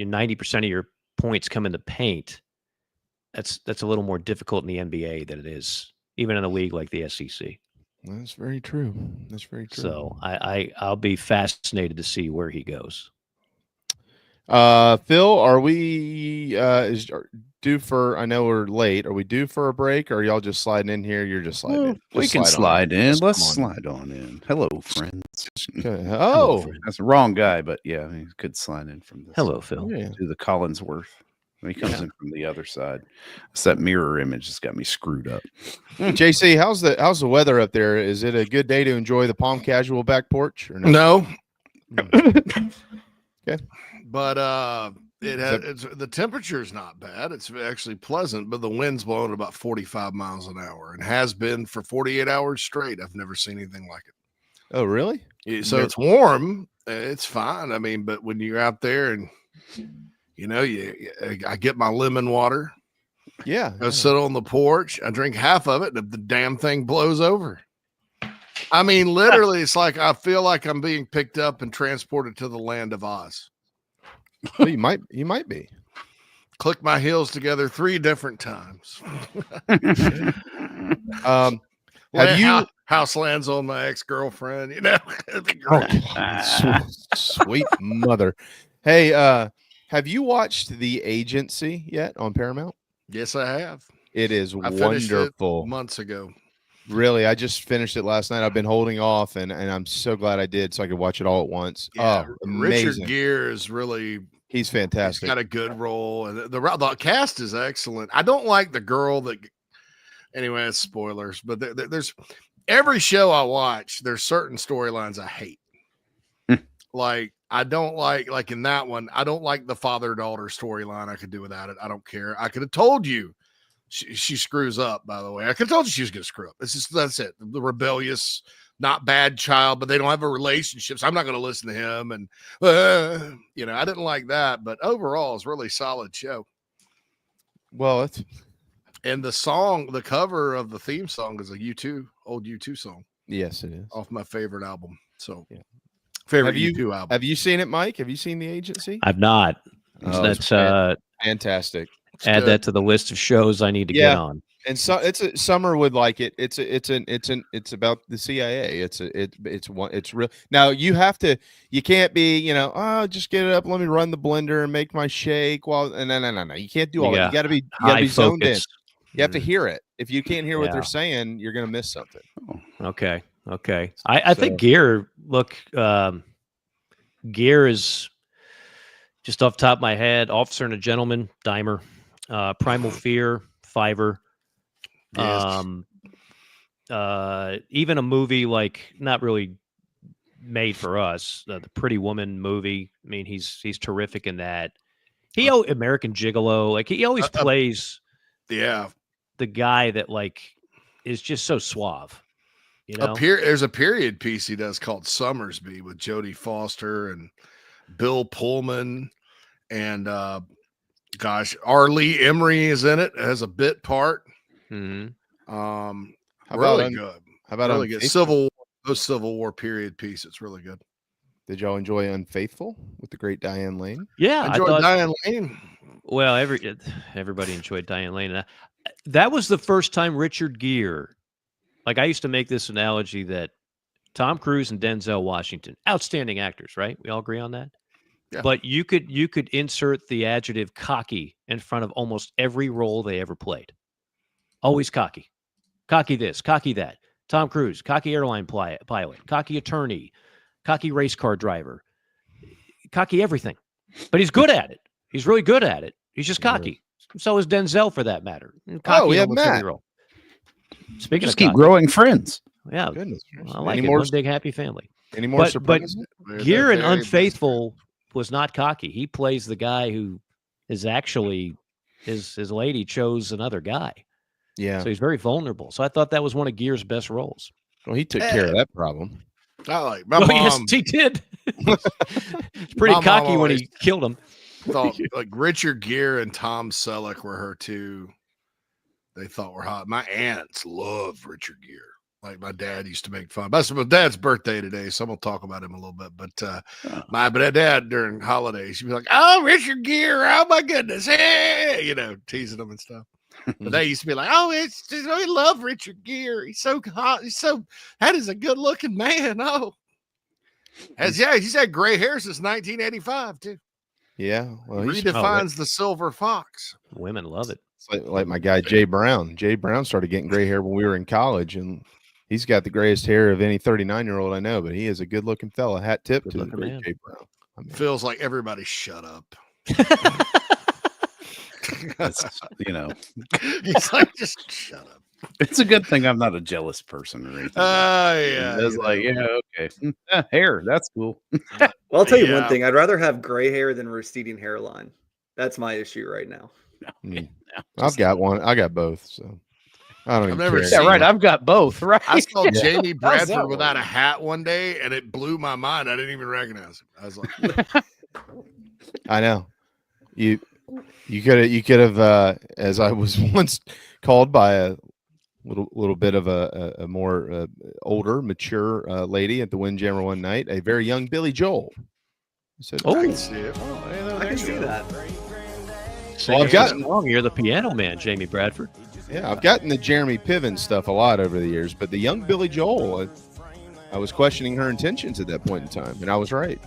90% of your points come in the paint, that's a little more difficult in the NBA than it is even in a league like the SEC.
That's very true. That's very true.
So I'll be fascinated to see where he goes.
Phil, are we due for? I know we're late. Are we due for a break? Or are y'all just sliding in here? You're just sliding in.
We can slide in. Let's slide on in. Hello, friends.
Okay. Oh,
that's the wrong guy, but yeah, he could slide in from this.
Hello, Phil.
To the Collinsworth. He comes in from the other side. It's that mirror image that's got me screwed up.
JC, how's the weather up there? Is it a good day to enjoy the Palm Casual back porch? Or
no?
Okay,
but the temperature is not bad. It's actually pleasant, but the wind's blowing about 45 miles an hour and has been for 48 hours straight. I've never seen anything like it.
Oh, really?
So it's warm. It's fine. I mean, but when you're out there and I get my lemon water.
Yeah.
I sit on the porch. I drink half of it, and the damn thing blows over. I mean, literally, it's like I feel like I'm being picked up and transported to the land of Oz.
Well, you might be.
Click my heels together 3 different times.
Have you
house lands on my ex-girlfriend?
Sweet mother. Hey, have you watched The Agency yet on Paramount?
Yes, I have.
It is
I
wonderful.
It months ago.
Really, I just finished it last night. I've been holding off, and I'm so glad I did, so I could watch it all at once.
Yeah,
oh, amazing!
Richard Gere is really—he's
fantastic.
He's got a good role, and the cast is excellent. I don't like the girl that. Anyway, it's spoilers, but there's every show I watch. There's certain storylines I hate. Like I don't like in that one. I don't like the father-daughter storyline. I could do without it. I don't care. I could have told you. She screws up, by the way. I could have told you she was going to screw up. That's it. The rebellious, not bad child, but they don't have a relationship. So I'm not going to listen to him. And, I didn't like that. But overall, it's a really solid show.
Well,
and the cover of the theme song is a old U2 song.
Yes, it is.
Off my favorite album. So,
yeah.
Favorite U2 album.
Have you seen it, Mike? Have you seen The Agency?
I've not.
Oh,
that's
fantastic.
Add that to the list of shows I need to get on.
And so Summer would like it. It's about the CIA. It's real. Now you can't be, just get it up. Let me run the blender and make my shake no. You can't do all that. You got to be zoned in. You have to hear it. If you can't hear what they're saying, you're going to miss something.
Okay. I think Gere, Gere is just off the top of my head, Officer and a Gentleman, Dimer. Primal Fear, Fiverr.
Yes.
Even a movie like not really made for us, the Pretty Woman movie. I mean, he's terrific in that. American Gigolo, like he always plays. The guy that is just so suave.
There's a period piece he does called Summersby with Jodie Foster and Bill Pullman and R. Lee Emery is in it as a bit part.
Mm-hmm.
Really good.
How about
really good? Civil War period piece. It's really good.
Did y'all enjoy Unfaithful with the great Diane Lane?
Yeah,
I enjoyed Diane Lane.
Well, everybody enjoyed Diane Lane. That was the first time Richard Gere. I used to make this analogy that Tom Cruise and Denzel Washington, outstanding actors, right? We all agree on that.
Yeah.
But you could insert the adjective cocky in front of almost every role they ever played. Always cocky. Cocky this, cocky that. Tom Cruise, cocky airline pilot, cocky attorney, cocky race car driver, cocky everything. But he's good at it. He's really good at it. He's just cocky. So is Denzel, for that matter. Cocky
we have
almost every
Matt.
role. Speaking
Just
of
keep
cocky,
growing friends.
yeah,
Goodness.
I like
Any
it.
more-
One big happy family.
Any more
But
surprises?
Gear in Unfaithful was not cocky. He plays the guy who is actually his lady chose another guy.
Yeah.
So he's very vulnerable. So I thought that was one of Gear's best roles.
Well, he took care of that problem.
I like my
Well,
mom.
yes, he did. It's pretty
My mom
cocky when
always
he killed him.
Thought like Richard Gere and Tom Selleck were her two. They thought were hot. My aunts loved Richard Gere. Like my dad used to make fun. That's my dad's birthday today, so I'm gonna talk about him a little bit. But my dad during holidays, he'd be like, "Oh, Richard Gere! Oh my goodness! Hey!" You know, teasing him and stuff. But they used to be like, "Oh, it's just, we love Richard Gere. He's so hot. That is a good looking man. Oh, he's had gray hair since 1985 too.
Yeah. Well, he's
Redefines the silver fox.
Women love it.
It's like my guy Jay Brown. Jay Brown started getting gray hair when we were in college, and he's got the grayest hair of any 39-year-old I know. But he is a good-looking fella. Hat tip to the great
man.
Jay Brown. I mean,
Feels like everybody shut up.
That's, you know,
He's like, just shut up.
it's a good thing I'm not a jealous person or anything.
Yeah.
It's like, yeah, okay. Hair, that's cool.
Well, I'll tell you
Yeah.
one thing. I'd rather have gray hair than receding hairline. That's my issue right now.
I've got one. I got both. So I don't even
never
care.
seen
Yeah, right. I've got both, right?
I saw
Yeah.
Jamie
How's that
Bradford without a
work?
hat one day, and it blew my mind. I didn't even recognize him. I was like,
I know. You could have as I was once called by a little bit of a more older, mature lady at the Windjammer one night, a very young Billy Joel. I said,
I can see it.
I can see that.
Well, I've gotten
You're the piano man, Jamie Bradford.
Yeah, I've gotten the Jeremy Piven stuff a lot over the years, but the young Billy Joel, I was questioning her intentions at that point in time, and I was right.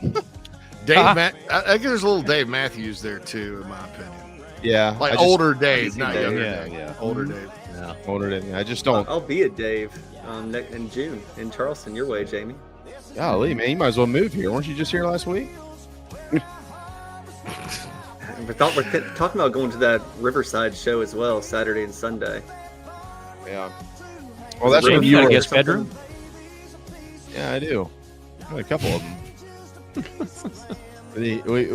I think there's a little Dave Matthews there too, in my opinion.
Yeah,
Like older Dave, not younger Dave.
Yeah.
Older Dave.
Yeah.
older than I just don't.
I'll be a Dave in June in Charleston. Your way, Jamie.
Golly, man, you might as well move here. Weren't you just here last week?
We're talking about going to that Riverside show as well, Saturday and Sunday.
Yeah. Well, that's
Jamie,
when
you
you
got a
were.
guest bedroom?
Yeah, I do. I got a couple of them.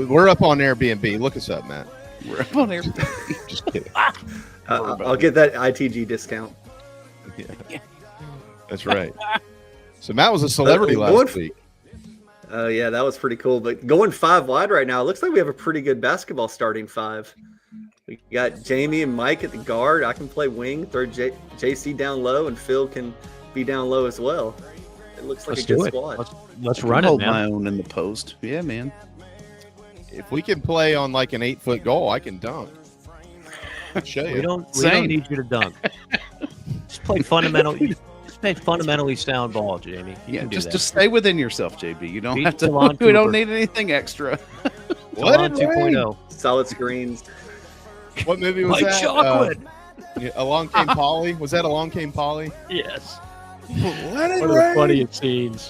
We're up on Airbnb. Look us up, Matt.
We're up on Airbnb.
Just kidding.
I'll get that ITG discount.
Yeah. That's right. So Matt was a celebrity last week.
Oh, yeah, that was pretty cool. But going 5 wide right now, it looks like we have a pretty good basketball starting 5. We got Jamie and Mike at the guard. I can play wing, throw JC down low, and Phil can be down low as well. It looks like
Let's
a good
do it.
squad.
Let's
I
run
can
it,
hold
man.
my own in the post. Yeah, man.
If we can play on like an 8-foot goal, I can dunk. I'll show you.
We don't need you to dunk. Just play fundamental. Just play fundamentally sound ball, Jamie. You can do that.
Just stay within yourself, JB. You don't
Beat
have to.
Talon
We
Cooper.
don't need anything extra.
Let
Talon
it rain.
2.0.
Solid screens.
What movie was
Like
that?
chocolate.
Along Came Polly. Was that Along Came Polly?
Yes.
Let it
One of the
rain.
funniest scenes.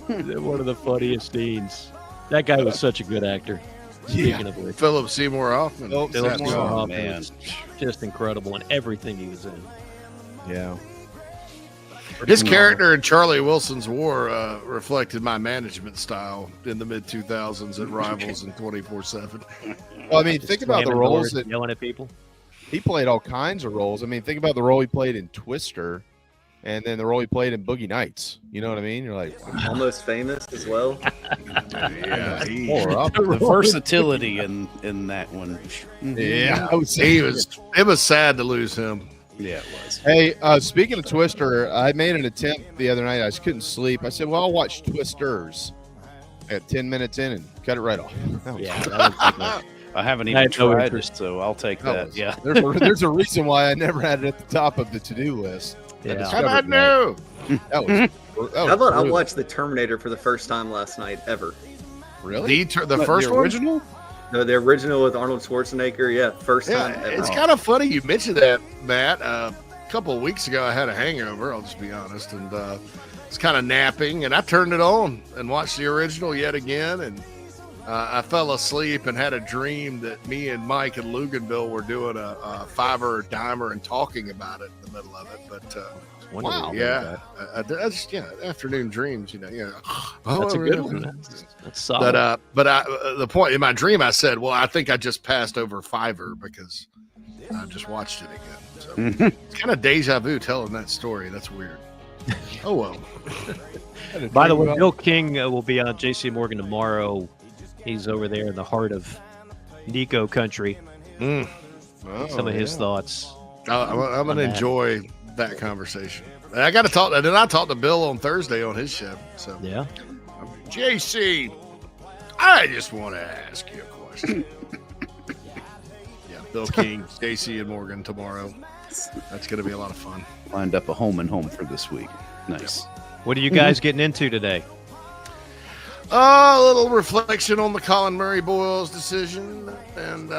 One of the funniest scenes. That guy was such a good actor. Speaking of which,
Philip Seymour Hoffman.
Philip
Seymour
Seymour
Oh,
Hoffman
man.
was just incredible in everything he was in.
Yeah.
His character in Charlie Wilson's War reflected my management style in the mid 2000s at Rivals and 24/7.
Well, I mean, think about the
Slamming
roles
doors,
that
yelling at people.
he played. All kinds of roles. I mean, think about the role he played in Twister, and then the role he played in Boogie Nights. You know what I mean? You're like,
Almost Famous as well.
Yeah,
The versatility in that one.
yeah.
It was sad to lose him.
Yeah, it was.
Hey, speaking of Twister, I made an attempt the other night. I just couldn't sleep. I said, well, I'll watch Twisters. I got 10 minutes in and cut it right off.
Yeah, that was
I haven't
I
even
had no
tried
interest.
it, so I'll take that. Yeah.
There's a reason why I never had it at the top of the to-do list. I
Yeah.
discovered
How about no?
that
How about I watched The Terminator for the first time last night ever?
Really? The first one?
Original?
No, the original with Arnold Schwarzenegger. Yeah, first time ever.
It's kind of funny you mentioned that, Matt. A couple of weeks ago, I had a hangover. I'll just be honest, and was kind of napping, and I turned it on and watched the original yet again, and I fell asleep and had a dream that me and Mike and Luganville were doing a fiver or dimer and talking about it in the middle of it. But wow, yeah, that's afternoon dreams, yeah.
That's a good one. That's solid.
But the point in my dream, I said, well, I think I just passed over fiver because I just watched it again. So it's kind of deja vu telling that story. That's weird. Oh well.
By the way, Bill King will be on JC Morgan tomorrow. He's over there in the heart of Nico country. Some of his thoughts.
I'm going to enjoy that conversation. And I got to talk. And then I talked to Bill on Thursday on his show. So
yeah,
JC, I just want to ask you a question. Yeah, Bill King, JC, and Morgan tomorrow. That's going to be a lot of fun.
Lined up a home and home for this week. Nice.
What are you guys getting into today?
A little reflection on the Colin Murray Boyles decision, and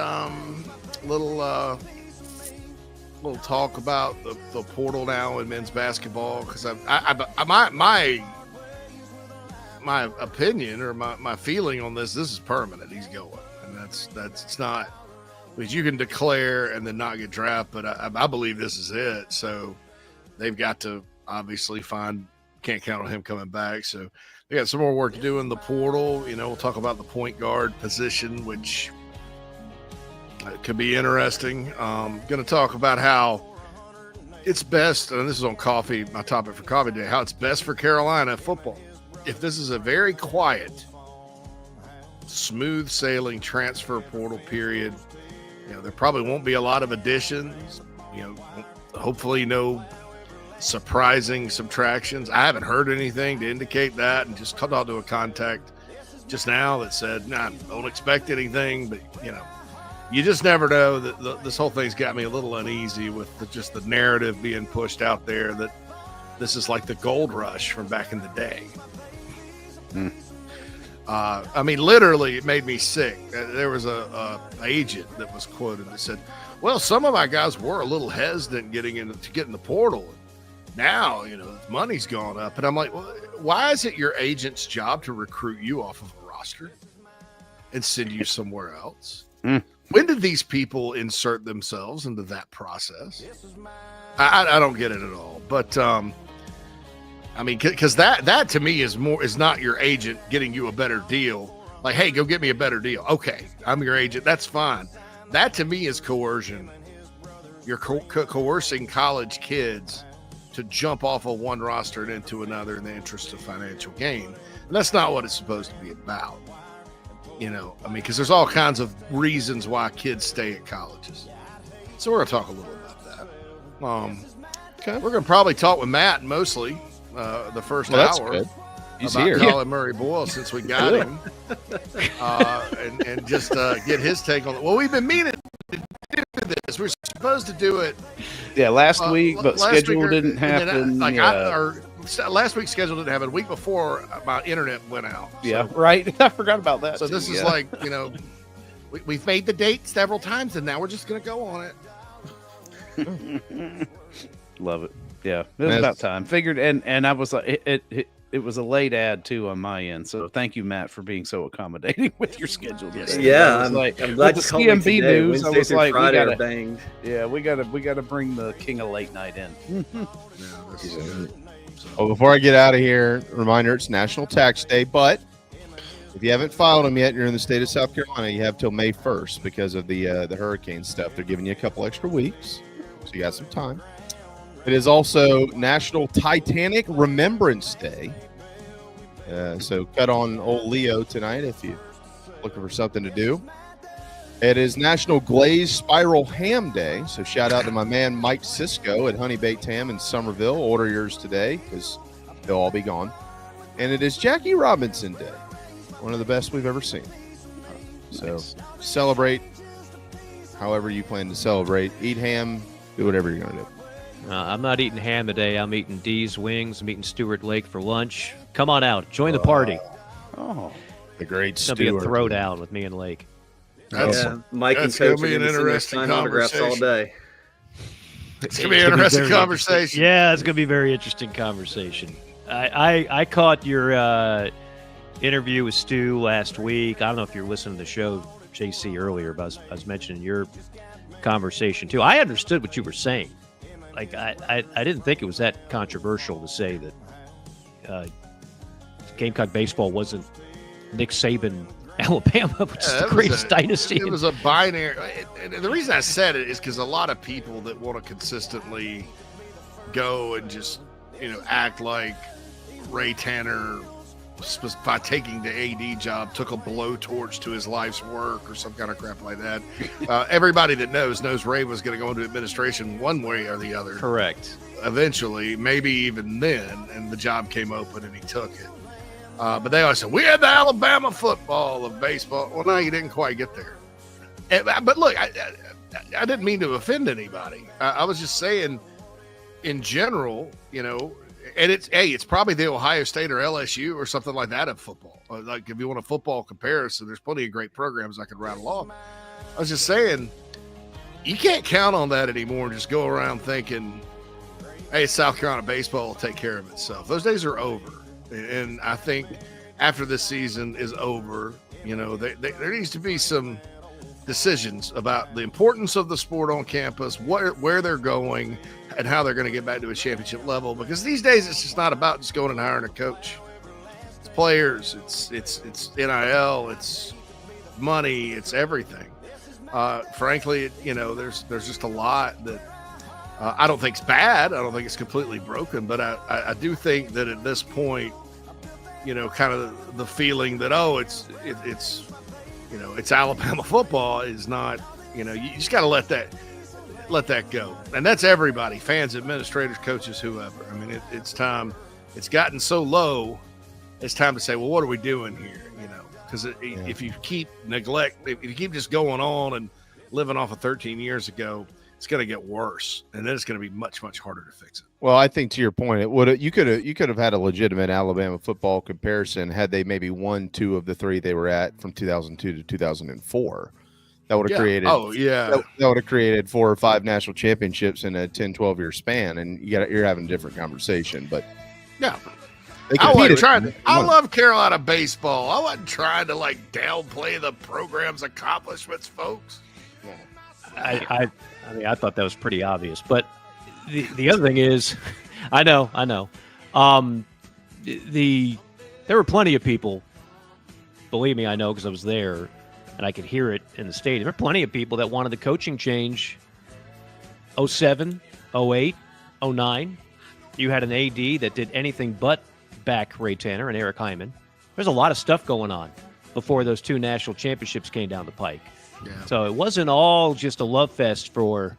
little talk about the portal now in men's basketball, because my opinion or my feeling on this is permanent. He's going, and that's it's not because you can declare and then not get drafted, but I believe this is it. So they've got to obviously can't count on him coming back. So they got some more work to do in the portal. We'll talk about the point guard position, which could be interesting. Going to talk about how it's best, and this is on coffee, my topic for coffee day, how it's best for Carolina football. If this is a very quiet, smooth sailing transfer portal period, there probably won't be a lot of additions. Hopefully no surprising subtractions. I haven't heard anything to indicate that, and just talked to a contact just now that said, don't expect anything, but you just never know. That this whole thing's got me a little uneasy with just the narrative being pushed out there that this is like the gold rush from back in the day. I mean, literally, it made me sick. There was a agent that was quoted that said, well, some of my guys were a little hesitant to get in the portal. Now, money's gone up. And I'm like, well, why is it your agent's job to recruit you off of a roster and send you somewhere else? When did these people insert themselves into that process? I don't get it at all. But, I mean, because that to me is not your agent getting you a better deal. Like, hey, go get me a better deal. Okay, I'm your agent. That's fine. That to me is coercion. You're coercing college kids to jump off of one roster and into another in the interest of financial gain. And that's not what it's supposed to be about. I mean, because there's all kinds of reasons why kids stay at colleges. So we're going to talk a little about that. Okay. We're going to probably talk with Matt mostly the first hour.
Good. He's
about
here.
Colin Murray Boyles since we got him. And just get his take on it. Well, we've been meaning to do this. We're supposed to do it.
Yeah, last week, but schedule didn't happen.
Last week's schedule didn't happen. A week before, my internet went out. So.
Yeah, right. I forgot about that.
So this is like, we've made the date several times, and now we're just going to go on it.
Love it. Yeah, it was about time. Figured, and I was like, it was a late ad too on my end. So thank you, Matt, for being so accommodating with your schedule today.
Yeah,
I'm
glad you called me today.
News.
Wednesday
I was like,
Friday are banged.
Yeah, we gotta bring the king of late night in.
Well, before I get out of here, reminder: it's National Tax Day. But if you haven't filed them yet, you're in the state of South Carolina. You have till May 1st because of the hurricane stuff. They're giving you a couple extra weeks, so you got some time. It is also National Titanic Remembrance Day. So cut on old Leo tonight if you're looking for something to do. It is National Glazed Spiral Ham Day. So shout out to my man Mike Cisco at Honey Baked Ham in Somerville. Order yours today because they'll all be gone. And it is Jackie Robinson Day. One of the best we've ever seen. So celebrate however you plan to celebrate. Eat ham. Do whatever you're going to do.
I'm not eating ham today. I'm eating D's wings. I'm eating Stuart Lake for lunch. Come on out. Join the party.
Oh,
the great
It's going to be a
Stuart.
throwdown with me and Lake.
Mike and
that's gonna
Coach
be
are
an
going to
interesting
sign autographs all
conversation.
day.
It's gonna be an interesting conversation.
Yeah, it's going to be a very interesting conversation. I caught your interview with Stu last week. I don't know if you're listening to the show, JC, earlier, but I was mentioning your conversation too. I understood what you were saying. Like I didn't think it was that controversial to say that Gamecock baseball wasn't Nick Saban Alabama, which is the greatest dynasty.
It was a binary. And the reason I said it is because a lot of people that want to consistently go and just, act like Ray Tanner, by taking the AD job, took a blowtorch to his life's work or some kind of crap like that. Everybody that knows Ray was going to go into administration one way or the other.
Correct.
Eventually, maybe even then, and the job came open and he took it. But they always said, we had the Alabama football of baseball. Well, no, you didn't quite get there. But look, I didn't mean to offend anybody. I was just saying, in general, and it's probably the Ohio State or LSU or something like that of football. Like if you want a football comparison, there's plenty of great programs I could rattle off. I was just saying, you can't count on that anymore and just go around thinking, hey, South Carolina baseball will take care of itself. Those days are over. And I think after this season is over, there needs to be some decisions about the importance of the sport on campus, where they're going, and how they're going to get back to a championship level. Because these days, it's just not about just going and hiring a coach. It's players, it's NIL, it's money, it's everything. Frankly, there's just a lot that I don't think it's bad. I don't think it's completely broken, but I do think that at this point, kind of the feeling that it's Alabama football is not. You just got to let that go, and that's everybody: fans, administrators, coaches, whoever. I mean, it's time. It's gotten so low. It's time to say, well, what are we doing here? Because if you keep if you keep just going on and living off of 13 years ago, it's going to get worse, and then it's going to be much, much harder to fix it.
Well, I think to your point, you could have had a legitimate Alabama football comparison had they maybe won 2 of the 3 they were at from 2002 to 2004. That would have created.
Oh yeah,
that would have created 4 or 5 national championships in a 10, 12-year span, and you're having a different conversation. But
yeah.
I
love Carolina baseball. I wasn't trying to downplay the program's accomplishments, folks.
I mean, I thought that was pretty obvious. But the other thing is, I know. There were plenty of people, believe me, I know because I was there, and I could hear it in the stadium. There were plenty of people that wanted the coaching change 07, 08, 09. You had an AD that did anything but back Ray Tanner and Eric Hyman. There's a lot of stuff going on before those 2 national championships came down the pike.
Yeah.
So it wasn't all just a love fest for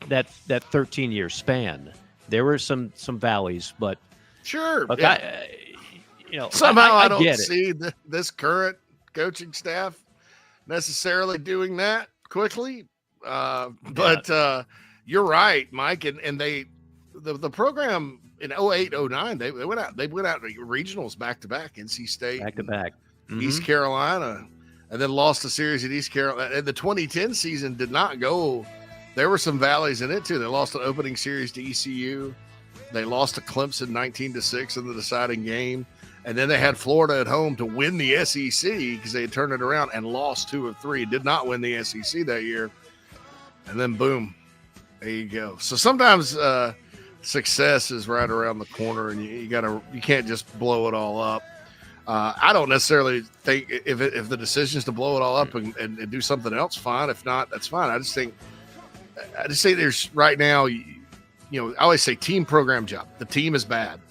that 13-year span. There were some valleys, but
sure.
Look,
yeah.
Somehow
I don't see this current coaching staff necessarily doing that quickly. But you're right, Mike, and the program in 08, 09, they went out to regionals back to back, NC State,
back to back,
East Carolina. And then lost a series at East Carolina. And the 2010 season did not go. There were some valleys in it, too. They lost an opening series to ECU. They lost to Clemson 19-6 in the deciding game. And then they had Florida at home to win the SEC because they had turned it around and lost 2 of 3. Did not win the SEC that year. And then, boom, there you go. So sometimes success is right around the corner, and you can't just blow it all up. I don't necessarily think if the decision is to blow it all up and do something else, fine. If not, that's fine. I just think there's right now, I always say team, program, job. The team is bad.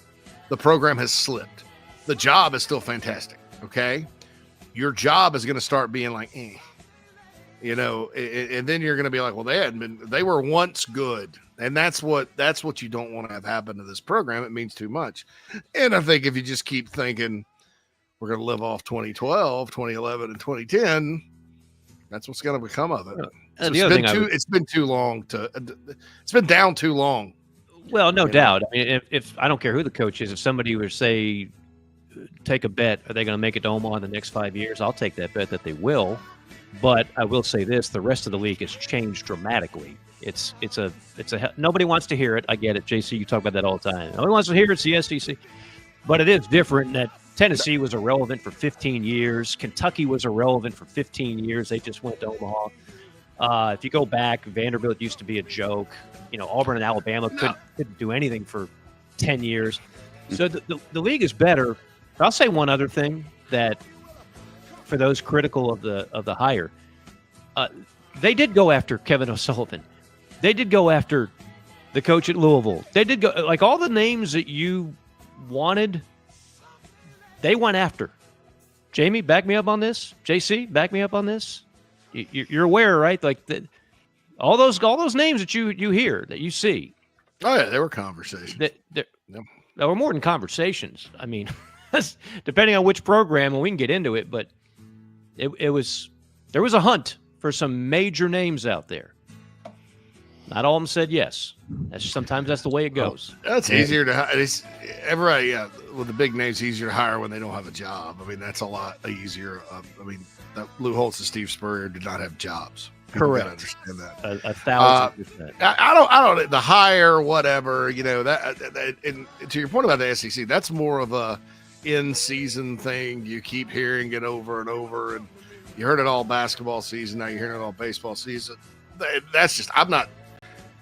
The program has slipped. The job is still fantastic. Okay. Your job is going to start being like, and then you're going to be like, well, they were once good. And that's what you don't want to have happen to this program. It means too much. And I think if you just keep thinking, we're going to live off 2012, 2011, and 2010. That's what's going to become of it. So
it's
been too long it's been down too long.
Well, no doubt. I mean, if I don't care who the coach is, if somebody were to say, take a bet, are they going to make it to Omaha in the next 5 years? I'll take that bet that they will. But I will say this: the rest of the league has changed dramatically. It's nobody wants to hear it. I get it, JC. You talk about that all the time. Nobody wants to hear it's the SEC, but it is different. That Tennessee was irrelevant for 15 years. Kentucky was irrelevant for 15 years. They just went to Omaha. If you go back, Vanderbilt used to be a joke. Auburn and Alabama couldn't do anything for 10 years. So the league is better. I'll say one other thing that, for those critical of the hire, they did go after Kevin O'Sullivan. They did go after the coach at Louisville. They did go, like, all the names that you wanted, they went after. Jamie, back me up on this. JC, back me up on this. You're aware, right? Like all those names that you hear, that you see.
Oh yeah, there were conversations.
There were more than conversations. I mean, depending on which program, and we can get into it, but there was a hunt for some major names out there. Not all of them said yes. Sometimes that's the way it goes.
That's easier to hire. Everybody, with the big names, easier to hire when they don't have a job. I mean, that's a lot easier. Lou Holtz and Steve Spurrier did not have jobs.
Correct.
Understand that.
1,000%.
I don't. The hire, whatever. And to your point about the SEC, that's more of a in-season thing. You keep hearing it over and over, and you heard it all basketball season. Now you're hearing it all baseball season. That's just.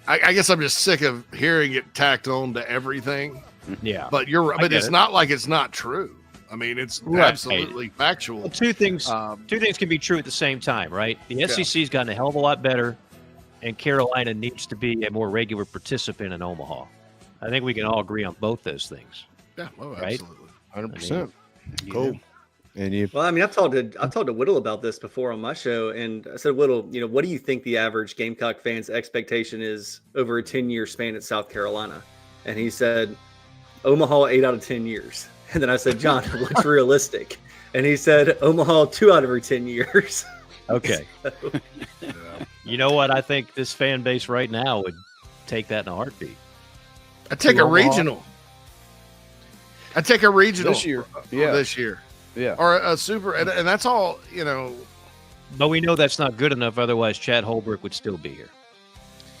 I guess I'm just sick of hearing it tacked on to everything.
Yeah.
But you're right. But it's not like it's not true. I mean, it's absolutely factual.
Well, two things can be true at the same time, right? The SEC's gotten a hell of a lot better, and Carolina needs to be a more regular participant in Omaha. I think we can all agree on both those things.
Yeah,
right?
Absolutely.
100%. Cool. And you?
Well, I mean, I've talked to Whittle about this before on my show, and I said, Whittle, what do you think the average Gamecock fan's expectation is over a 10-year span at South Carolina? And he said, Omaha 8 out of 10 years. And then I said, John, what's realistic? And he said, Omaha 2 out of every 10 years.
Okay. You know what? I think this fan base right now would take that in a heartbeat.
I'd take a regional.
This year.
This year.
Yeah.
Or a super, and that's all,
But we know that's not good enough. Otherwise, Chad Holbrook would still be here.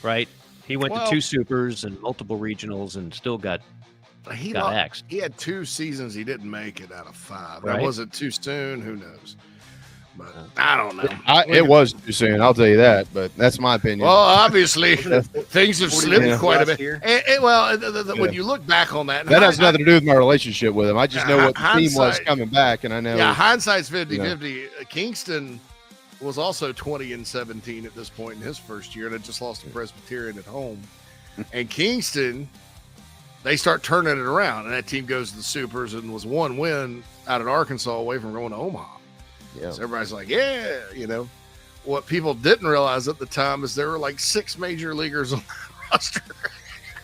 Right? He went to 2 supers and multiple regionals and still got axed.
He had 2 seasons he didn't make it out of 5.
Right?
That wasn't too soon. Who knows? But I don't know.
It was too soon. I'll tell you that. But that's my opinion.
Well, obviously, things have slipped quite a bit. When you look back on that
has nothing to do with my relationship with him. I just know what the team was coming back, and I know.
Yeah, hindsight's 50-50. Kingston was also 20-17 at this point in his first year, and had just lost to Presbyterian at home. And Kingston, they start turning it around, and that team goes to the Supers and was 1 win out at Arkansas away from going to Omaha.
Yeah.
So everybody's like, what people didn't realize at the time is there were like 6 major leaguers on the roster,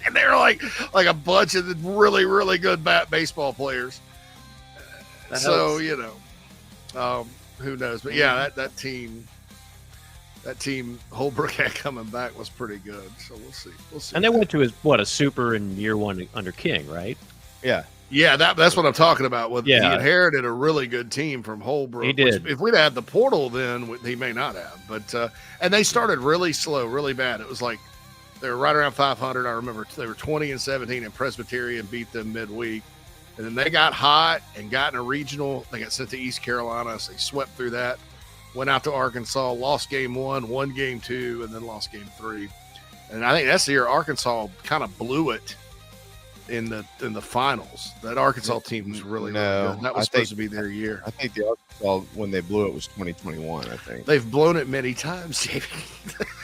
and they were like a bunch of really, really good baseball players. So who knows? But yeah, that team Holbrook had coming back was pretty good. So we'll see.
And they went to a super in year 1 under King, right?
Yeah.
Yeah, that's what I'm talking about. He inherited a really good team from Holbrook.
He did.
If we'd had the portal, then he may not have. But and they started really slow, really bad. It was like they were right around 500. I remember they were 20-17, and Presbyterian beat them midweek. And then they got hot and got in a regional. They got sent to East Carolina, so they swept through that. Went out to Arkansas, lost game 1, won game 2, and then lost game 3. And I think that's the year Arkansas kind of blew it in the finals. That Arkansas team was really good. That was supposed to be their year.
I think the Arkansas, when they blew it, was 2021, I think.
They've blown it many times, Jamie.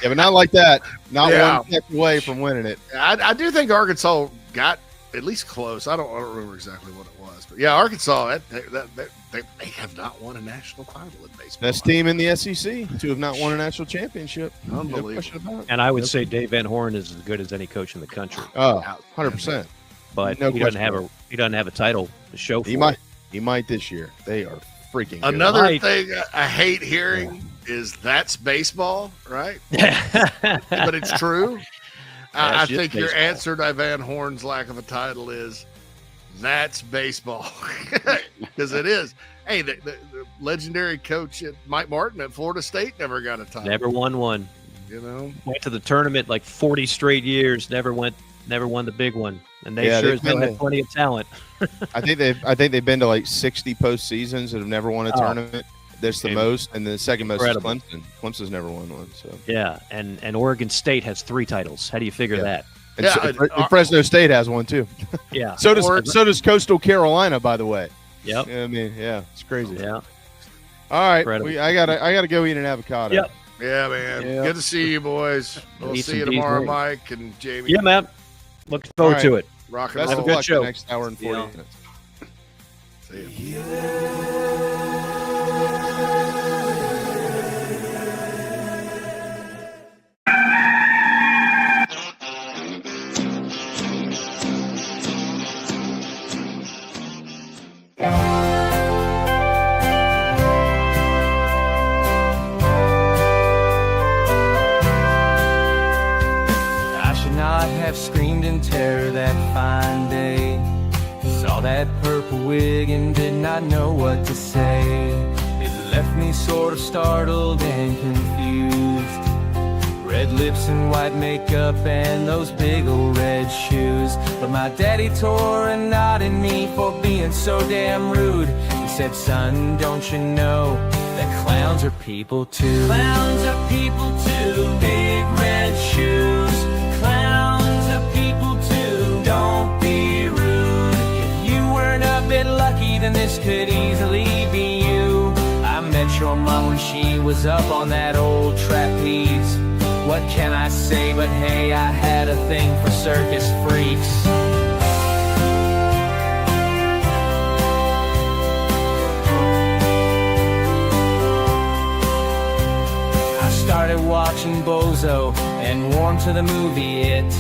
Yeah, but not like that. Not one step away from winning it.
I do think Arkansas got at least close. I don't remember exactly what it was. But yeah, Arkansas, they have not won a national title in baseball.
Best team in the SEC to have not won a national championship.
Unbelievable.
And I would say Dave Van Horn is as good as any coach in the country.
Oh, 100%.
But he doesn't have a title to show for.
He might this year. They are freaking good.
Another thing I hate hearing is that's baseball, right? But it's true. I think
baseball.
your answer to Van Horn's lack of a title is that's baseball, because it is. Hey, the legendary coach Mike Martin at Florida State never got a title.
Never won one.
You know,
went to the tournament like 40 straight years. Never won the big one, and they sure as hell had plenty of talent.
I think they've been to like 60 postseasons and have never won a tournament. That's the most, and the second most is Clemson. Clemson's never won one. So
yeah, and Oregon State has 3 titles. How do you figure that?
And Fresno State has one too.
Yeah.
So does Coastal Carolina, by the way.
Yep.
I mean, yeah, it's crazy.
Yeah.
All right, I gotta go eat an avocado.
Yep.
Yeah, man.
Yep.
Good to see you, boys. We'll see you tomorrow, Mike and Jamie.
Yeah, man. Looking forward to it.
Rock and
Best
roll.
of luck the next hour and 40 minutes.
See you.
Screamed in terror that fine day. Saw that purple wig and did not know what to say. It left me sort of startled and confused. Red lips and white makeup and those big old red shoes. But my daddy tore a knot in me for being so damn rude. He said, son, don't you know that clowns are people too? Clowns are people too. Big red shoes. Don't be rude. If you weren't a bit lucky, then this could easily be you. I met your mom when she was up on that old trapeze. What can I say but hey, I had a thing for circus freaks. I started watching Bozo and warmed to the movie It.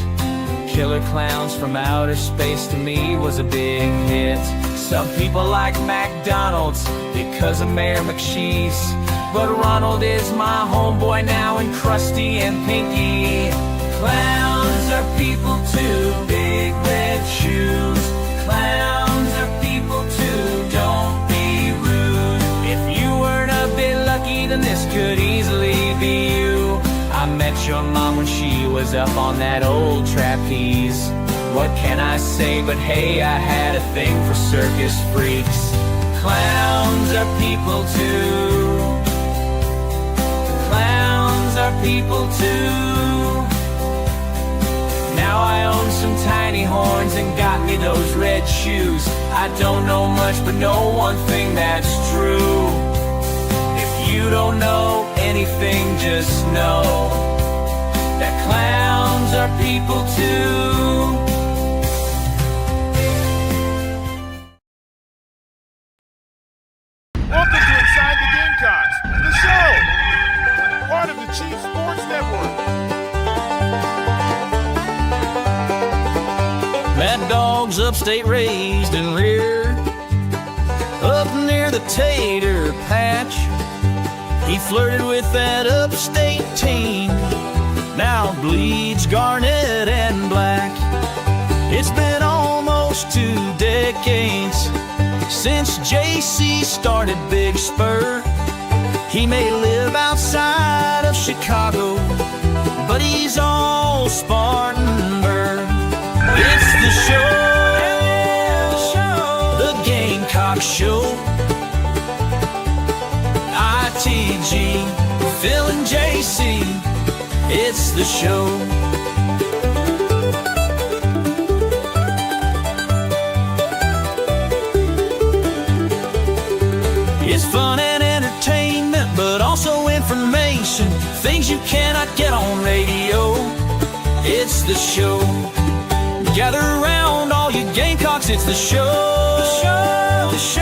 Killer Clowns from Outer Space to me was a big hit. Some people like McDonald's because of Mayor McCheese, but Ronald is my homeboy now, and Krusty and Pinky. Clowns are people too. Big red shoes. Clowns are people too. Don't be rude. If you weren't a bit lucky, then this could easily be you. I met your mom when she was up on that old trapeze. What can I say but hey, I had a thing for circus freaks. Clowns are people too. Clowns are people too. Now I own some tiny horns and got me those red shoes. I don't know much but know one thing that's true. If you don't know anything, just know that clowns are people too.
Welcome to Inside the Gamecocks, the show, part of the Chief Sports Network.
Mad Dog's upstate raised and reared up near the tater patch. He flirted with that upstate team, now bleeds garnet and black. It's been almost 2 decades since JC started Big Spur. He may live outside of Chicago, but he's all Spartanburg. It's the show, the Gamecock Show. ITG, Phil and JC, it's the show. It's fun and entertainment, but also information, things you cannot get on radio. It's the show. Gather around all you Gamecocks, it's the show. The show.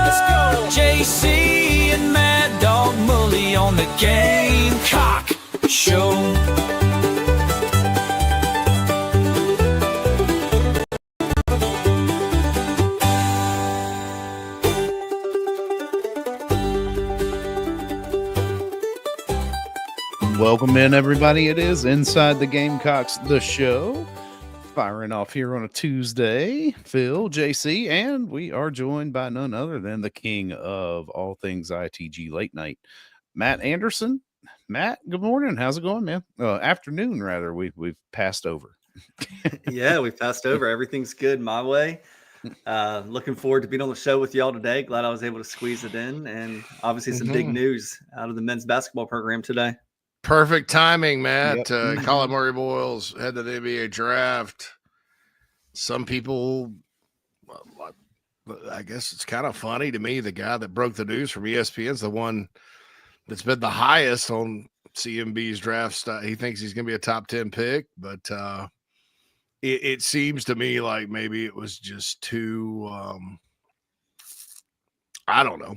Let's go. JC and Mad Dog Mully on the Gamecock Show.
Welcome in, everybody. It is Inside the Gamecocks, the show. Firing off here on a Tuesday. Phil, JC, and we are joined by none other than the king of all things ITG late night, Matt Anderson. Matt, good morning. How's it going, man? Afternoon, rather. We've passed over.
Yeah, we passed over. Everything's good my way. Looking forward to being on the show with y'all today. Glad I was able to squeeze it in, and obviously some big news out of the men's basketball program today.
Perfect timing, Matt.
Yep.
Colin Murray Boyles head to the NBA draft. Some people, I guess it's kind of funny to me. The guy that broke the news from ESPN is the one that's been the highest on CMB's draft. He thinks he's going to be a top 10 pick, but it seems to me like maybe it was just too, I don't know.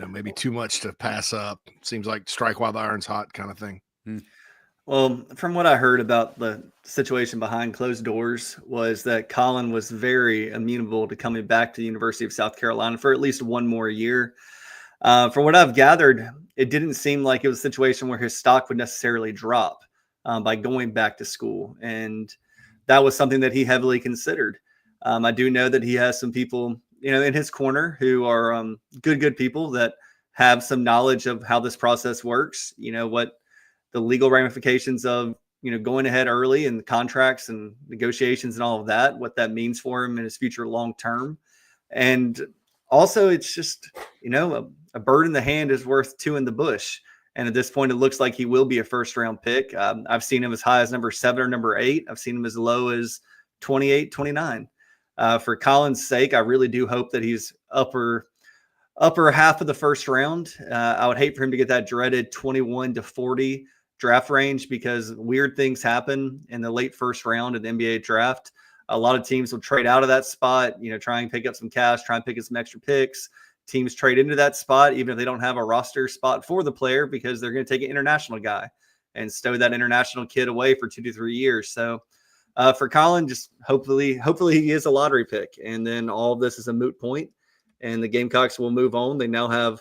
Maybe too much to pass up. Seems like strike while the iron's hot kind of thing.
Well, from what I heard about the situation behind closed doors was that Colin was very amenable to coming back to the University of South Carolina for at least one more year. From what I've gathered, it didn't seem like it was a situation where his stock would necessarily drop by going back to school. And that was something that he heavily considered. I do know that he has some people in his corner who are good people that have some knowledge of how this process works, what the legal ramifications of, going ahead early and contracts and negotiations and all of that, what that means for him in his future long-term. And also it's just, a bird in the hand is worth two in the bush. And at this point, it looks like he will be a first-round pick. I've seen him as high as number 7 or number 8. I've seen him as low as 28, 29. For Colin's sake, I really do hope that he's upper half of the first round. I would hate for him to get that dreaded 21 to 40 draft range because weird things happen in the late first round of the NBA draft. A lot of teams will trade out of that spot, try and pick up some cash, try and pick up some extra picks. Teams trade into that spot, even if they don't have a roster spot for the player, because they're going to take an international guy and stow that international kid away for 2 to 3 years. So for Colin, just hopefully he is a lottery pick, and then all of this is a moot point, and the Gamecocks will move on. They now have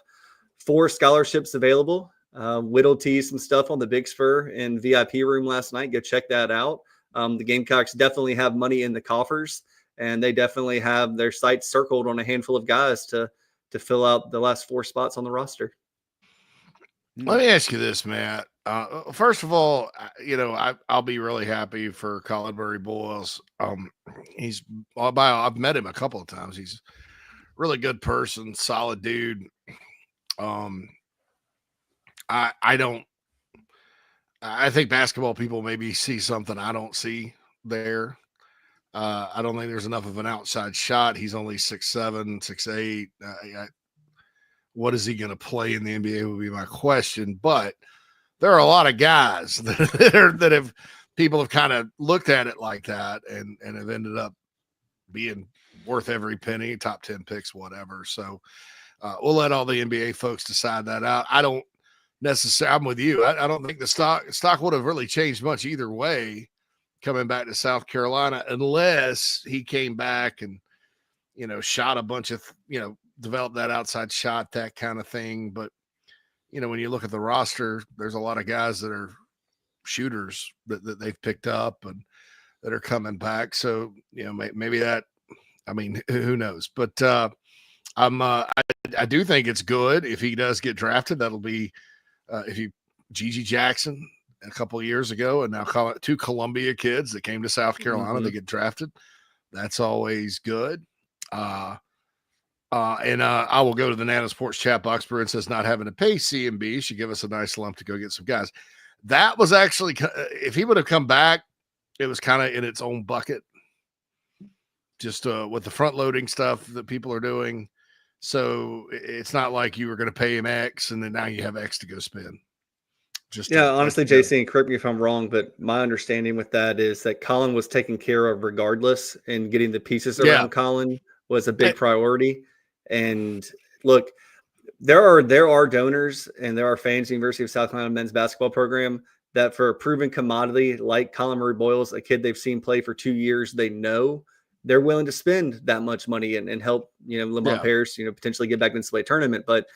4 scholarships available. Whittle teased some stuff on the Big Spur and VIP room last night. Go check that out. The Gamecocks definitely have money in the coffers, and they definitely have their sights circled on a handful of guys to fill out the last 4 spots on the roster.
Let me ask you this, Matt. First of all, I'll be really happy for Colin Murray Boyles. I've met him a couple of times. He's a really good person, solid dude. I think basketball people maybe see something I don't see there. I don't think there's enough of an outside shot. He's only 6'7", 6'8". What is he going to play in the NBA would be my question. But there are a lot of guys that have people have kind of looked at it like that and have ended up being worth every penny, top 10 picks, whatever. So we'll let all the NBA folks decide that out. I don't necessarily, I'm with you. I don't think the stock would have really changed much either way coming back to South Carolina, unless he came back and, shot a bunch of, developed that outside shot, that kind of thing. But, when you look at the roster, there's a lot of guys that are shooters that they've picked up and that are coming back. So, maybe that, who knows? But I do think it's good if he does get drafted. That'll be Gigi Jackson a couple of years ago, and now 2 Columbia kids that came to South Carolina, they get drafted. That's always good. And I will go to the Nana's Porch chat box. Bruin says not having to pay CMB should give us a nice lump to go get some guys. That was actually, if he would have come back, it was kind of in its own bucket, just with the front loading stuff that people are doing. So it's not like you were going to pay him X and then now you have X to go spend.
Honestly, JC, and correct me if I'm wrong, but my understanding with that is that Colin was taken care of regardless, and getting the pieces around Colin was a big priority. And look, there are donors and there are fans of the University of South Carolina men's basketball program that for a proven commodity like Colin Murray Boyles, a kid they've seen play for 2 years, they know they're willing to spend that much money and help, Lamont Paris, potentially get back into the NCAA tournament. But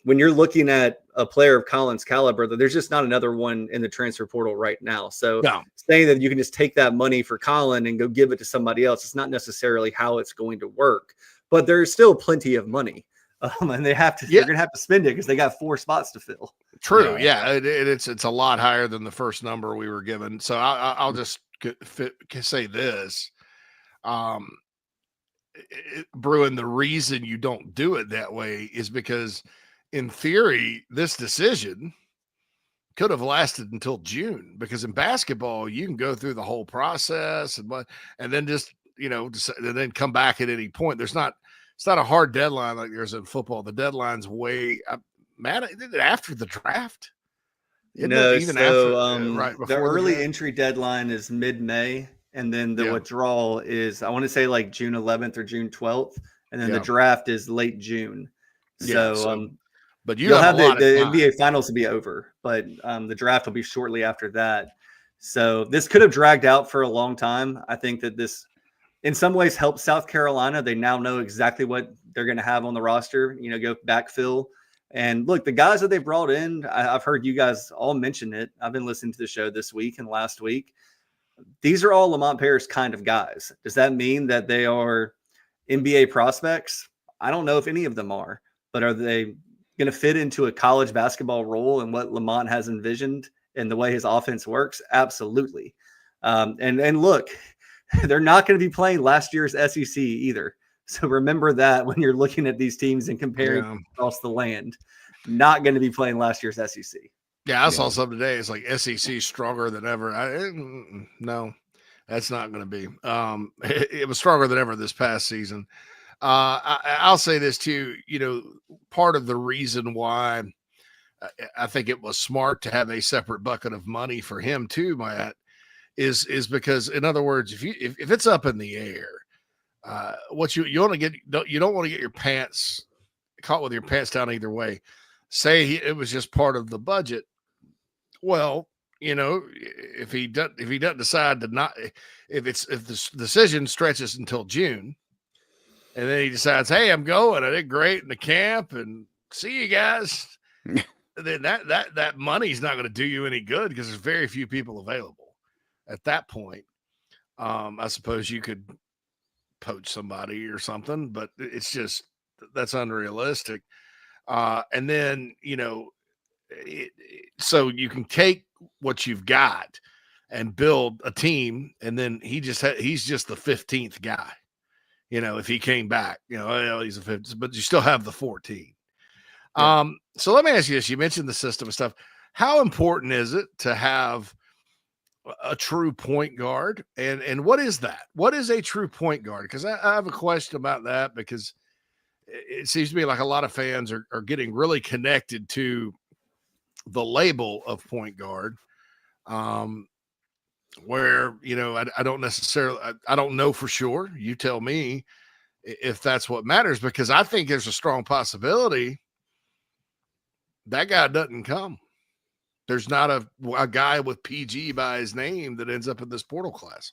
when you're looking at a player of Colin's caliber, there's just not another one in the transfer portal right now. So saying that you can just take that money for Colin and go give it to somebody else, it's not necessarily how it's going to work. But there's still plenty of money, and they're going to have to spend it because they got 4 spots to fill.
True, it's a lot higher than the first number we were given. So I'll just say this, Bruin. The reason you don't do it that way is because, in theory, this decision could have lasted until June. Because in basketball, you can go through the whole process and then just and then come back at any point. It's not a hard deadline like there's in football. The deadline's way after the draft.
Right before the early entry deadline is mid-May, and then the withdrawal is, I want to say, like June 11th or June 12th, and then the draft is late June. But you'll have the NBA finals to be over, but the draft will be shortly after that. So this could have dragged out for a long time. I think that this, in some ways, helps South Carolina. They now know exactly what they're going to have on the roster, go backfill. And look, the guys that they brought in, I've heard you guys all mention it. I've been listening to the show this week and last week. These are all Lamont Paris kind of guys. Does that mean that they are NBA prospects? I don't know if any of them are, but are they going to fit into a college basketball role and what Lamont has envisioned and the way his offense works? Absolutely. And look, they're not going to be playing last year's SEC either. So remember that when you're looking at these teams and comparing across the land. Not going to be playing last year's SEC.
Yeah, I saw something today. It's like SEC stronger than ever. No, that's not going to be. It was stronger than ever this past season. I'll say this too. Part of the reason why I think it was smart to have a separate bucket of money for him too, Matt, is because, in other words, if it's up in the air, what you want to get, you don't want to get your pants caught with your pants down either way. Say it was just part of the budget. Well, if he doesn't decide to not, if the decision stretches until June, and then he decides, hey, I'm going, I did great in the camp, and see you guys, then that money's not going to do you any good because there's very few people available at that point. I suppose you could poach somebody or something, but it's just, that's unrealistic. And then, so you can take what you've got and build a team. And then he's just the 15th guy, if he came back, he's a 15th, but you still have the 14. Yeah. So let me ask you this. You mentioned the system and stuff. How important is it to have a true point guard? And what is that? What is a true point guard? Because I have a question about that, because it seems to me like a lot of fans are getting really connected to the label of point guard, where, I don't necessarily, I don't know for sure. You tell me if that's what matters, because I think there's a strong possibility that guy doesn't come. There's not a guy with PG by his name that ends up in this portal class.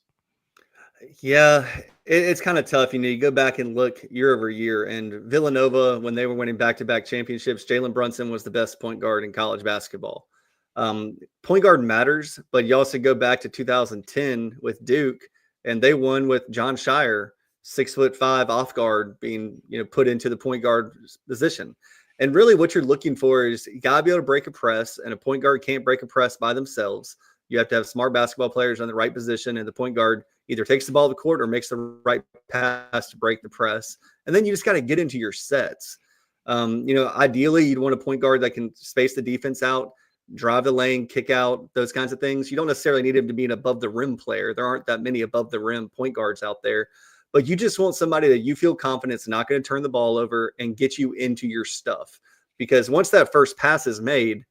Yeah, it's kind of tough. You go back and look year over year, and Villanova, when they were winning back-to-back championships, Jalen Brunson was the best point guard in college basketball. Point guard matters, but you also go back to 2010 with Duke, and they won with John Shire, 6'5" off guard, being put into the point guard position. And really what you're looking for is you got to be able to break a press, and a point guard can't break a press by themselves. You have to have smart basketball players in the right position, and the point guard either takes the ball to the court or makes the right pass to break the press. And then you just got to get into your sets. Ideally, you'd want a point guard that can space the defense out, drive the lane, kick out, those kinds of things. You don't necessarily need him to be an above the rim player. There aren't that many above the rim point guards out there. But you just want somebody that you feel confident is not going to turn the ball over and get you into your stuff. Because once that first pass is made,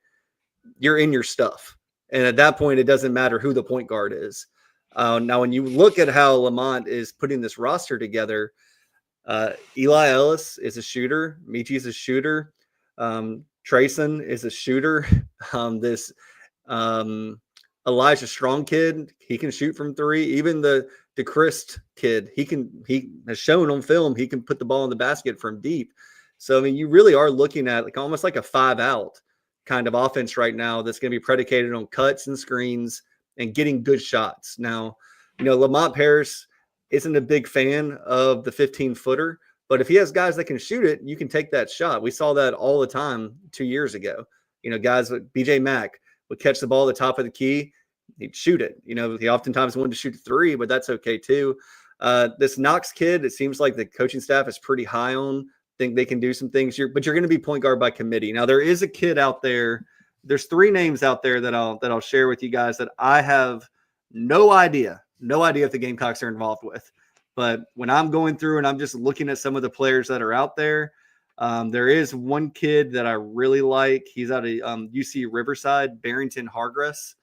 you're in your stuff. And at that point, it doesn't matter who the point guard is. Now, when you look at how Lamont is putting this roster together, Eli Ellis is a shooter. Michi's a shooter. Trayson is a shooter. This Elijah Strong kid, he can shoot from three. Even the DeChrist kid, he has shown on film he can put the ball in the basket from deep. So, I mean, you really are looking at like almost like a 5-out kind of offense right now that's going to be predicated on cuts and screens and getting good shots. Now, Lamont Paris isn't a big fan of the 15-footer, but if he has guys that can shoot it, you can take that shot. We saw that all the time 2 years ago. Guys like BJ Mack would catch the ball at the top of the key, he'd shoot it. He oftentimes wanted to shoot a 3, but that's okay too. This Knox kid, it seems like the coaching staff is pretty high on. Think they can do some things here, but you're going to be point guard by committee. Now there is a kid out there. There's 3 names out there that I'll share with you guys that I have no idea if the Gamecocks are involved with. But when I'm going through and I'm just looking at some of the players that are out there, there is one kid that I really like. He's out of UC Riverside, Barrington Hargress.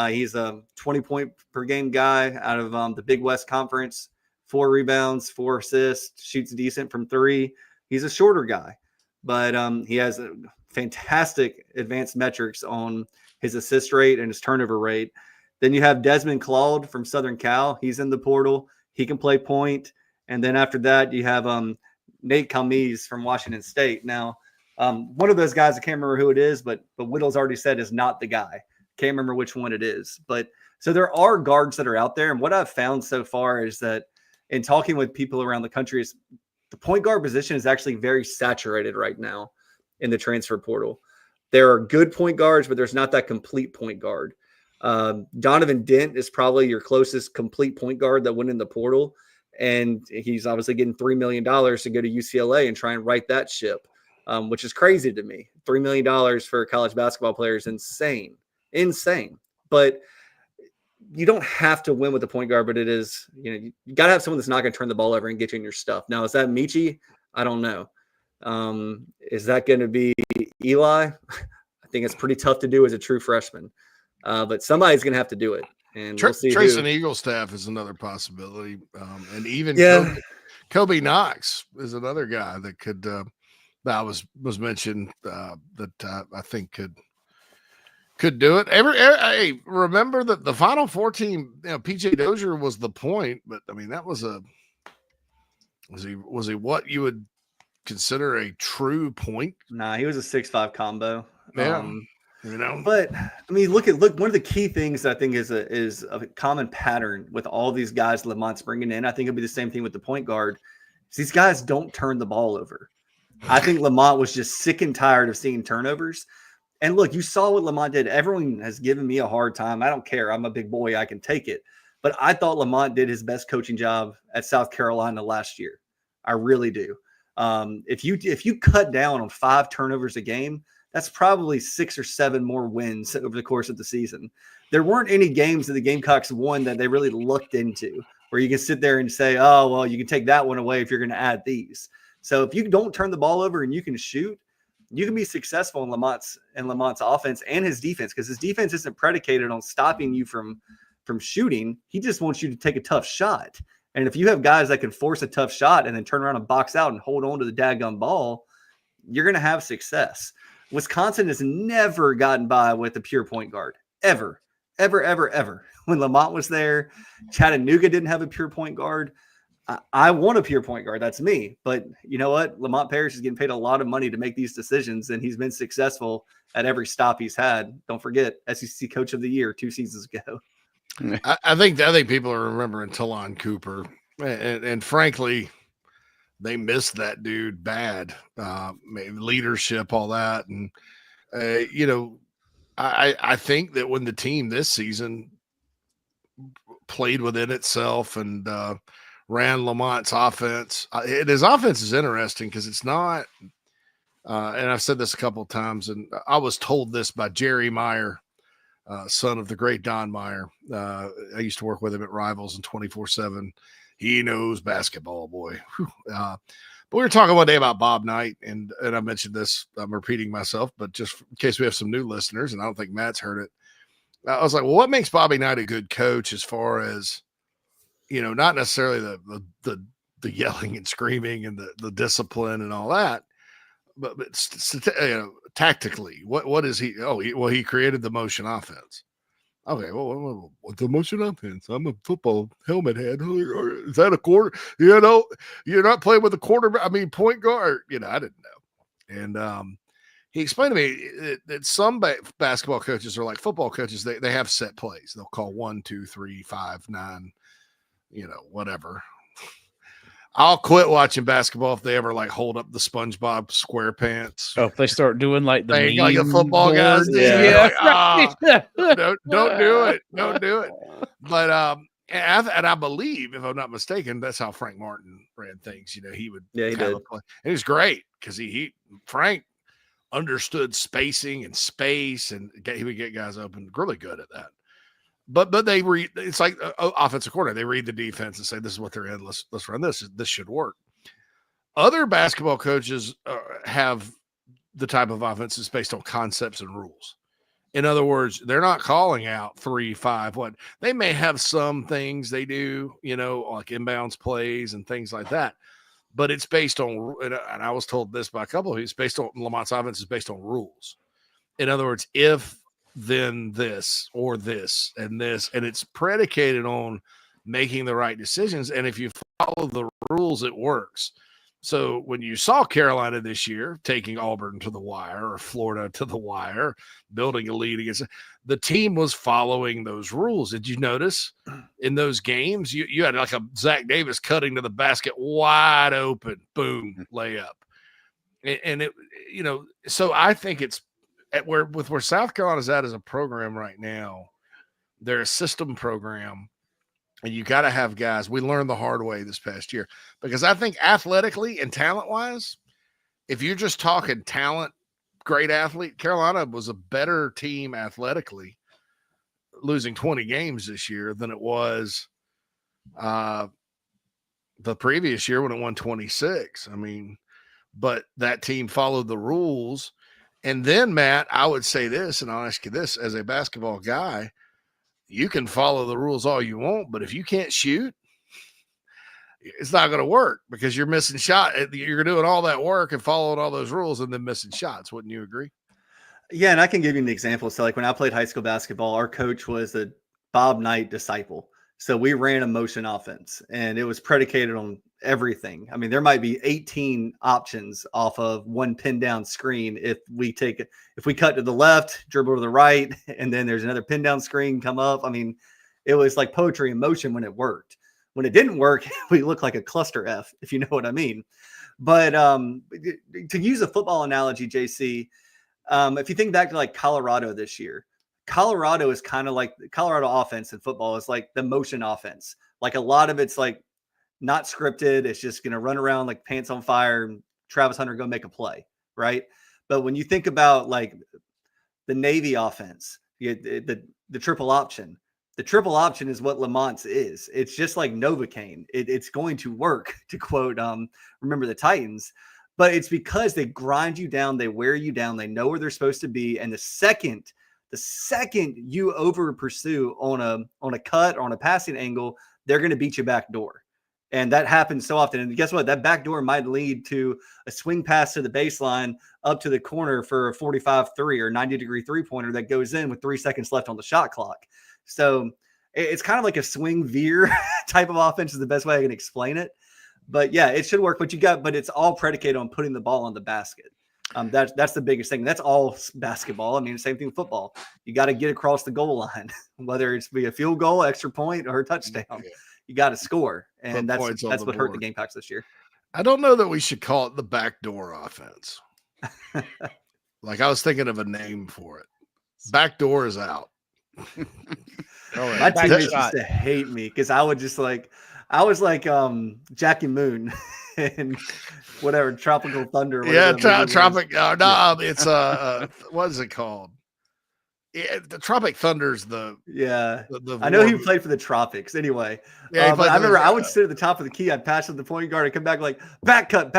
He's a 20-point per game guy out of the Big West Conference. 4 rebounds, 4 assists, shoots decent from 3. He's a shorter guy, but he has a fantastic advanced metrics on his assist rate and his turnover rate. Then you have Desmond Claude from Southern Cal. He's in the portal. He can play point. And then after that, you have Nate Calmes from Washington State. Now, one of those guys, I can't remember who it is, but Whittle's already said is not the guy. Can't remember which one it is. But so there are guards that are out there. And what I've found so far is that in talking with people around the country is the point guard position is actually very saturated right now in the transfer portal. There are good point guards, but there's not that complete point guard. Donovan Dent is probably your closest complete point guard that went in the portal. And he's obviously getting $3 million to go to UCLA and try and right that ship, which is crazy to me. $3 million for a college basketball player is insane. But you don't have to win with the point guard, but it is, you got to have someone that's not going to turn the ball over and get you in your stuff. Now, is that Michi? I don't know. Is that going to be Eli? I think it's pretty tough to do as a true freshman. But somebody's going to have to do it. And we'll see.
Trayson Eaglestaff is another possibility. And even Kobe Knox is another guy that could, that was mentioned that I think could do it. Hey, remember that the Final Four team, PJ Dozier was the point, but I mean, that was was he what you would consider a true point?
Nah, he was a 6'5" combo.
Yeah.
But I mean, look, one of the key things that I think is a common pattern with all these guys Lamont's bringing in. I think it'll be the same thing with the point guard. These guys don't turn the ball over. I think Lamont was just sick and tired of seeing turnovers. And look, you saw what Lamont did. Everyone has given me a hard time. I don't care. I'm a big boy. I can take it. But I thought Lamont did his best coaching job at South Carolina last year. I really do. If you cut down on 5 turnovers a game, that's probably 6 or 7 more wins over the course of the season. There weren't any games that the Gamecocks won that they really looked into where you can sit there and say, oh, well, you can take that one away if you're going to add these. So if you don't turn the ball over and you can shoot, you can be successful in Lamont's offense and his defense, because his defense isn't predicated on stopping you from shooting. He just wants you to take a tough shot. And if you have guys that can force a tough shot and then turn around and box out and hold on to the daggum ball, you're going to have success. Wisconsin has never gotten by with a pure point guard, ever. When Lamont was there, Chattanooga didn't have a pure point guard. I want a pure point guard. That's me. But you know what? Lamont Paris is getting paid a lot of money to make these decisions, and he's been successful at every stop he's had. Don't forget, SEC Coach of the Year 2 seasons ago.
I think people are remembering Talon Cooper, and frankly, they missed that dude bad. Leadership, all that, and I think that when the team this season played within itself and ran Lamont's offense, his offense is interesting because it's not. And I've said this a couple of times, and I was told this by Jerry Meyer, son of the great Don Meyer. I used to work with him at Rivals and 24/7. He knows basketball, boy. But we were talking one day about Bob Knight, and I mentioned this. I'm repeating myself, but just in case we have some new listeners, and I don't think Matt's heard it. I was like, well, what makes Bobby Knight a good coach as far as, not necessarily the yelling and screaming and the discipline and all that, but tactically, what is he? He created the motion offense. Okay, well, what's a motion offense? I'm a football helmet head. Is that a quarter? You know, you're not playing with a quarterback. I mean, point guard. You know, I didn't know. And he explained to me that some basketball coaches are like football coaches. They have set plays. They'll call 1, 2, 3, 5, 9, you know, whatever. I'll quit watching basketball if they ever like hold up the SpongeBob SquarePants.
Oh, if they start doing like the
thing, like the football guys do.
Yeah.
Like, don't do it. Don't do it. But and I believe, if I'm not mistaken, that's how Frank Martin ran things. You know, he would
he did.
play. And it was great because Frank understood spacing and space, and he would get guys open. Really good at that. But they read. It's like offensive coordinator. They read the defense and say, "This is what they're in. Let's run this. This should work." Other basketball coaches have the type of offense that's based on concepts and rules. In other words, they're not calling out 3, 5, what they may have some things they do, you know, like inbounds plays and things like that. But it's based on, and I was told this by a couple of you, it's based on Lamont's offense is based on rules. In other words, if then this or this, and it's predicated on making the right decisions. And if you follow the rules, it works. So when you saw Carolina this year taking Auburn to the wire or Florida to the wire, building a lead against the team was following those rules. Did you notice in those games, you had like a Zach Davis cutting to the basket wide open, boom, layup. And it, you know, so I think it's where South Carolina's at as a program right now, they're a system program, and you got to have guys. We learned the hard way this past year because I think athletically and talent-wise, if you're just talking talent, great athlete, Carolina was a better team athletically, losing 20 games this year than it was the previous year when it won 26. I mean, but that team followed the rules. And then, Matt, I would say this, and I'll ask you this as a basketball guy, you can follow the rules all you want, but if you can't shoot, it's not going to work because you're missing shot. You're doing all that work and following all those rules and then missing shots. Wouldn't you agree?
Yeah, and I can give you an example. So, like when I played high school basketball, our coach was a Bob Knight disciple. So we ran a motion offense, and it was predicated on everything. I mean, there might be 18 options off of one pin down screen. If we cut to the left, dribble to the right, and then there's another pin down screen come up. I mean, it was like poetry in motion when it worked. When it didn't work, we looked like a cluster F, if you know what I mean. But to use a football analogy, JC, if you think back to like Colorado this year, Colorado is kind of like the Colorado offense in football is like the motion offense. Like a lot of it's like not scripted. It's just going to run around like pants on fire and Travis Hunter go make a play. Right. But when you think about like the Navy offense, the triple option is what Lamont's is. It's just like Novocaine. It's going to work, to quote, Remember the Titans. But it's because they grind you down. They wear you down. They know where they're supposed to be. And the second you over pursue on a cut or on a passing angle, they're going to beat you back door. And that happens so often. And guess what? That back door might lead to a swing pass to the baseline up to the corner for a 45-3 or 90-degree three-pointer that goes in with 3 seconds left on the shot clock. So it's kind of like a swing veer type of offense is the best way I can explain it. But yeah, it should work. But it's all predicated on putting the ball on the basket. That's the biggest thing. That's all basketball. I mean, same thing with football. You got to get across the goal line, whether it's be a field goal, extra point, or a touchdown. Yeah. You got to score, and that's what hurt the Gamecocks this year.
I don't know that we should call it the backdoor offense. Like I was thinking of a name for it. Backdoor is out.
My teammates used to hate me because I was like Jackie Moon and whatever Tropical Thunder.
Yeah, Tropic. No, it's what is it called? Yeah, the Tropic Thunder's the.
I know he played for the Tropics anyway. Yeah, but I remember I would sit at the top of the key. I'd pass it to the point guard. I'd come back like back cut.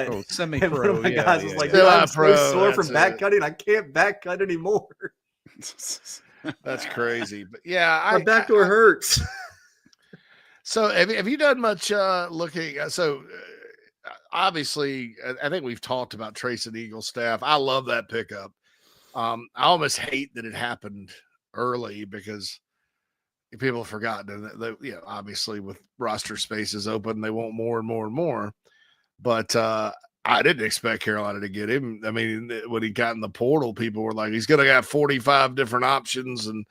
Oh, semi-pro.
And one of my guys was like, I'm so sore from back cutting. I can't back cut anymore.
That's crazy. But yeah,
my backdoor hurts.
So have you done much looking? So obviously, I think we've talked about Trace and Eagle staff. I love that pickup. I almost hate that it happened early because people have forgotten that, obviously with roster spaces open, they want more and more and more. But I didn't expect Carolina to get him. I mean, when he got in the portal, people were like, he's going to have 45 different options and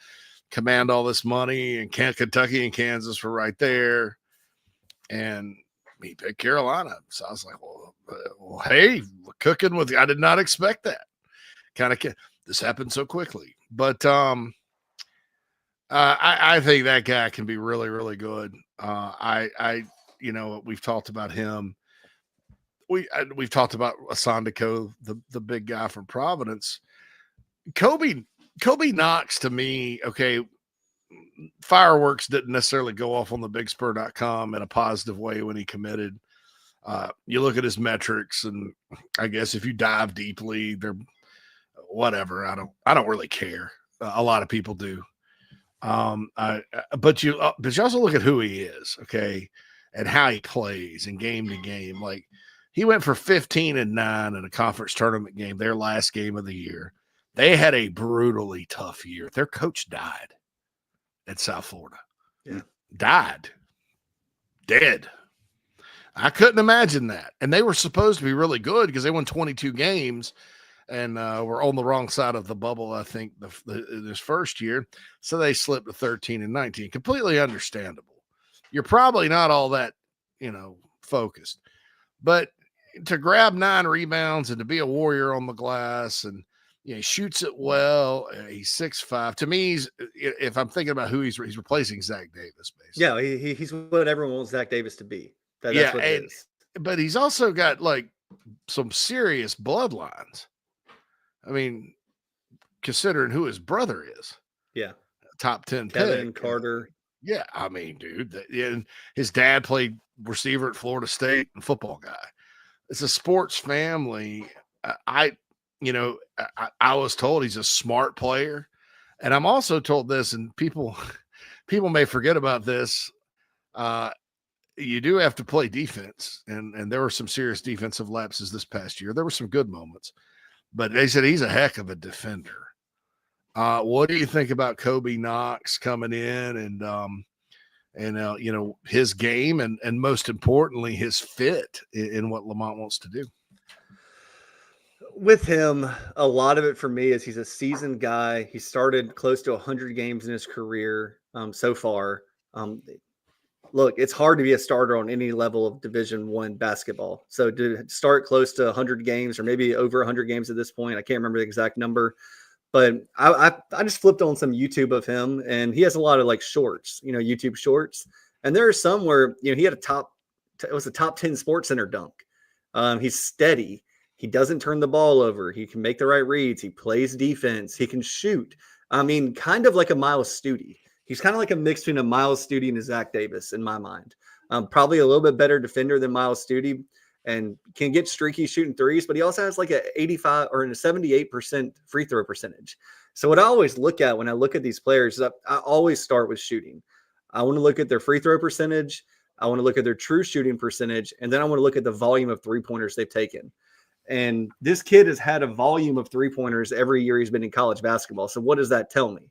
command all this money. And Kentucky and Kansas were right there. And he picked Carolina. So I was like, well, hey, we're cooking with you. I did not expect that. This happened so quickly. But I think that guy can be really, really good. We've talked about him. We've talked about Asandiko, the big guy from Providence. Kobe Knox, to me, okay, fireworks didn't necessarily go off on the bigspur.com in a positive way when he committed. You look at his metrics, and I guess if you dive deeply, they're whatever. I don't really care. A lot of people do. But you also look at who he is, okay, and how he plays and game to game. Like, he went for 15-9 in a conference tournament game, their last game of the year. They had a brutally tough year. Their coach died at South Florida.
Yeah.
Died. Dead. I couldn't imagine that. And they were supposed to be really good because they won 22 games and were on the wrong side of the bubble, I think, this first year. So they slipped to 13-19. Completely understandable. You're probably not all that, focused. But to grab 9 rebounds and to be a warrior on the glass, and he shoots it well. He's 6'5". To me, if I'm thinking about who he's replacing Zach Davis, basically.
Yeah, he's what everyone wants Zach Davis to be. That's what it is.
But he's also got like some serious bloodlines. I mean, considering who his brother is.
Yeah.
Top 10
Kevin
pick.
Carter.
Yeah, I mean, dude, and his dad played receiver at Florida State and football guy. It's a sports family. I was told he's a smart player, and I'm also told this, and people may forget about this. You do have to play defense, and there were some serious defensive lapses this past year. There were some good moments, but they said he's a heck of a defender. What do you think about Kobe Knox coming in and his game and most importantly, his fit in what Lamont wants to do?
With him, a lot of it for me is he's a seasoned guy. He started close to 100 games in his career so far. Look, it's hard to be a starter on any level of Division I basketball. So to start close to 100 games or maybe over 100 games at this point, I can't remember the exact number. But I just flipped on some YouTube of him, and he has a lot of like shorts, YouTube shorts. And there are some where, he had it was a top 10 Sports Center dunk. He's steady. He doesn't turn the ball over. He can make the right reads. He plays defense. He can shoot. I mean, kind of like a Miles Studi. He's kind of like a mix between a Miles Studi and a Zach Davis in my mind. Probably a little bit better defender than Miles Studi, and can get streaky shooting threes, but he also has like a 85 or a 78% free throw percentage. So what I always look at when I look at these players is I always start with shooting. I want to look at their free throw percentage. I want to look at their true shooting percentage. And then I want to look at the volume of 3-pointers they've taken. And this kid has had a volume of 3-pointers every year he's been in college basketball. So what does that tell me?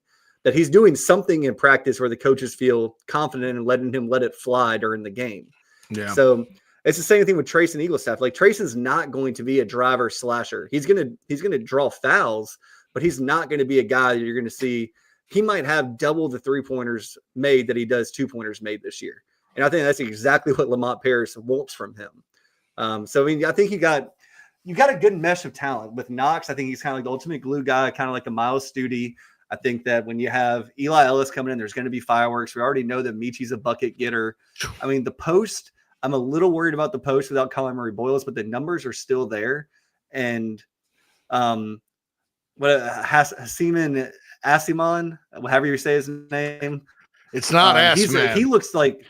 That he's doing something in practice where the coaches feel confident in letting him let it fly during the game.
Yeah.
So it's the same thing with Trayson Eaglestaff. Like, Trayson's not going to be a driver slasher. He's gonna draw fouls, but he's not going to be a guy that you're going to see. He might have double the 3-pointers made that he does 2-pointers made this year. And I think that's exactly what Lamont Paris wants from him. So I mean, I think you got a good mesh of talent with Knox. I think he's kind of like the ultimate glue guy, kind of like the Miles Studi. I think that when you have Eli Ellis coming in, there's going to be fireworks. We already know that Michi's a bucket getter. I mean, the post, I'm a little worried about the post without Colin Murray Boyles, but the numbers are still there. And Hasiman Asimon, however you say his name.
It's not Asiman.
He looks like,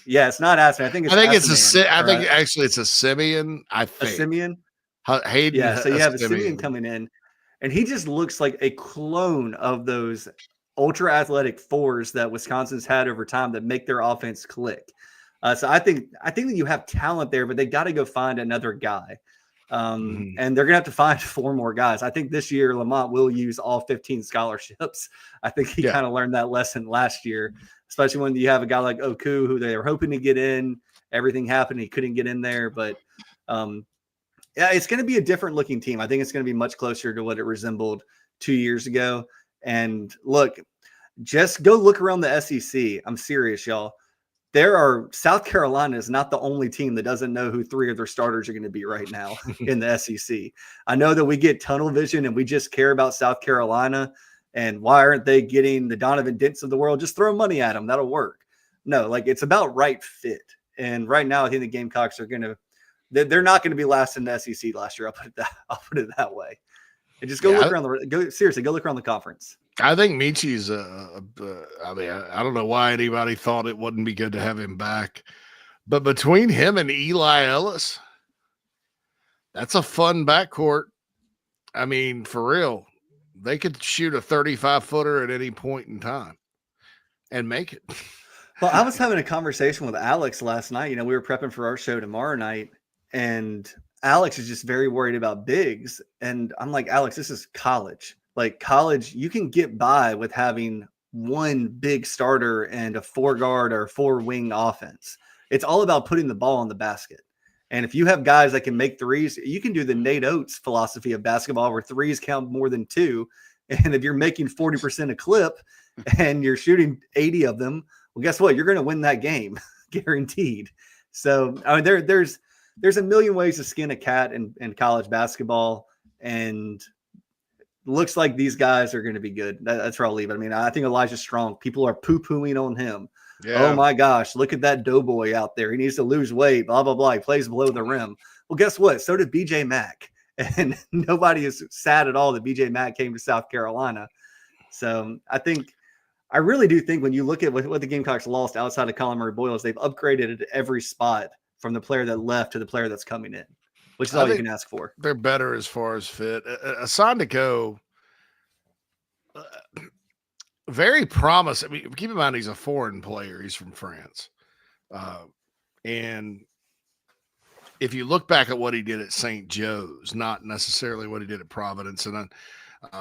it's not Asiman. I think
it's a Simeon. I think
a Simeon.
Hayden.
Yeah, so you have a Simeon coming in, and he just looks like a clone of those ultra athletic fours that Wisconsin's had over time that make their offense click. So I think that you have talent there, but they got to go find another guy. And they're going to have to find 4 more guys. I think this year Lamont will use all 15 scholarships. I think he kind of learned that lesson last year, especially when you have a guy like Oku, who they were hoping to get in. Everything happened. He couldn't get in there. But yeah, it's going to be a different looking team. I think it's going to be much closer to what it resembled 2 years ago. And look, just go look around the SEC. I'm serious, y'all. South Carolina is not the only team that doesn't know who 3 of their starters are going to be right now in the SEC. I know that we get tunnel vision and we just care about South Carolina and why aren't they getting the Donovan Dents of the world? Just throw money at them. That'll work. No, like it's about right fit. And right now I think the Gamecocks are they're not going to be last in the SEC last year. I'll put it that way. And just go look around go look around the conference.
I think Michi's I mean, I don't know why anybody thought it wouldn't be good to have him back, but between him and Eli Ellis, that's a fun backcourt. I mean, for real, they could shoot a 35-footer at any point in time and make it.
Well, I was having a conversation with Alex last night. You know, we were prepping for our show tomorrow night, and Alex is just very worried about bigs. And I'm like, Alex, this is college. Like college, you can get by with having one big starter and a 4-guard or 4-wing offense. It's all about putting the ball in the basket. And if you have guys that can make threes, you can do the Nate Oates philosophy of basketball where threes count more than 2. And if you're making 40% a clip and you're shooting 80 of them, well, guess what? You're going to win that game, guaranteed. So I mean, there's a million ways to skin a cat in college basketball, and looks like these guys are going to be good. That's where I'll leave it. I mean, I think Elijah Strong, people are poo-pooing on him. Yeah. Oh my gosh, look at that doughboy out there. He needs to lose weight, blah, blah, blah. He plays below the rim. Well, guess what? So did BJ Mack. And nobody is sad at all that BJ Mack came to South Carolina. So I really do think when you look at what the Gamecocks lost outside of Colin Murray-Boyles, they've upgraded at every spot from the player that left to the player that's coming in, which is all you can ask for.
They're better as far as fit. Asandiko, very promising. I mean, keep in mind he's a foreign player. He's from France. And if you look back at what he did at St. Joe's, not necessarily what he did at Providence, and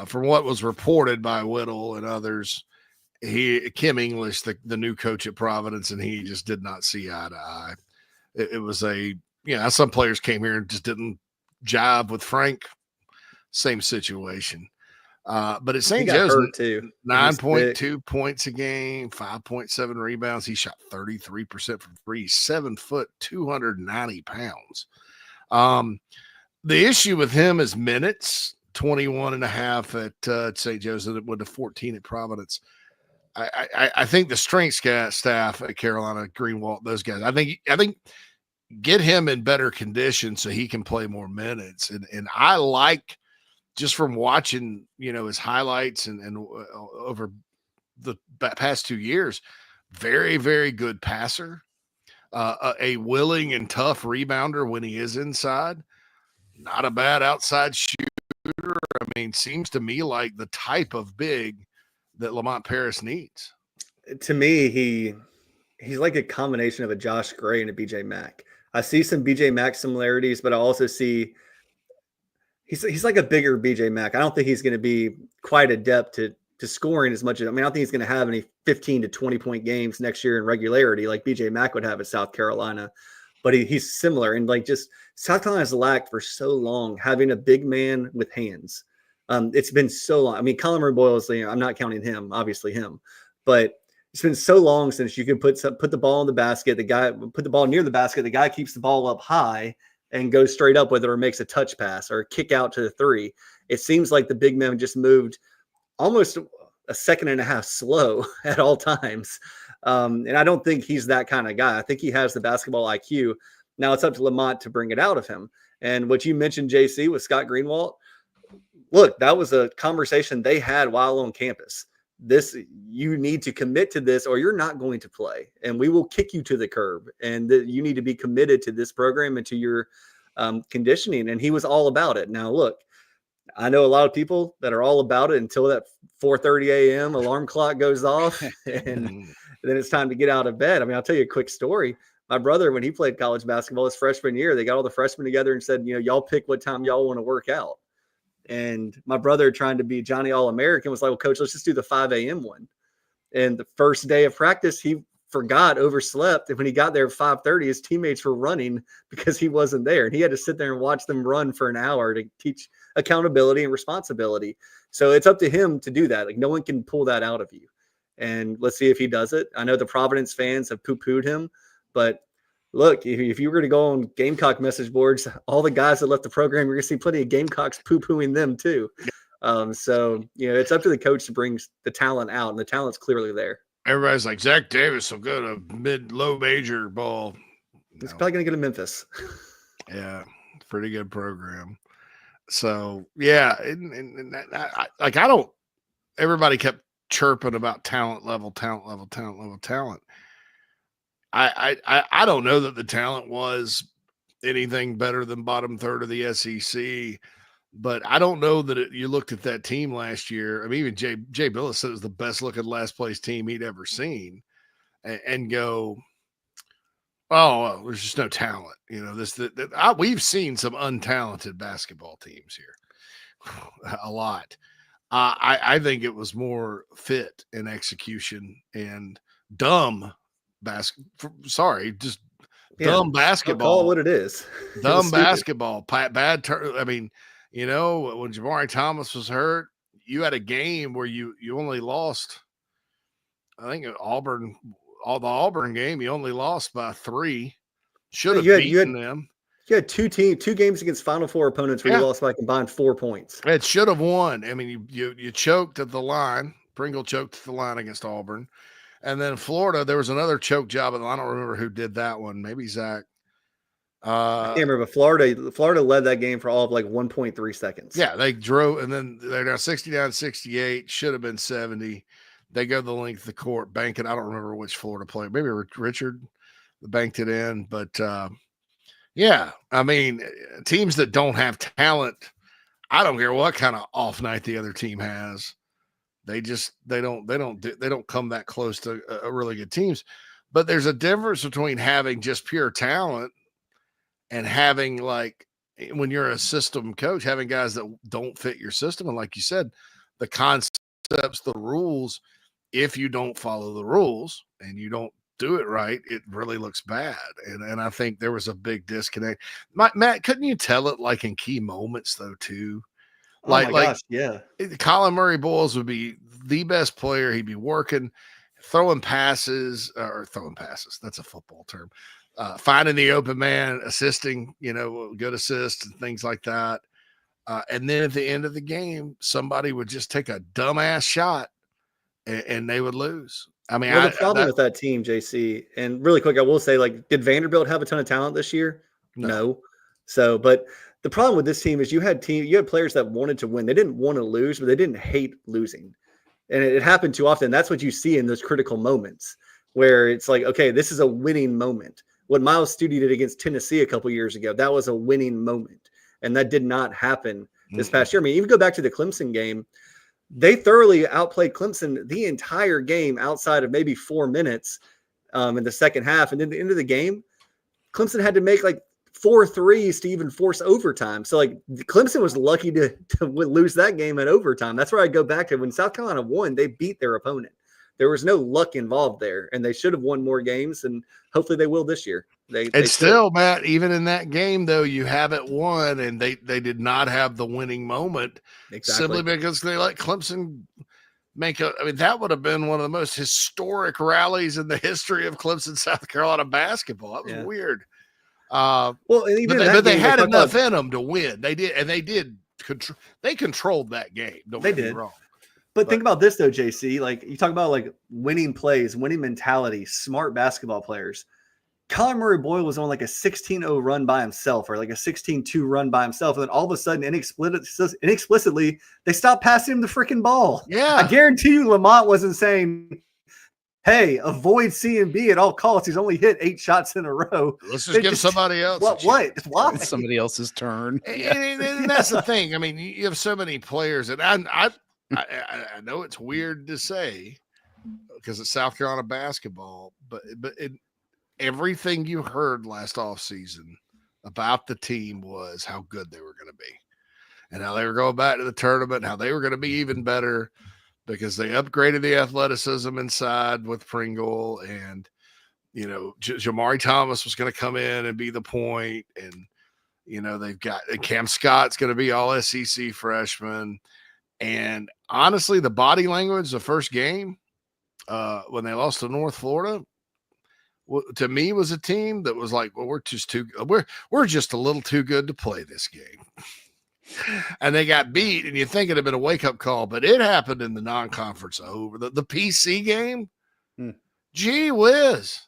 from what was reported by Whittle and others, Kim English, the new coach at Providence, and he just did not see eye to eye. It was some players came here and just didn't jive with Frank. Same situation. But at St. Joe's, 9.2 points a game, 5.7 rebounds. He shot 33% from 3, 7 foot, 290 pounds. The issue with him is minutes, 21 and a half at St. Joe's, and it went to 14 at Providence. I think the strength staff at Carolina, Greenwald, those guys, I think get him in better condition so he can play more minutes. And I like, just from watching, his highlights and over the past 2 years, very, very good passer, a willing and tough rebounder when he is inside, not a bad outside shooter. I mean, seems to me like the type of big that Lamont Paris needs.
To me, he's like a combination of a Josh Gray and a BJ Mack. I see some BJ Mack similarities, but I also see he's like a bigger BJ Mack. I don't think he's going to be quite adept to scoring as much as, I don't think he's going to have any 15 to 20 point games next year in regularity like BJ Mack would have at South Carolina, but he's similar. And like, just South Carolina's lacked for so long having a big man with hands. It's been so long. I mean, Colin Murray-Boyles, I'm not counting him, obviously him, but it's been so long since you could put the ball in the basket. The guy put the ball near the basket. The guy keeps the ball up high and goes straight up, whether it makes a touch pass or a kick out to the 3. It seems like the big man just moved almost a second and a half slow at all times. And I don't think he's that kind of guy. I think he has the basketball IQ. Now it's up to Lamont to bring it out of him. And what you mentioned, JC, with Scott Greenwald, look, that was a conversation they had while on campus. You need to commit to this or you're not going to play, and we will kick you to the curb, and you need to be committed to this program and to your conditioning. And he was all about it. Now, look, I know a lot of people that are all about it until that 4:30 a.m. alarm clock goes off and then it's time to get out of bed. I mean, I'll tell you a quick story. My brother, when he played college basketball his freshman year, they got all the freshmen together and said, y'all pick what time y'all want to work out. And my brother, trying to be Johnny All-American, was like, well, coach, let's just do the 5 a.m. one. And the first day of practice, he forgot, overslept. And when he got there at 5:30, his teammates were running because he wasn't there. And he had to sit there and watch them run for an hour to teach accountability and responsibility. So it's up to him to do that. Like, no one can pull that out of you. And let's see if he does it. I know the Providence fans have poo-pooed him, but look, if you were to go on Gamecock message boards, all the guys that left the program, you're going to see plenty of Gamecocks poo-pooing them too. So, it's up to the coach to bring the talent out, and the talent's clearly there.
Everybody's like, Zach Davis will go to low major ball.
He's probably going to go to Memphis.
Yeah, pretty good program. So, yeah, I don't – everybody kept chirping about talent level. I don't know that the talent was anything better than bottom third of the SEC, but I don't know that you looked at that team last year. I mean, even Jay Billis said it was the best looking last place team he'd ever seen, and go, oh, well, there's just no talent. We've seen some untalented basketball teams here, a lot. I think it was more fit and execution and dumb dumb basketball.
Call it what it is.
Dumb basketball. Bad turn. I mean, when Jabari Thomas was hurt, you had a game where you only lost, I think the Auburn game, you only lost by 3. Should have beaten them.
You had two games against Final Four opponents where you lost by a combined 4 points.
It should have won. I mean, you choked at the line. Pringle choked at the line against Auburn. And then Florida, there was another choke job. I don't remember who did that one. Maybe Zach.
I can't remember. Florida led that game for all of like 1.3 seconds.
Yeah, they drove, and then they're now 69-68. Should have been 70. They go the length of the court, bank it. I don't remember which Florida player. Maybe Richard banked it in. But, yeah, I mean, teams that don't have talent, I don't care what kind of off night the other team has. They don't come that close to a really good teams. But there's a difference between having just pure talent and having, like, when you're a system coach, having guys that don't fit your system. And like you said, the concepts, the rules, if you don't follow the rules and you don't do it right, it really looks bad. And I think there was a big disconnect. Matt, couldn't you tell it, like, in key moments though too?
Gosh, yeah.
Colin Murray Boyles would be the best player. He'd be working, throwing passes. That's a football term. Finding the open man, assisting, good assists and things like that. And then at the end of the game, somebody would just take a dumbass shot and they would lose. I mean,
the problem with that team, JC, and really quick, I will say, like, did Vanderbilt have a ton of talent this year? No. So, but the problem with this team is you had players that wanted to win. They didn't want to lose, but they didn't hate losing. And it happened too often. That's what you see in those critical moments where it's like, okay, this is a winning moment. What Miles Studi did against Tennessee a couple years ago, that was a winning moment. And that did not happen this past year. I mean, even go back to the Clemson game. They thoroughly outplayed Clemson the entire game outside of maybe 4 minutes in the second half. And then at the end of the game, Clemson had to make like 4 threes to even force overtime. So, like, Clemson was lucky to lose that game in overtime. That's where I go back to when South Carolina won, they beat their opponent. There was no luck involved there, and they should have won more games, and hopefully they will this year. They
still, Matt, even in that game, though, you haven't won, and they did not have the winning moment simply because they let Clemson that would have been one of the most historic rallies in the history of Clemson, South Carolina basketball. That was weird.
And even
but they had enough in them to win. They did, they controlled that game. Don't get me wrong.
But think about this though, JC. Like, you talk about like winning plays, winning mentality, smart basketball players. Colin Murray Boyle was on like a 16-0 run by himself, or like a 16-2 run by himself, and then all of a sudden, inexplicitly, they stopped passing him the freaking ball.
Yeah,
I guarantee you, Lamont wasn't saying, hey, avoid C&B at all costs. He's only hit 8 shots in a row.
Let's just give somebody else.
What? Why?
It's somebody else's turn.
And that's the thing. I mean, you have so many players, and I know it's weird to say because it's South Carolina basketball, but everything you heard last offseason about the team was how good they were going to be and how they were going back to the tournament, how they were going to be even better because they upgraded the athleticism inside with Pringle and, you know, Jamari Thomas was going to come in and be the point. And, you know, they've got Cam Scott's going to be all SEC freshman. And honestly, the body language, the first game when they lost to North Florida, to me was a team that was like, well, we're just a little too good to play this game. And they got beat, and you think it'd have been a wake-up call, but it happened in the non-conference over. The PC game, gee whiz.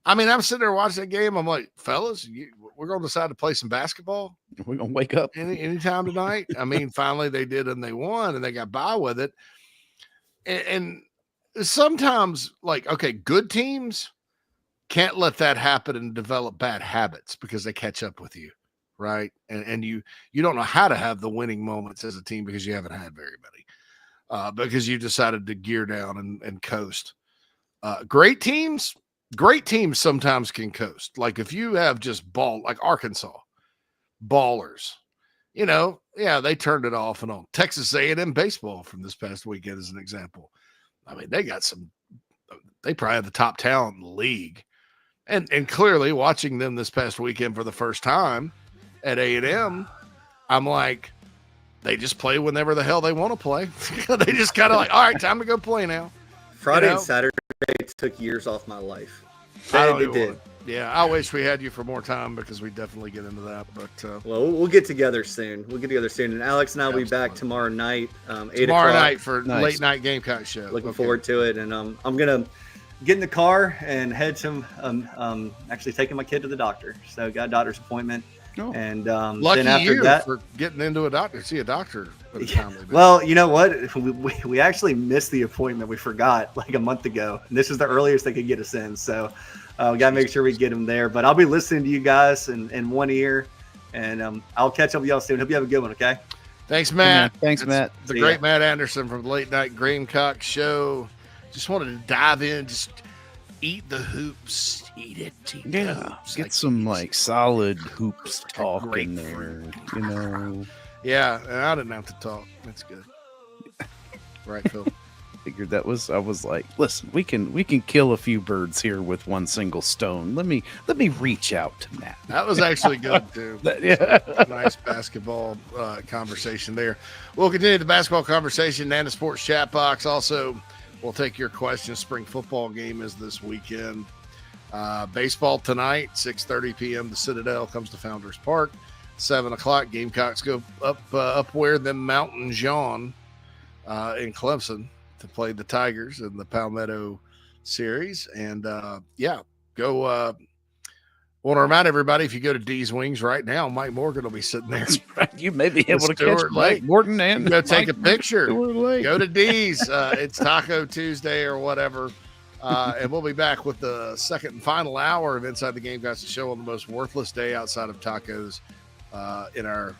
I mean, I'm sitting there watching that game. I'm like, fellas, we're going to decide to play some basketball.
We're going to wake up
anytime tonight. I mean, finally they did, and they won, and they got by with it. And sometimes, like, okay, good teams can't let that happen and develop bad habits because they catch up with you, right? And you don't know how to have the winning moments as a team because you haven't had very many, because you decided to gear down and coast. Great teams sometimes can coast. Like if you have just like Arkansas, ballers, you know, yeah, they turned it off and on. Texas A&M baseball from this past weekend is an example. I mean, they probably have the top talent in the league. And clearly watching them this past weekend for the first time at A&M, I'm like, they just play whenever the hell they want to play. They just kind of like, all right, time to go play now.
Friday and Saturday took years off my life. They did.
Yeah, I wish we had you for more time because we definitely get into that. But
well, we'll get together soon. And Alex and I will be back tomorrow night, 8 o'clock.
Tomorrow night for late night Gamecock show.
Looking forward to it. And I'm gonna get in the car and head to actually taking my kid to the doctor. So got a doctor's appointment.
Oh.
And
lucky
then after
you
that,
for getting into see a doctor.
Well, you know what? We actually missed the appointment. We forgot like a month ago. And this is the earliest they could get us in. So we got to make sure we get them there. But I'll be listening to you guys in one ear. And I'll catch up with y'all soon. Hope you have a good one, okay?
Thanks, Matt.
Thanks, Matt.
The great Matt Anderson from the Late Night Gamecock Show. Just wanted to dive in, just eat the hoops, eat it.
Get some like solid hoops talk in there, you know.
Yeah, and I didn't have to talk. That's good. Right, Phil.
Figured I was like, listen, we can kill a few birds here with one single stone. Let me reach out to Matt.
That was actually good too. Nice basketball conversation there. We'll continue the basketball conversation. Nana Sports chat box. Also, we'll take your questions. Spring football game is this weekend. Baseball tonight, 6:30 p.m. The Citadel comes to Founders Park. 7 o'clock, Gamecocks go up where the Mountain John in Clemson to play the Tigers in the Palmetto series. And go. Want to remind everybody, if you go to D's Wings right now, Mike Morgan will be sitting there.
You may be able to catch Mike Morgan and
go take a picture. Go to D's. It's Taco Tuesday or whatever. And we'll be back with the second and final hour of Inside the Gamecocks Show on the most worthless day outside of tacos in our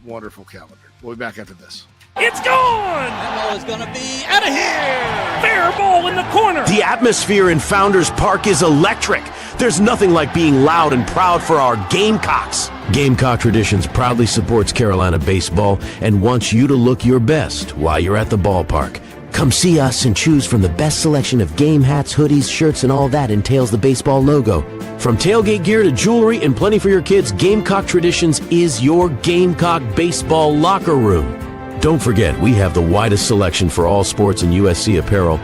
wonderful calendar. We'll be back after this.
It's gone! That ball is going to be out of here! Fair ball in the corner!
The atmosphere in Founders Park is electric. There's nothing like being loud and proud for our Gamecocks. Gamecock Traditions proudly supports Carolina baseball and wants you to look your best while you're at the ballpark. Come see us and choose from the best selection of game hats, hoodies, shirts, and all that entails the baseball logo. From tailgate gear to jewelry and plenty for your kids, Gamecock Traditions is your Gamecock baseball locker room. Don't forget, we have the widest selection for all sports and USC apparel.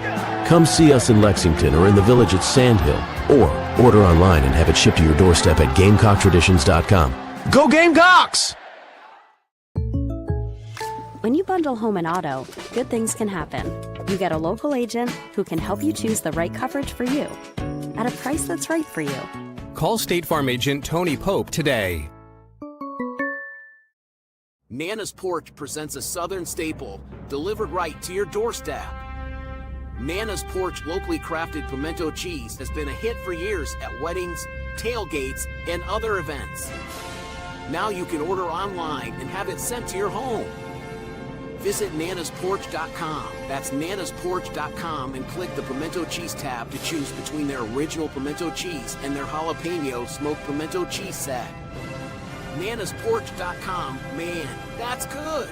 Come see us in Lexington or in the Village at Sand Hill, or order online and have it shipped to your doorstep at GamecockTraditions.com. Go Gamecocks!
When you bundle home and auto, good things can happen. You get a local agent who can help you choose the right coverage for you at a price that's right for you.
Call State Farm agent Tony Pope today.
Nana's Porch presents a Southern staple delivered right to your doorstep. Nana's Porch locally crafted pimento cheese has been a hit for years at weddings, tailgates, and other events. Now you can order online and have it sent to your home. Visit nanasporch.com. That's nanasporch.com and click the pimento cheese tab to choose between their original pimento cheese and their jalapeno smoked pimento cheese set. nanasporch.com. Man, that's good.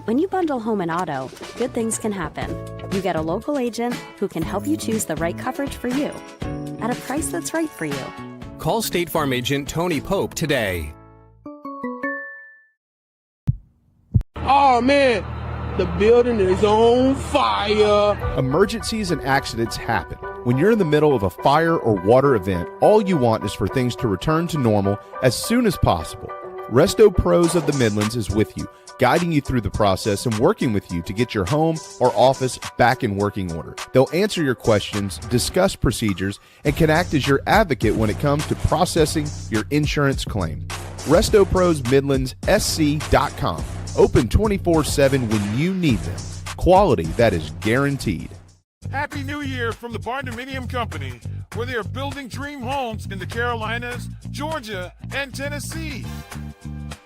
When you bundle home and auto, good things can happen. You get a local agent who can help you choose the right coverage for you at a price that's right for you.
Call State Farm agent Tony Pope today.
Oh man, the building is on fire.
Emergencies and accidents happen. When you're in the middle of a fire or water event, all you want is for things to return to normal as soon as possible. Resto Pros of the Midlands is with you, guiding you through the process and working with you to get your home or office back in working order. They'll answer your questions, discuss procedures, and can act as your advocate when it comes to processing your insurance claim. Resto Pros Midlands SC.com. Open 24/7 when you need them. Quality that is guaranteed.
Happy New Year from the Barndominium Company, where they are building dream homes in the Carolinas, Georgia, and Tennessee.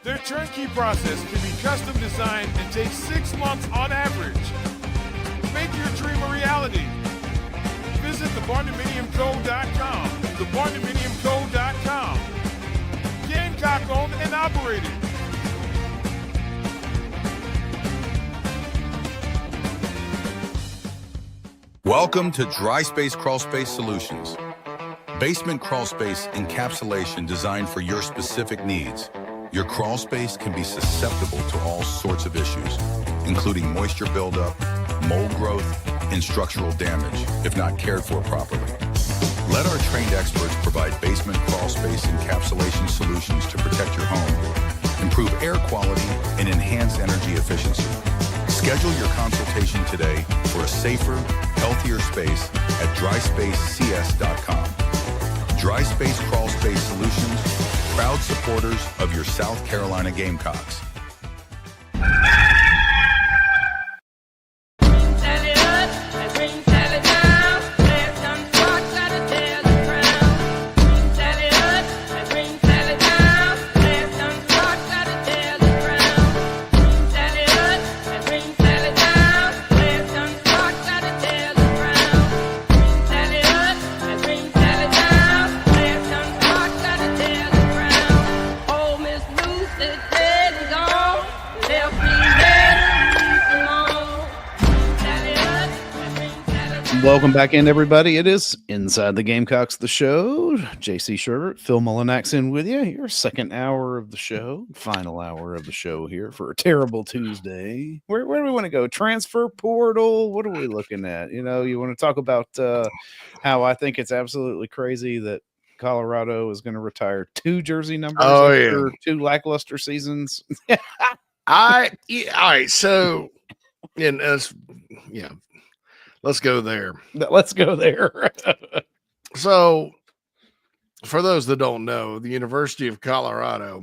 Their turnkey process can be custom designed and takes 6 months on average. Make your dream a reality. Visit thebarndominiumco.com. Thebarndominiumco.com. Gamecock owned and operated.
Welcome to Dry Space Crawl Space Solutions. Basement crawl space encapsulation designed for your specific needs. Your crawl space can be susceptible to all sorts of issues, including moisture buildup, mold growth, and structural damage if not cared for properly. Let our trained experts provide basement crawl space encapsulation solutions to protect your home, improve air quality, and enhance energy efficiency. Schedule your consultation today for a safer, healthier space at dryspacecs.com. Dry Space Crawl Space Solutions, proud supporters of your South Carolina Gamecocks.
Welcome back in, everybody. It is Inside the Gamecocks, the show. JC Sherbert, Phil Mullinax in with you. Your second hour of the show, final hour of the show here for a terrible Tuesday. Where do we want to go? Transfer portal? What are we looking at? You know, you want to talk about how I think it's absolutely crazy that Colorado is going to retire 2 jersey numbers after 2 lackluster seasons.
All right. So, and yeah. Let's go there.
Let's go there.
So, for those that don't know, the University of Colorado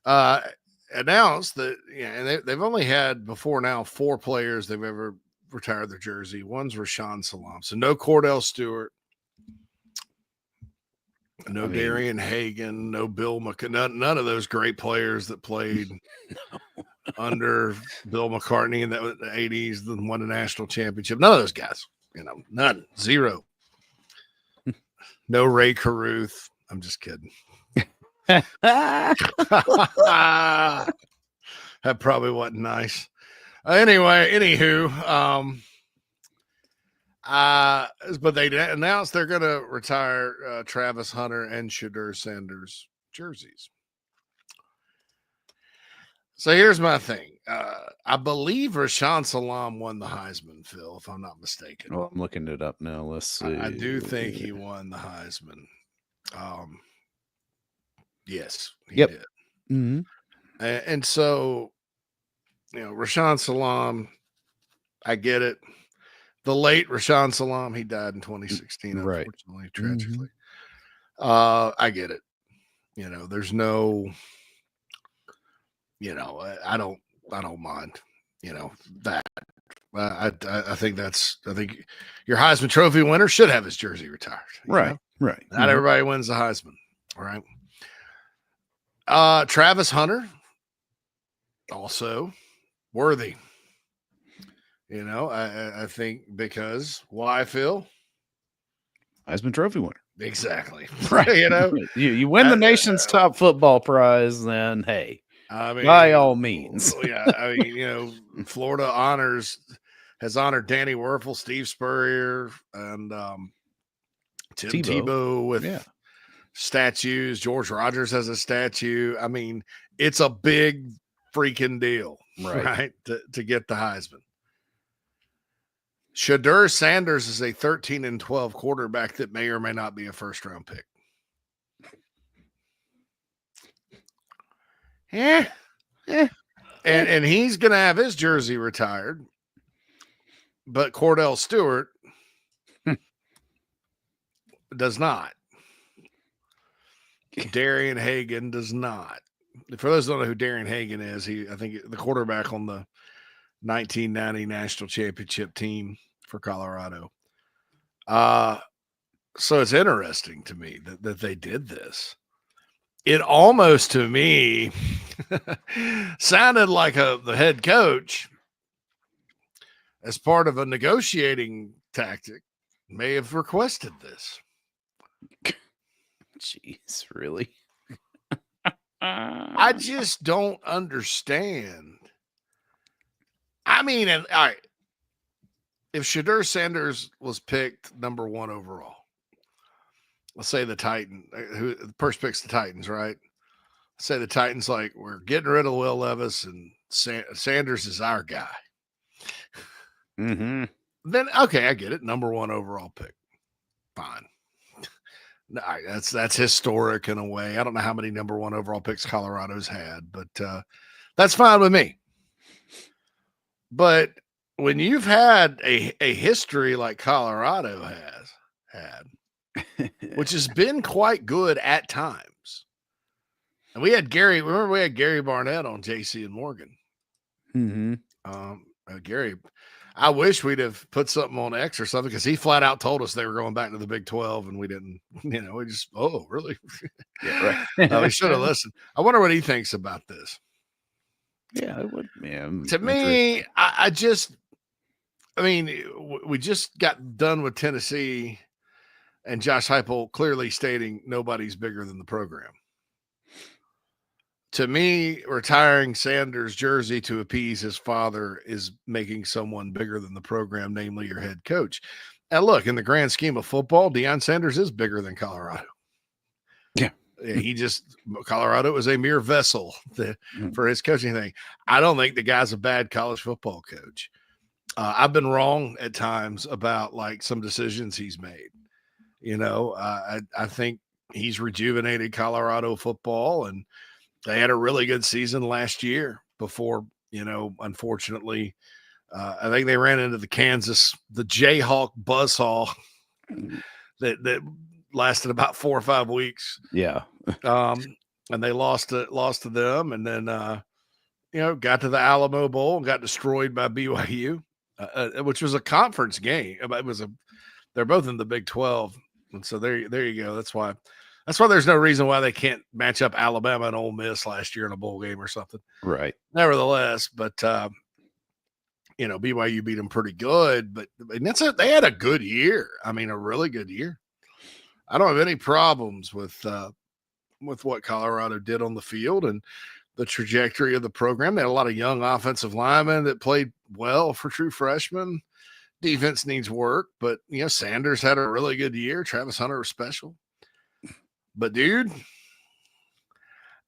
announced that, and they've only had before now 4 players they've ever retired their jersey. One's Rashawn Salam. So, no Cordell Stewart, no Darian Hagan, no Bill McCartney, none of those great players that played under Bill McCartney in the 80s, that won a national championship. None of those guys, none, 0. No Ray Caruth. I'm just kidding. That probably wasn't nice. Anyway, anywho, but they announced they're going to retire Travis Hunter and Shadur Sanders jerseys. So here's my thing. I believe Rashawn Salam won the Heisman, Phil, if I'm not mistaken.
Well, I'm looking it up now. Let's see.
I do think he won the Heisman. Yes, he did.
Mm-hmm.
And so, Rashawn Salam, I get it. The late Rashawn Salam, he died in 2016, unfortunately, tragically. I get it. There's no... I don't mind, that. I think your Heisman Trophy winner should have his jersey retired.
Right.
Not everybody wins the Heisman. All right. Travis Hunter, also worthy. I think because why, Phil?
Heisman Trophy winner.
Exactly.
Right. You win the nation's top football prize, then hey, by all means.
Florida has honored Danny Werfel, Steve Spurrier, and Tim Tebow with statues. George Rogers has a statue. I mean, it's a big freaking deal, right? To get the Heisman. Shedeur Sanders is a 13-12 quarterback that may or may not be a first-round pick. Yeah. And he's going to have his jersey retired. But Cordell Stewart does not. Darian Hagan does not. For those who don't know who Darian Hagan is, I think the quarterback on the 1990 national championship team for Colorado. So it's interesting to me that they did this. It almost, to me, sounded like the head coach, as part of a negotiating tactic, may have requested this.
Jeez, really?
I just don't understand. I mean, all right. If Shedeur Sanders was picked number 1 overall, let's say the Porch picks the Titans, right? Let's say the Titans, like, we're getting rid of Will Levis and Sanders is our guy.
Mm-hmm.
Then, okay, I get it. Number 1 overall pick. Fine. No, that's historic in a way. I don't know how many number 1 overall picks Colorado's had, but that's fine with me. But when you've had a history like Colorado has had, which has been quite good at times, and we had Gary Barnett on JC and Morgan.
Mm-hmm.
Gary, I wish we'd have put something on X or something, because he flat out told us they were going back to the Big 12, and we didn't. We just, oh, really?
Yeah, right.
We should have listened. I wonder what he thinks about this.
Yeah, it would. Yeah,
to me, I mean, we just got done with Tennessee and Josh Heupel clearly stating nobody's bigger than the program. To me, retiring Sanders' jersey to appease his father is making someone bigger than the program, namely your head coach. And look, in the grand scheme of football, Deion Sanders is bigger than Colorado.
Yeah.
Colorado is a mere vessel for his coaching thing. I don't think the guy's a bad college football coach. I've been wrong at times about like some decisions he's made. I think he's rejuvenated Colorado football, and they had a really good season last year before, unfortunately, I think they ran into the Jayhawk buzzsaw that lasted about 4 or 5 weeks.
Yeah.
And they lost to them, and then got to the Alamo Bowl and got destroyed by BYU, which was a conference game. They're both in the Big 12, and so there you go. That's why there's no reason why they can't match up Alabama and Ole Miss last year in a bowl game or something.
Right.
Nevertheless, but BYU beat them pretty good, but they had a good year. I mean, a really good year. I don't have any problems with what Colorado did on the field and the trajectory of the program. They had a lot of young offensive linemen that played well for true freshmen. Defense needs work, but Sanders had a really good year. Travis Hunter was special. But dude,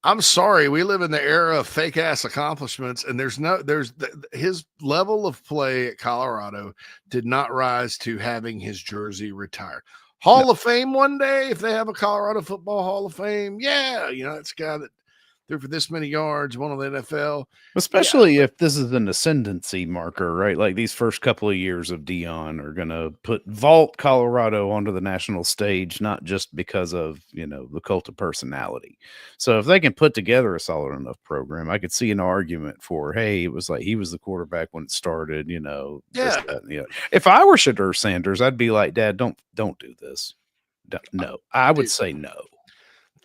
I'm sorry, we live in the era of fake ass accomplishments, and his level of play at Colorado did not rise to having his jersey retired. Hall of Fame one day, if they have a Colorado Football Hall of Fame, yeah, it's a guy threw for this many yards, won on the NFL.
Especially if this is an ascendancy marker, right? Like these first couple of years of Dion are going to vault Colorado onto the national stage, not just because of, the cult of personality. So if they can put together a solid enough program, I could see an argument for, hey, it was like he was the quarterback when it started, this, that, If I were Shedeur Sanders, I'd be like, Dad, don't do this. No, I would say no.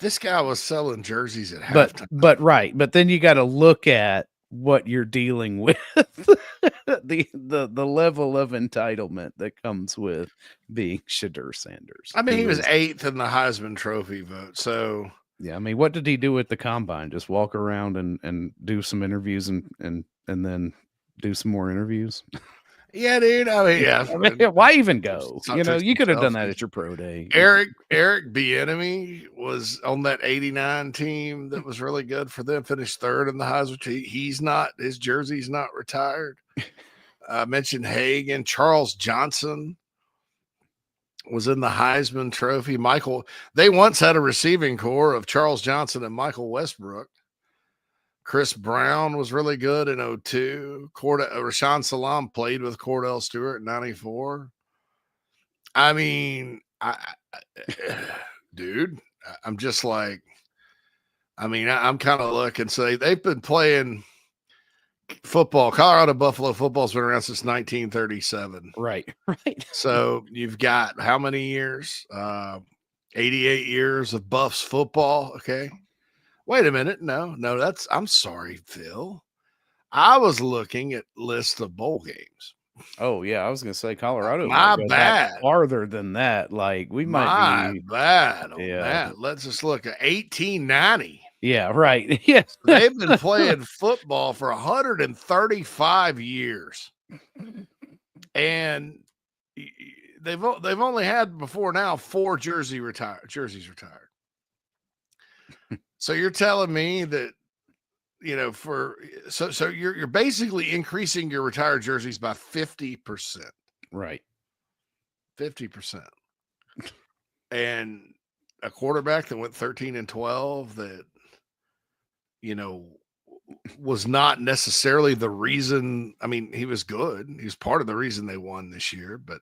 This guy was selling jerseys at halftime.
But then you got to look at what you're dealing with, the level of entitlement that comes with being Shedeur Sanders.
I mean, he was 8th in the Heisman Trophy vote. So
yeah, I mean, what did he do at the combine? Just walk around and do some interviews and then do some more interviews.
Yeah, dude. I mean, yeah.
I mean, why even go? You could have done that at your pro day.
Eric Bieniemy was on that 89 team that was really good for them. Finished 3rd in the Heisman. His jersey's not retired. I mentioned Hagan. Charles Johnson was in the Heisman Trophy. They once had a receiving core of Charles Johnson and Michael Westbrook. Chris Brown was really good in 2002. Rashaan Salam played with Cordell Stewart in 94. I mean, dude, I'm just like, I'm kind of looking. So they've been playing football. Colorado Buffalo football's been around since 1937.
Right.
So you've got how many years? 88 years of Buffs football. Okay. Wait a minute. No, I'm sorry, Phil. I was looking at list of bowl games.
Oh yeah. I was going to say Colorado.
My bad.
Farther than that. Like we might
My bad.
Yeah.
Let's just look at 1890.
Yeah. Right. Yes.
They've been playing football for 135 years. And they've only had before now 4 jerseys retired. So you're telling me that, so you're basically increasing your retired jerseys by 50%.
Right.
50%. And a quarterback that went 13-12 that, was not necessarily the reason. I mean, he was good. He was part of the reason they won this year, but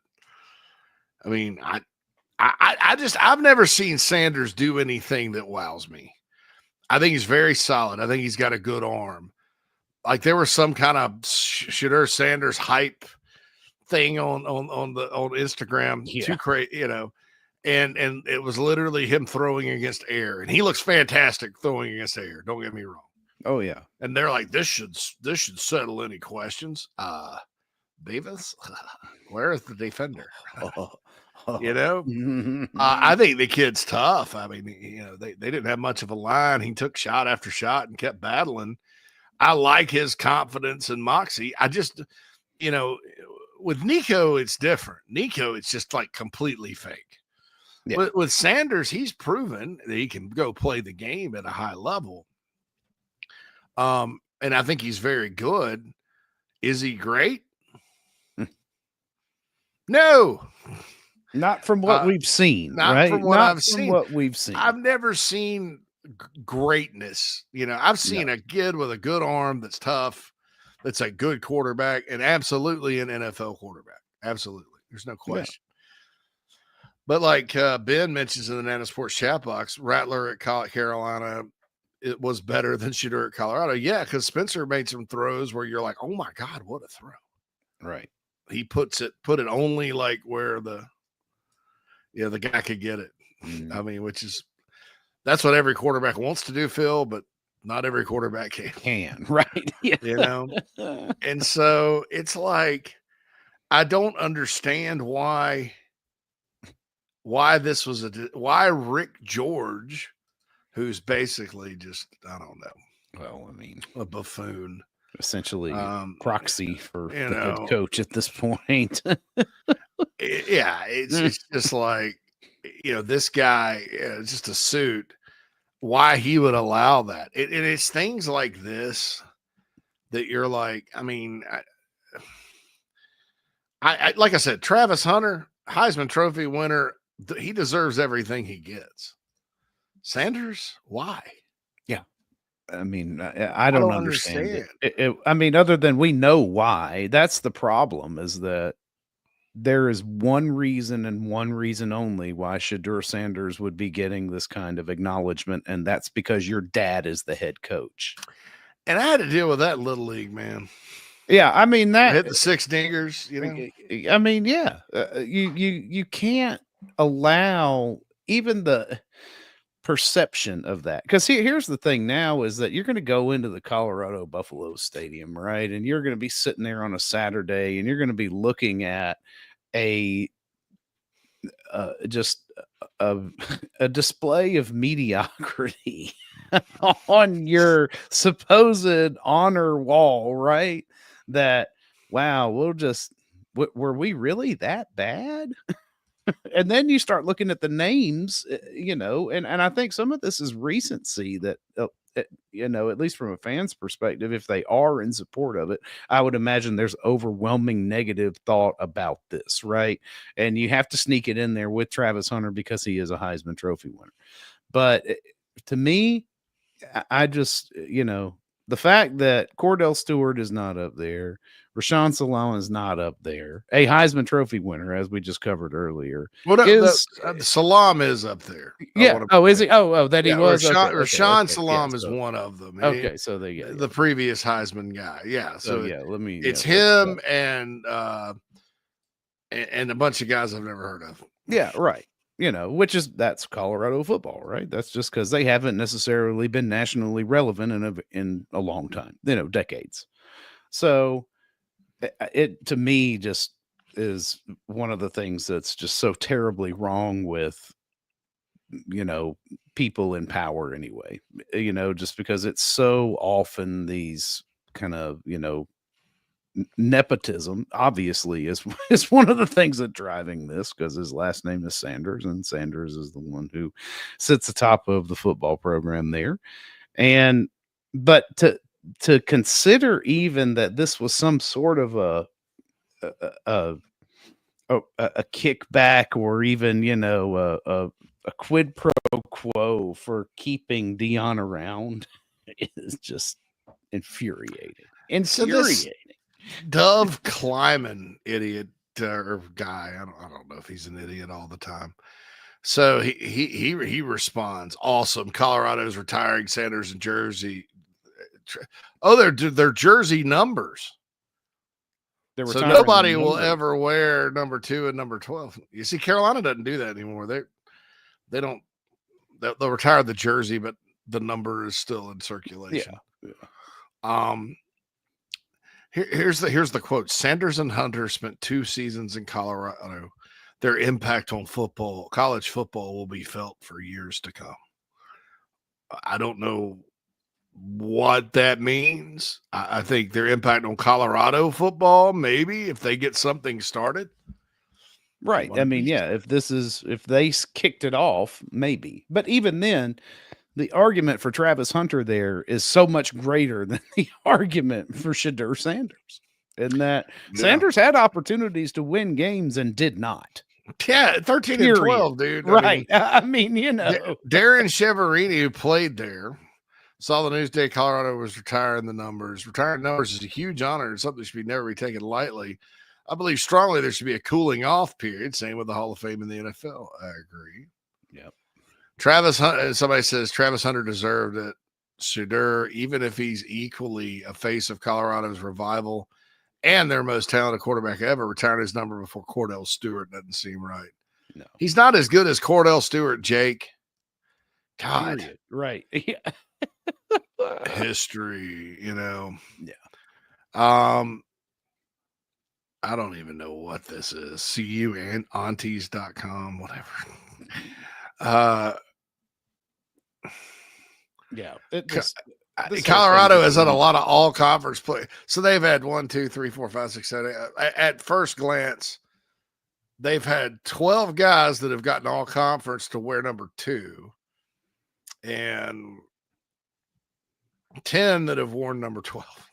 I mean, I've never seen Sanders do anything that wows me. I think he's very solid. I think he's got a good arm. Like there was some kind of Shedeur Sanders hype thing on Instagram.
Yeah.
Too crazy, and it was literally him throwing against air, and he looks fantastic throwing against air. Don't get me wrong.
Oh yeah. And
they're like, this should settle any questions. Davis, where is the defender? I think the kid's tough. I mean, they didn't have much of a line. He took shot after shot and kept battling. I like his confidence and moxie. I just, with Nico, it's different. Nico, it's just like completely fake. Yeah. With Sanders, he's proven that he can go play the game at a high level. And I think he's very good. Is he great? No.
Not from what we've seen.
Not
right?
from what
not
I've
from
seen.
What we've seen.
I've never seen greatness. I've seen a kid with a good arm that's tough, that's a good quarterback, and absolutely an NFL quarterback. Absolutely. There's no question. Yeah. But like Ben mentions in the Nana Sports chat box, Rattler at Carolina, it was better than Shedeur at Colorado. Yeah, because Spencer made some throws where you're like, oh my God, what a throw.
Right.
He put it only like where the guy could get it. I mean, that's what every quarterback wants to do, Phil, but not every quarterback
can. Right. Yeah.
And so it's like, I don't understand why this was why Rick George, who's basically just, I don't know.
Well, I mean,
a buffoon.
Essentially proxy for the head coach at this point.
It's just like, this guy, just a suit, why he would allow that. It's things like this that you're like, I mean, I like I said, Travis Hunter, Heisman Trophy winner, he deserves everything he gets. Sanders, why?
Yeah. I mean, I don't understand it. I mean, other than we know why, that's the problem, is that there is one reason and one reason only why Shedeur Sanders would be getting this kind of acknowledgement, and that's because your dad is the head coach.
And I had to deal with that in Little League, man.
Yeah, I mean, that
hit the six dingers, you know.
I mean, yeah, you can't allow even the perception of that, because here's the thing now is that you're going to go into the Colorado Buffalo Stadium, right? And you're going to be sitting there on a Saturday, and you're going to be looking at just a display of mediocrity on your supposed honor wall, right? That, wow, were we really that bad? And then you start looking at the names, you know, and I think some of this is recency that, you know, at least from a fan's perspective, if they are in support of it, I would imagine there's overwhelming negative thought about this, right? And you have to sneak it in there with Travis Hunter because he is a Heisman Trophy winner. But to me, I just, you know, the fact that Cordell Stewart is not up there, Rashawn Salaam is not up there, a Heisman Trophy winner, as we just covered earlier.
Salaam is up there.
Yeah. Oh, is he? Oh, that he was.
Rashawn Salaam is one of them.
Okay, so they get
the previous Heisman guy. Yeah. So
yeah,
it's him and a bunch of guys I've never heard of.
Yeah, right. You know, that's Colorado football, right? That's just because they haven't necessarily been nationally relevant in a long time, you know, decades. So it to me just is one of the things that's just so terribly wrong with, you know, people in power anyway, you know, just because it's so often these kind of, you know, nepotism obviously is one of the things that driving this, because his last name is Sanders, and Sanders is the one who sits atop of the football program there. But to consider even that this was some sort of a kickback, or even, you know, a quid pro quo for keeping Dion around is just infuriating.
Dove Kleiman, idiot or guy. I don't know if he's an idiot all the time. So he responds, awesome. Colorado's retiring Sanders and Jersey. Oh, they're jersey numbers. So nobody will ever wear number 2 and number 12. You see, Carolina doesn't do that anymore. They'll retire the jersey, but the number is still in circulation. Yeah. Here's the quote. Sanders and Hunter spent 2 seasons in Colorado. Their impact on football, college football, will be felt for years to come. I don't know what that means. I think their impact on Colorado football, maybe if they get something started.
Right. I mean, yeah, if they kicked it off, maybe. But even then, the argument for Travis Hunter there is so much greater than the argument for Shedeur Sanders. And that Sanders had opportunities to win games and did not.
Yeah, 13 and 12, dude.
Right. I mean, you know.
Darren Cheverini, who played there, saw the news day Colorado was retiring the numbers. Retiring numbers is a huge honor and something that should never be taken lightly. I believe strongly there should be a cooling off period. Same with the Hall of Fame in the NFL. I agree.
Yep.
Travis Hunter, somebody says Travis Hunter deserved it. Shedeur, even if he's equally a face of Colorado's revival and their most talented quarterback ever, retiring his number before Cordell Stewart doesn't seem right.
No.
He's not as good as Cordell Stewart, Jake. God.
Period. Right. Yeah.
History, you know.
Yeah.
I don't even know what this is. CU and aunties.com, whatever.
Yeah.
Colorado has had a lot of all conference play. So they've had 1, 2, 3, 4, 5, 6, 7, 8. At first glance, they've had 12 guys that have gotten all conference to wear number 2 and 10 that have worn number 12.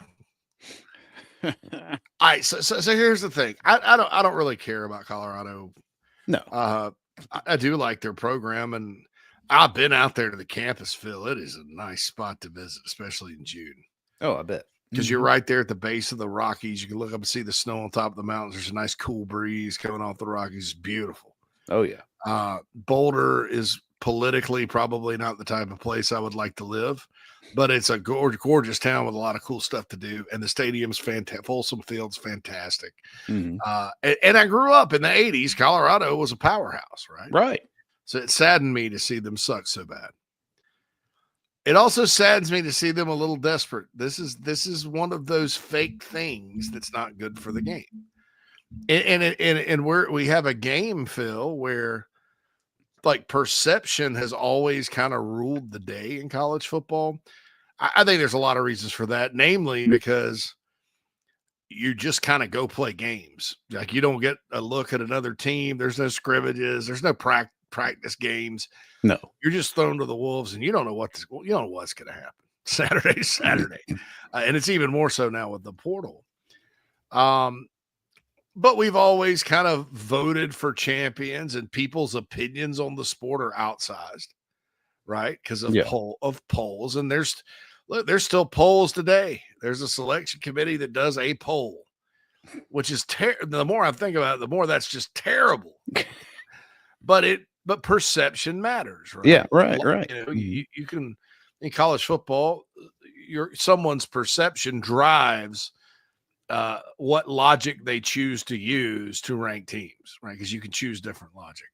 All right. So here's the thing. I don't really care about Colorado.
No.
I do like their program, and I've been out there to the campus, Phil. It is a nice spot to visit, especially in June.
Oh, I bet.
Because you're right there at the base of the Rockies. You can look up and see the snow on top of the mountains. There's a nice cool breeze coming off the Rockies. It's beautiful.
Oh, yeah.
Boulder is politically probably not the type of place I would like to live, but it's a gorgeous town with a lot of cool stuff to do. And the stadium's fantastic. Folsom Field's fantastic. And I grew up in the 80s. Colorado was a powerhouse, right?
Right.
So it saddened me to see them suck so bad. It also saddens me to see them a little desperate. This is one of those fake things that's not good for the game. And we have a game, Phil, where like perception has always kind of ruled the day in college football. I think there's a lot of reasons for that, namely because you just kind of go play games. Like you don't get a look at another team. There's no scrimmages. There's no practice games.
No,
you're just thrown to the wolves, and you don't know what's going to happen. Saturday, and it's even more so now with the portal. But we've always kind of voted for champions, and people's opinions on the sport are outsized, right? Because of polls, and there's still polls today. There's a selection committee that does a poll, which is the more I think about it, the more that's just terrible. But perception matters, right?
Yeah, right.
You know, you can in college football, someone's perception drives what logic they choose to use to rank teams, right? Because you can choose different logic.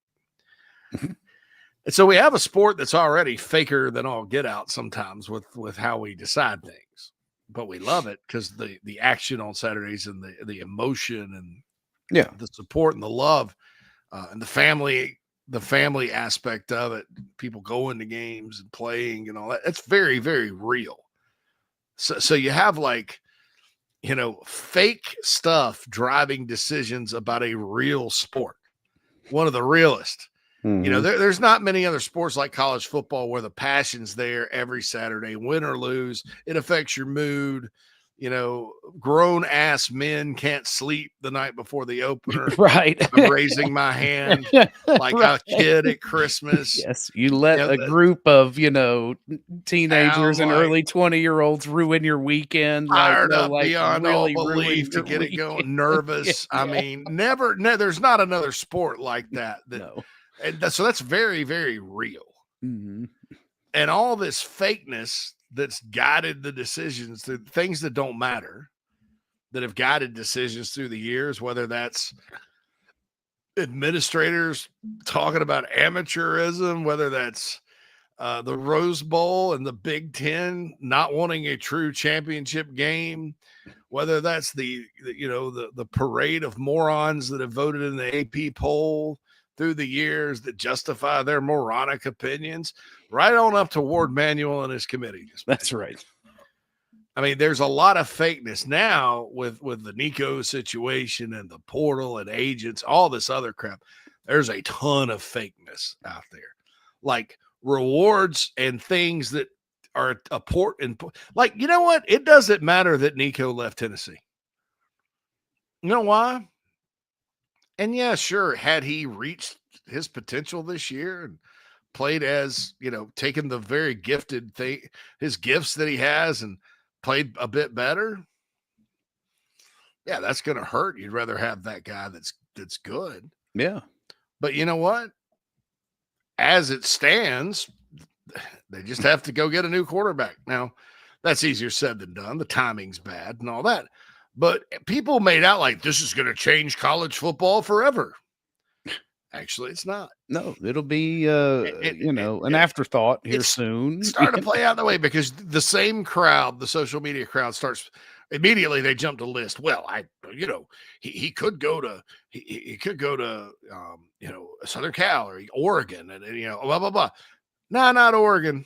And so we have a sport that's already faker than all get out sometimes with how we decide things, but we love it because the action on Saturdays and the emotion and the support and the love and the family aspect of it, people going to games and playing and all that. It's very, very real. So you have fake stuff driving decisions about a real sport, one of the realest. There's not many other sports like college football where the passion's there every Saturday, win or lose. It affects your mood. Grown ass men can't sleep the night before the opener.
Right.
I'm raising my hand like a kid at Christmas.
Yes. You let a group of, teenagers and early 20-year-olds ruin your weekend.
Fired up beyond all belief to get it going. Nervous.
Yeah.
I mean, there's not another sport like that. So that's very, very real.
Mm-hmm.
And all this fakeness that's guided the decisions, the things that don't matter, that have guided decisions through the years, whether that's administrators talking about amateurism, whether that's the Rose Bowl and the Big Ten not wanting a true championship game, whether that's the parade of morons that have voted in the AP poll through the years that justify their moronic opinions, right on up to Ward Manuel and his committee.
That's right.
I mean, there's a lot of fakeness now with the Nico situation and the portal and agents, all this other crap. There's a ton of fakeness out there, like rewards and things that are important. Like, you know what? It doesn't matter that Nico left Tennessee. You know why? And yeah, sure, had he reached his potential this year and played as, taken the very gifted thing, his gifts that he has and played a bit better, yeah, that's going to hurt. You'd rather have that guy that's good.
Yeah.
But you know what? As it stands, they just have to go get a new quarterback. Now, that's easier said than done. The timing's bad and all that. But people made out like this is going to change college football forever. Actually, it's not.
No, it'll be, an afterthought here soon.
Start to play out that way because the same crowd, the social media crowd, starts immediately. They jump to list. Well, he could go to he could go to Southern Cal or Oregon, and blah blah blah. No, not Oregon,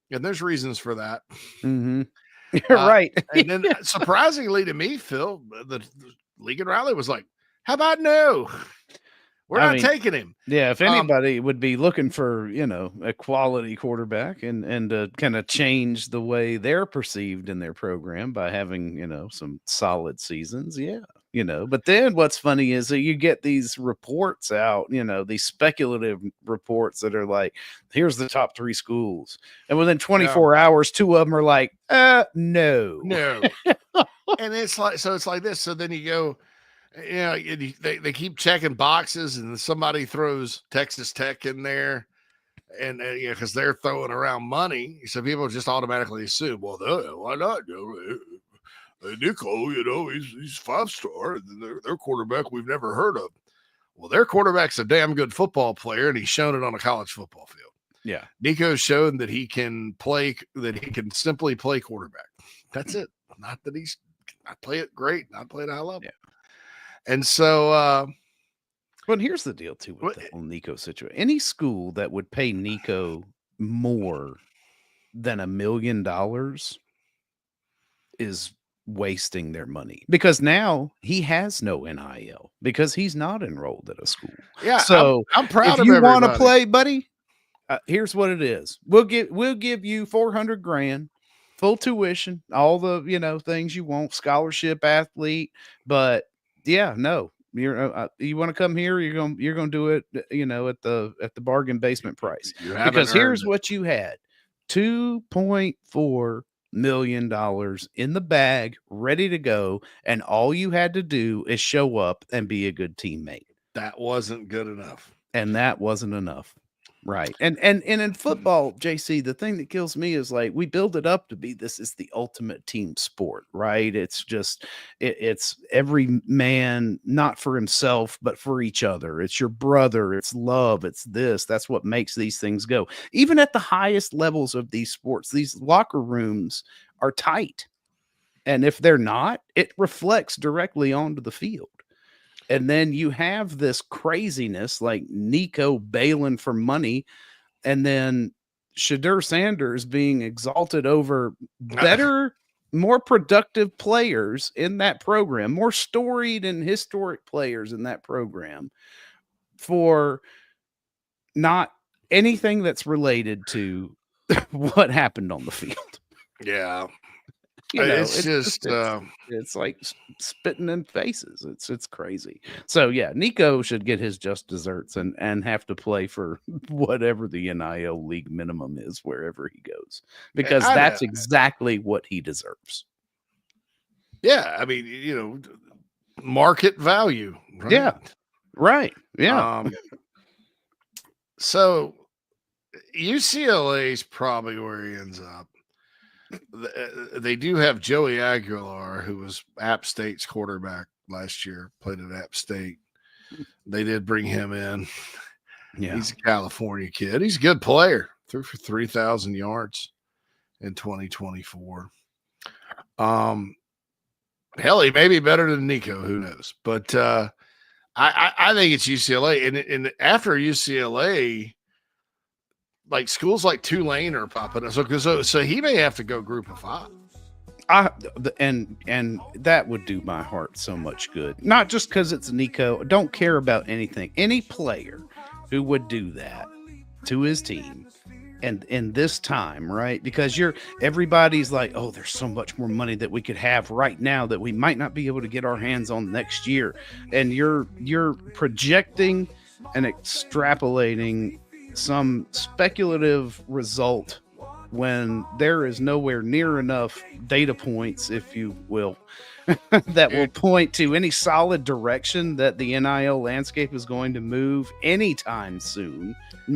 and there's reasons for that.
Mm-hmm. You're right.
And then surprisingly to me, Phil, the League and Riley was like, how about no? We're not taking him.
Yeah, if anybody would be looking for, a quality quarterback and kind of change the way they're perceived in their program by having, some solid seasons. Yeah. But then what's funny is that you get these reports out, these speculative reports that are like, here's the top 3 schools. And within 24 hours, 2 of them are like, no.
And it's like this. So then you go, they keep checking boxes, and somebody throws Texas Tech in there, and because they're throwing around money, so people just automatically assume, well, why not? Nico, he's 5-star, and their quarterback we've never heard of. Well, their quarterback's a damn good football player, and he's shown it on a college football field.
Yeah,
Nico's shown that he can simply play quarterback. That's it. Not that he's not play it great, not play at a high level.
Yeah.
And so,
but here's the deal too with the whole Nico situation. Any school that would pay Nico more than $1 million is wasting their money, because now he has no NIL because he's not enrolled at a school.
Yeah,
so
I'm proud
if
of
you want to
everybody.
play, buddy, here's what it is. We'll give you $400,000, full tuition, all the things you want, scholarship, athlete. But yeah, no, you want to come here, you're gonna do it, at the bargain basement price. Because here's what you had: $2.4 million in the bag, ready to go, and all you had to do is show up and be a good teammate.
That wasn't good enough.
And that wasn't enough. Right. And in football, JC, the thing that kills me is like, we build it up to be, this is the ultimate team sport, right? It's just, it's every man, not for himself, but for each other. It's your brother, it's love, it's this. That's what makes these things go. Even at the highest levels of these sports, these locker rooms are tight. And if they're not, it reflects directly onto the field. And then you have this craziness like Nico bailing for money, and then Shedeur Sanders being exalted over better, more productive players in that program, more storied and historic players in that program, for not anything that's related to what happened on the field.
Yeah.
It's like spitting in faces. It's crazy. So yeah, Nico should get his just desserts and have to play for whatever the NIL league minimum is wherever he goes, because that's exactly what he deserves.
Yeah, I mean, market value. Right?
Yeah, right. Yeah.
So UCLA is probably where he ends up. They do have Joey Aguilar, who was App State's quarterback last year, played at App State. They did bring him in.
Yeah.
He's a California kid. He's a good player. Threw for 3,000 yards in 2024. Hell, he may be better than Nico. Who knows? But I think it's UCLA. And after UCLA, like schools like Tulane are popping up. So he may have to go group of 5.
And that would do my heart so much good. Not just because it's Nico. Don't care about anything. Any player who would do that to his team, and in this time, right? Because everybody's like, oh, there's so much more money that we could have right now that we might not be able to get our hands on next year. And you're projecting and extrapolating some speculative result when there is nowhere near enough data points, if you will, that will point to any solid direction that the NIL landscape is going to move anytime soon.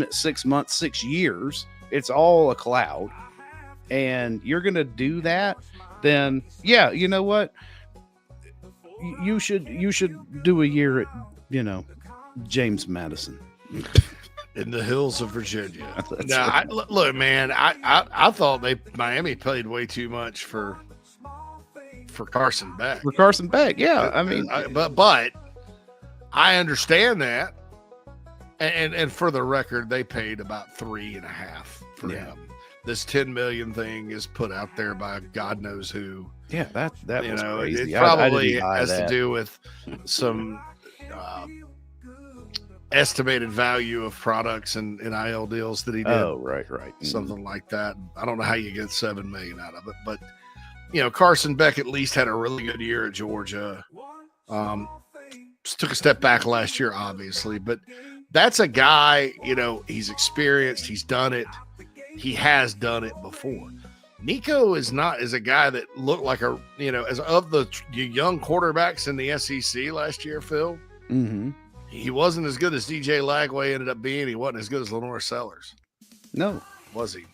6 months, 6 years, it's all a cloud. And you're going to do that, then yeah, you know what? You should do a year at, James Madison.
In the hills of Virginia. Now, look, man, I thought Miami paid way too much for Carson Beck.
For Carson Beck, yeah. I mean,
but I understand that, and for the record, they paid about 3.5 for him. This $10 million thing is put out there by God knows who.
Yeah, that was crazy.
It probably has to do with some estimated value of products and NIL deals that he did.
Oh, right.
Something like that. I don't know how you get $7 million out of it, but Carson Beck at least had a really good year at Georgia. Just took a step back last year, obviously, but that's a guy, he's experienced. He's done it. He has done it before. Nico is a guy that looked like as of the young quarterbacks in the SEC last year, Phil.
Mm-hmm.
He wasn't as good as DJ Lagway ended up being. He wasn't as good as Lenore Sellers.
No.
Was he?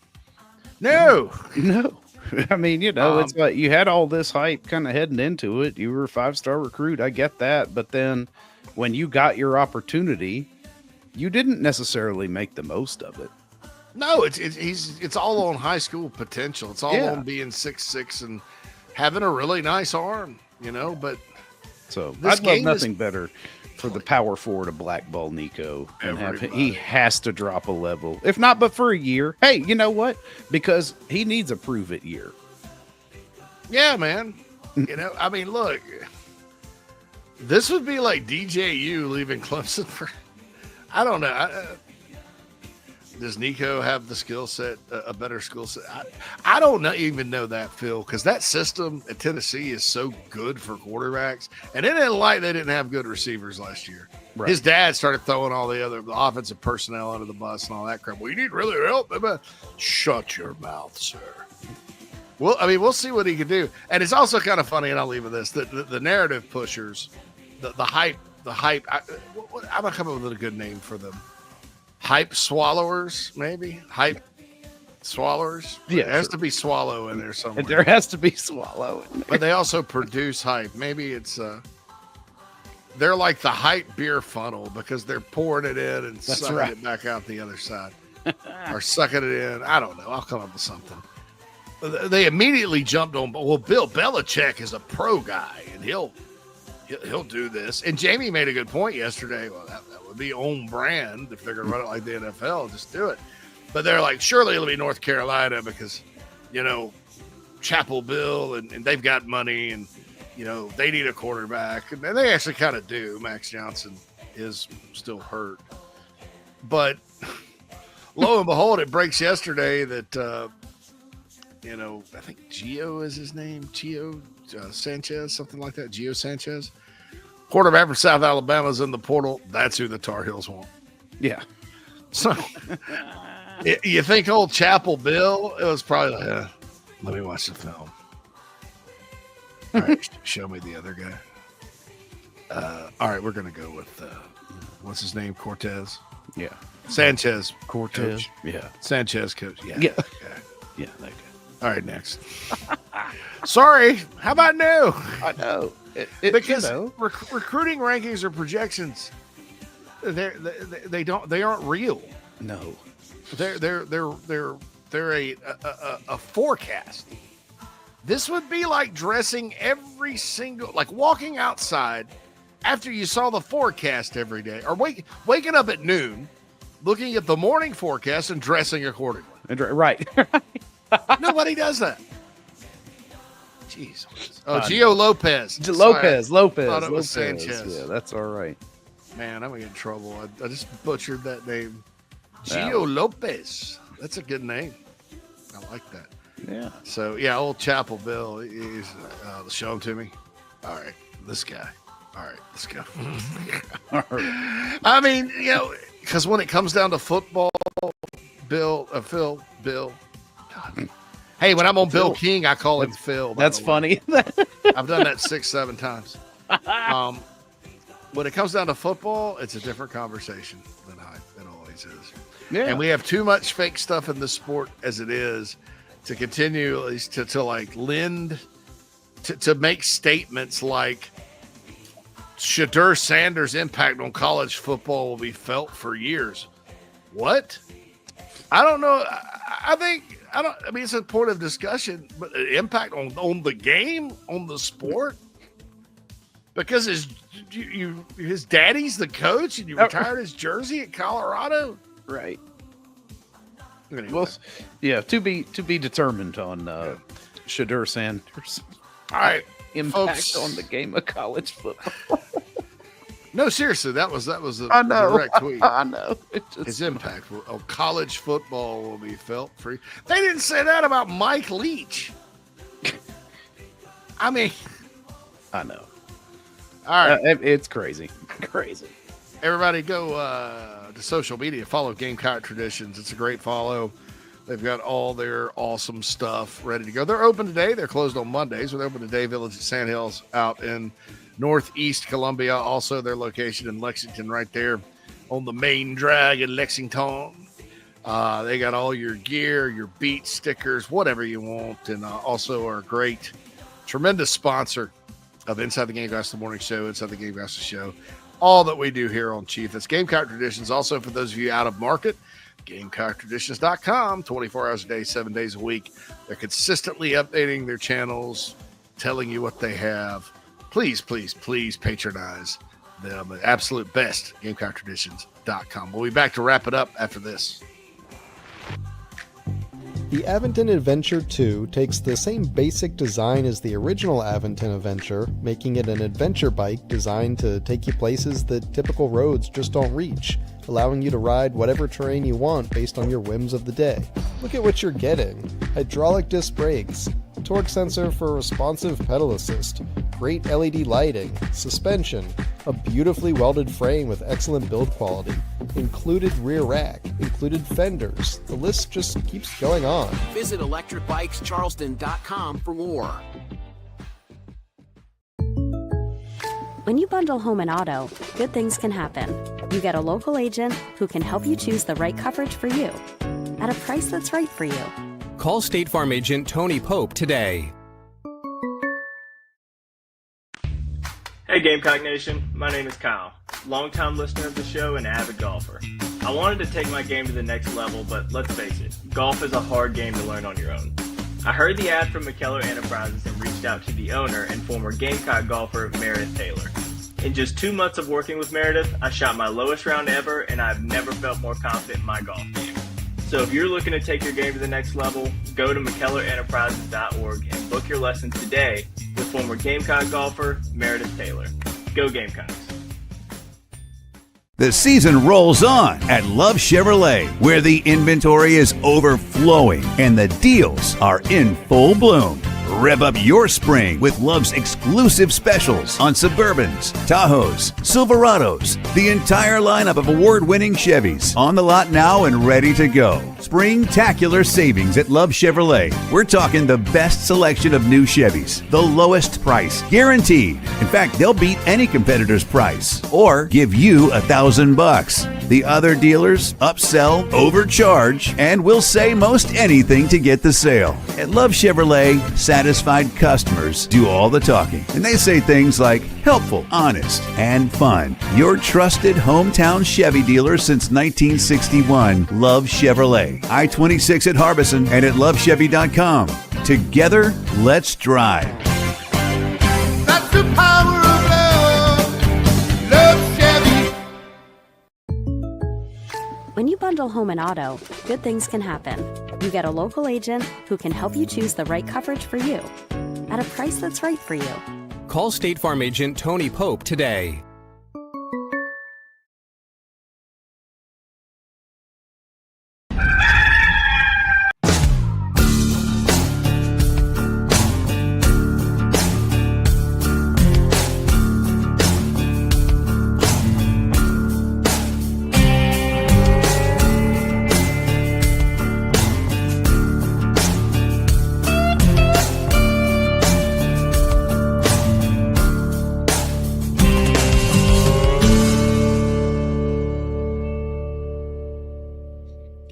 No.
I mean, it's like you had all this hype kind of heading into it. You were a 5-star recruit. I get that. But then when you got your opportunity, you didn't necessarily make the most of it.
No, it's all on high school potential. It's all on being 6'6" and having a really nice arm, but
so I'd love nothing better for the power forward to blackball Nico and he has to drop a level, if not but for a year. Hey, you know what? Because he needs a prove it year.
Yeah, man. I mean, look, this would be like DJU leaving Clemson for, I don't know. Does Nico have the skill set, a better skill set? I don't even know that, Phil, because that system at Tennessee is so good for quarterbacks. And it ain't like they didn't have good receivers last year. Right. His dad started throwing all the offensive personnel under the bus and all that crap. Well, you need really help. Shut your mouth, sir. Well, I mean, we'll see what he can do. And it's also kind of funny, and I'll leave with this, the narrative pushers, the hype, I'm going to come up with a good name for them. Hype swallowers, maybe? Hype swallowers?
Yeah.
There has to be swallow in there somewhere.
There has to be swallow in there.
But they also produce hype. Maybe it's they're like the hype beer funnel because they're pouring it in and sucking it back out the other side. Or sucking it in. I don't know. I'll come up with something. They immediately jumped on, well, Bill Belichick is a pro guy and he'll do this. And Jamie made a good point yesterday. Well, that would be on brand if they're going to run it like the NFL. Just do it. But they're like, surely it'll be North Carolina because, Chapel Bill and they've got money and, they need a quarterback. And they actually kind of do. Max Johnson is still hurt. But lo and behold, it breaks yesterday that, I think Gio is his name. Gio Sanchez, something like that. Gio Sanchez. Quarterback from South Alabama's in the portal. That's who the Tar Heels want.
Yeah.
So you think old Chapel Bill, it was probably like, let me watch the film. All right, show me the other guy. All right, we're going to go with, what's his name? Cortez?
Yeah.
Sanchez.
Cortez.
Coach.
Yeah.
Sanchez coach. Yeah.
Yeah.
Yeah, that guy. All right, next. Sorry. How about no?
I know.
Because recruiting rankings or projections, they aren't real.
No.
They're a forecast. This would be like dressing every single, like walking outside after you saw the forecast every day, or waking up at noon, looking at the morning forecast and dressing accordingly.
Right.
Nobody does that. Jeez. Oh, Gio Lopez.
Lopez.
Thought it was Sanchez.
Yeah, that's all right.
Man, I'm going to get in trouble. I just butchered that name. Gio Lopez. That's a good name. I like that.
Yeah.
So, yeah, old Chapel Bill. He's, show him to me. All right. This guy. All right. Let's go.
All right.
I mean, because when it comes down to football, Phil. God. Hey, when I'm on Bill King, I call him Phil.
That's funny.
I've done that 6-7 times. When it comes down to football, it's a different conversation than hype. It always is.
Yeah.
And we have too much fake stuff in the sport as it is to continue, at least to like lend, to make statements like Shedeur Sanders' impact on college football will be felt for years. What? I don't know. I mean, it's a point of discussion, but an impact on the game, on the sport, because his daddy's the coach and you retired his jersey at Colorado.
Right.
Anyway.
Well, yeah, to be determined on Shedeur Sanders.
All right,
impact on the game of college football.
No, seriously, that was a direct tweet.
I know.
His impact on college football will be felt free. They didn't say that about Mike Leach. I mean,
I know.
All right.
It's crazy. Crazy.
Everybody go to social media. Follow Gamecock Traditions. It's a great follow. They've got all their awesome stuff ready to go. They're open today. They're closed on Mondays. They're open today. Village at Sandhills out in Northeast Columbia. Also, their location in Lexington right there on the main drag in Lexington. They got all your gear, your beat stickers, whatever you want. And also are a great, tremendous sponsor of Inside the Gamecocks The Morning Show, Inside the Gamecocks The Show. All that we do here on Chief. That's Gamecock Traditions. Also, for those of you out of market, GamecockTraditions.com, 24 hours a day, 7 days a week. They're consistently updating their channels, telling you what they have. Please, please, please patronize them. The absolute best, GamecockTraditions.com. We'll be back to wrap it up after this.
The Aventon Adventure 2 takes the same basic design as the original Aventon Adventure, making it an adventure bike designed to take you places that typical roads just don't reach, allowing you to ride whatever terrain you want based on your whims of the day. Look at what you're getting. Hydraulic disc brakes, torque sensor for responsive pedal assist, great LED lighting, suspension, a beautifully welded frame with excellent build quality, included rear rack, included fenders. The list just keeps going on.
Visit electricbikescharleston.com for more.
When you bundle home and auto, good things can happen. You get a local agent who can help you choose the right coverage for you at a price that's right for you.
Call State Farm agent Tony Pope today.
Hey Gamecock Nation, my name is Kyle, longtime listener of the show and avid golfer. I wanted to take my game to the next level, but let's face it, golf is a hard game to learn on your own. I heard the ad from McKellar Enterprises and reached out to the owner and former Gamecock golfer Meredith Taylor. In just 2 months of working with Meredith, I shot my lowest round ever and I've never felt more confident in my golf game. So if you're looking to take your game to the next level, go to McKellarEnterprises.org and book your lessons today with former Gamecock golfer Meredith Taylor. Go Gamecocks.
The season rolls on at Love Chevrolet, where the inventory is overflowing and the deals are in full bloom. Rev up your spring with Love's exclusive specials on Suburbans, Tahoes, Silverados, the entire lineup of award-winning Chevys on the lot now and ready to go. Spring-tacular savings at Love Chevrolet. We're talking the best selection of new Chevys, the lowest price, guaranteed. In fact, they'll beat any competitor's price or give you $1,000. The other dealers upsell, overcharge, and will say most anything to get the sale. At Love Chevrolet, satisfied customers do all the talking. And they say things like helpful, honest, and fun. Your trusted hometown Chevy dealer since 1961. Love Chevrolet. I-26 at Harbison and at lovechevy.com. Together, let's drive.
That's the power of love. Love Chevy.
When you bundle home and auto, good things can happen. You get a local agent who can help you choose the right coverage for you at a price that's right for you.
Call State Farm agent Tony Pope today.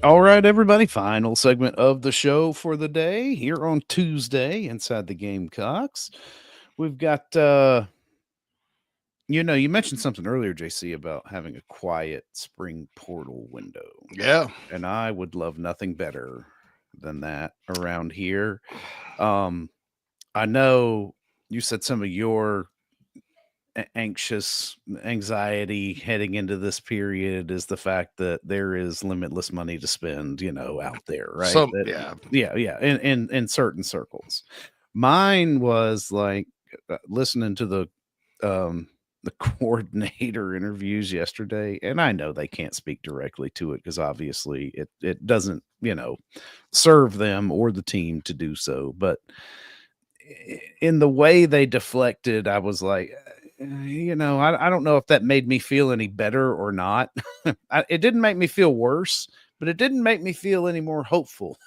All right, everybody. Final segment of the show for the day here on Tuesday inside the Gamecocks. We've got, you mentioned something earlier, JC, about having a quiet spring portal window.
Yeah.
And I would love nothing better than that around here. I know you said some of your anxiety heading into this period is the fact that there is limitless money to spend, out there, right? Yeah. In certain circles. Mine was like listening to the coordinator interviews yesterday, and I know they can't speak directly to it because obviously it doesn't, serve them or the team to do so. But in the way they deflected, I was like, I don't know if that made me feel any better or not. It didn't make me feel worse, but it didn't make me feel any more hopeful.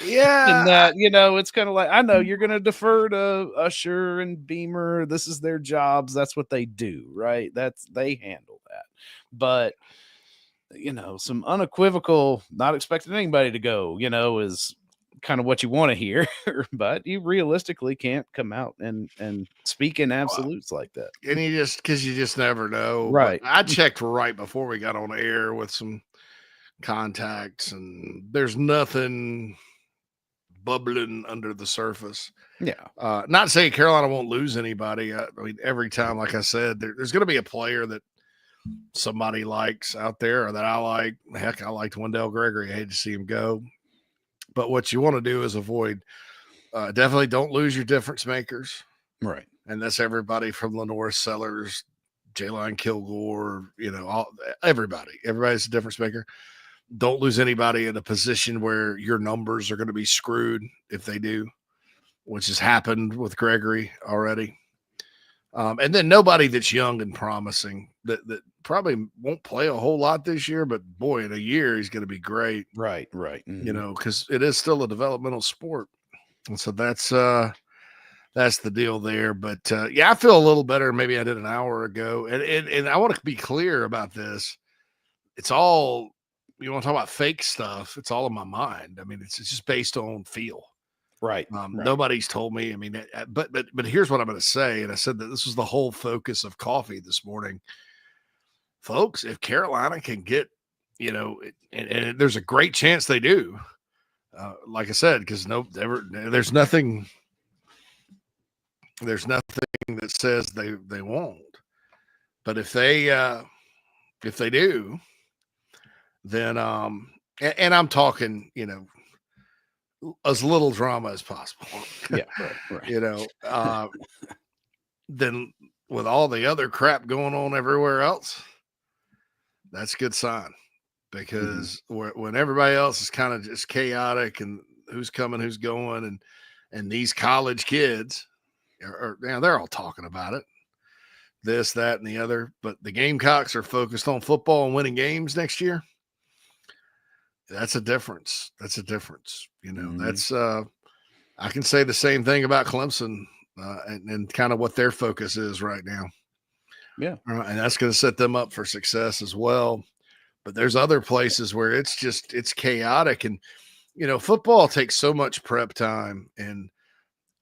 Yeah.
And that, it's kind of like, I know you're going to defer to Usher and Beamer. This is their jobs. That's what they do, right? They handle that. But, some unequivocal, not expecting anybody to go, is kind of what you want to hear. But you realistically can't come out and speak in absolutes like that.
And you just never know.
Right.
But I checked right before we got on air with some contacts, and there's nothing bubbling under the surface.
Yeah.
Not saying Carolina won't lose anybody. I mean, every time, like I said, there's going to be a player that somebody likes out there or that I like. Heck, I liked Wendell Gregory. I hate to see him go. But what you want to do is avoid, definitely don't lose your difference makers.
Right.
And that's everybody from Lenore Sellers, Jaylon Kilgore, everybody's a difference maker. Don't lose anybody in a position where your numbers are going to be screwed if they do, which has happened with Gregory already. And then nobody that's young and promising that probably won't play a whole lot this year, but boy, in a year, he's going to be great.
Right. Mm-hmm.
Because it is still a developmental sport. And so that's the deal there. But I feel a little better. Maybe I did an hour ago. And I want to be clear about this. It's all, you want to talk about fake stuff. It's all in my mind. I mean, it's just based on feel.
Right.
Nobody's told me. I mean, but here's what I'm going to say. And I said that this was the whole focus of coffee this morning. Folks, if Carolina can get, and there's a great chance they do, like I said, because there's nothing that says they won't. But if they do, then and I'm talking, as little drama as possible.
Yeah, right.
Then with all the other crap going on everywhere else, that's a good sign, because when everybody else is kind of just chaotic and who's coming, who's going, and these college kids they're all talking about it, this, that, and the other, but the Gamecocks are focused on football and winning games next year. That's a difference. That's I can say the same thing about Clemson and kind of what their focus is right now.
Yeah.
And that's going to set them up for success as well. But there's other places where it's chaotic, and, football takes so much prep time, and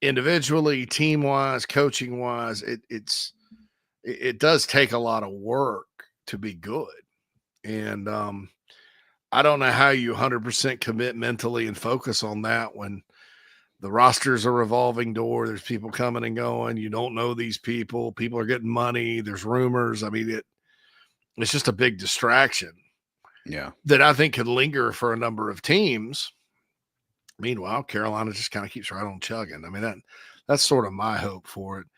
individually, team wise, coaching wise, it does take a lot of work to be good. And, I don't know how you 100% commit mentally and focus on that when the roster's a revolving door. There's people coming and going. You don't know these people. People are getting money. There's rumors. I mean, it's just a big distraction.
Yeah.
That I think could linger for a number of teams. Meanwhile, Carolina just kind of keeps right on chugging. I mean, that's sort of my hope for it.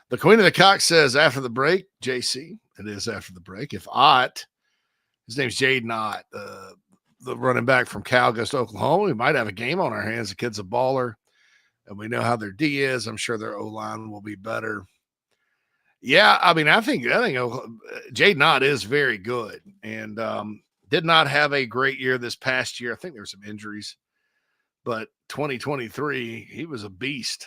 The Queen of the Cock says after the break, JC, it is after the break. If Ott, his name's Jaden Ott, the running back from Cal, goes to Oklahoma, we might have a game on our hands. The kid's a baller, and we know how their D is. I'm sure their O-line will be better. Yeah, I mean, I think Jaden Ott is very good, and did not have a great year this past year. I think there were some injuries, but 2023, he was a beast.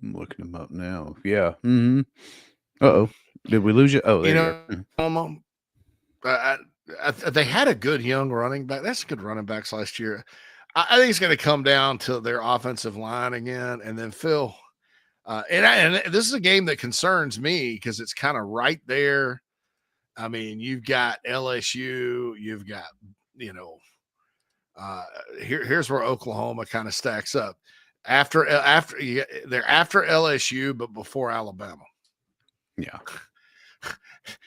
I'm looking him up now. Yeah. Mm-hmm. Uh-oh. Did we lose you? Oh, there you
are. They had a good young running back. That's good running backs last year. I think it's going to come down to their offensive line again. And then Phil, and this is a game that concerns me because it's kind of right there. I mean, you've got LSU, you've got, here's where Oklahoma kind of stacks up. They're after LSU, but before Alabama.
Yeah.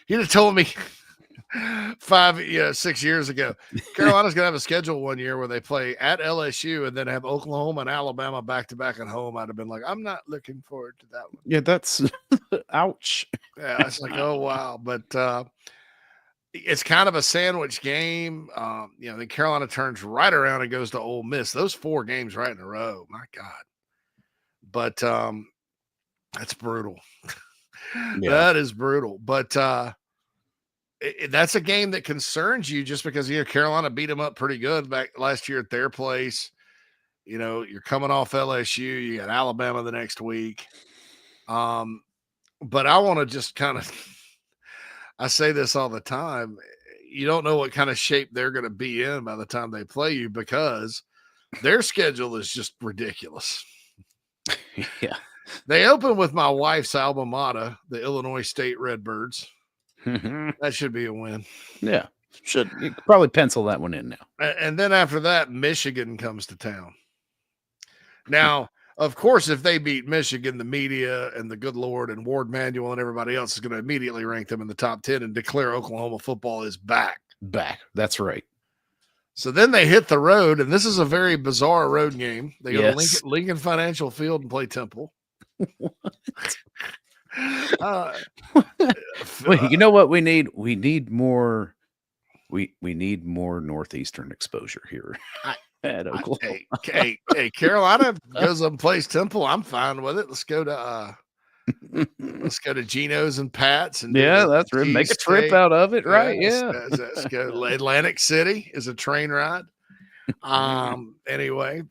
You'd have told me 6 years ago, Carolina's going to have a schedule one year where they play at LSU and then have Oklahoma and Alabama back-to-back at home. I'd have been like, I'm not looking forward to that one.
Yeah, that's ouch.
Yeah, it's like, oh, wow. But it's kind of a sandwich game. Then Carolina turns right around and goes to Ole Miss. Those 4 games right in a row. My God. But That's brutal.
Yeah.
That is brutal. But that's a game that concerns you just because Carolina beat them up pretty good back last year at their place. You're coming off LSU. You got Alabama the next week. But I want to just kind of, I say this all the time. You don't know what kind of shape they're going to be in by the time they play you because their schedule is just ridiculous.
Yeah.
They open with my wife's alma mater, the Illinois State Redbirds. That should be a win.
Yeah. You could probably pencil that one in now.
And then after that, Michigan comes to town. Now, of course, if they beat Michigan, the media and the good Lord and Ward Manuel and everybody else is going to immediately rank them in the top 10 and declare Oklahoma football is back.
That's right.
So then they hit the road, and this is a very bizarre road game. They go
Yes.
to Lincoln Financial Field and play Temple.
Wait, you know what we need? We need more. We need more Northeastern exposure here at Oklahoma.
Hey, Carolina goes up and plays Temple. I'm fine with it. Let's go to Geno's and Pat's and
that's right. Make a trip out of it, right? Yeah.
Let's go. Atlantic City is a train ride. Anyway,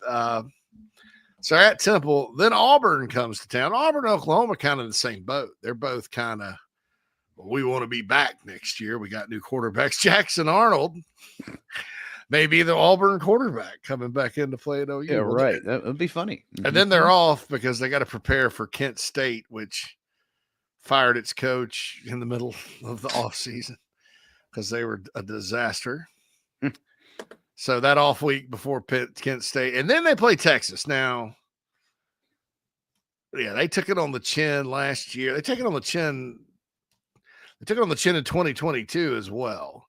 so at Temple, then Auburn comes to town. Auburn and Oklahoma kind of in the same boat. They're both kind of, we want to be back next year. We got new quarterbacks. Jackson Arnold, maybe the Auburn quarterback coming back into play at OU.
Yeah, right. That would be funny.
And then they're off because they got to prepare for Kent State, which fired its coach in the middle of the offseason because they were a disaster. So that off week before Kent State. And then they play Texas. Now, yeah, they took it on the chin last year. They took it on the chin. They took it on the chin in 2022 as well.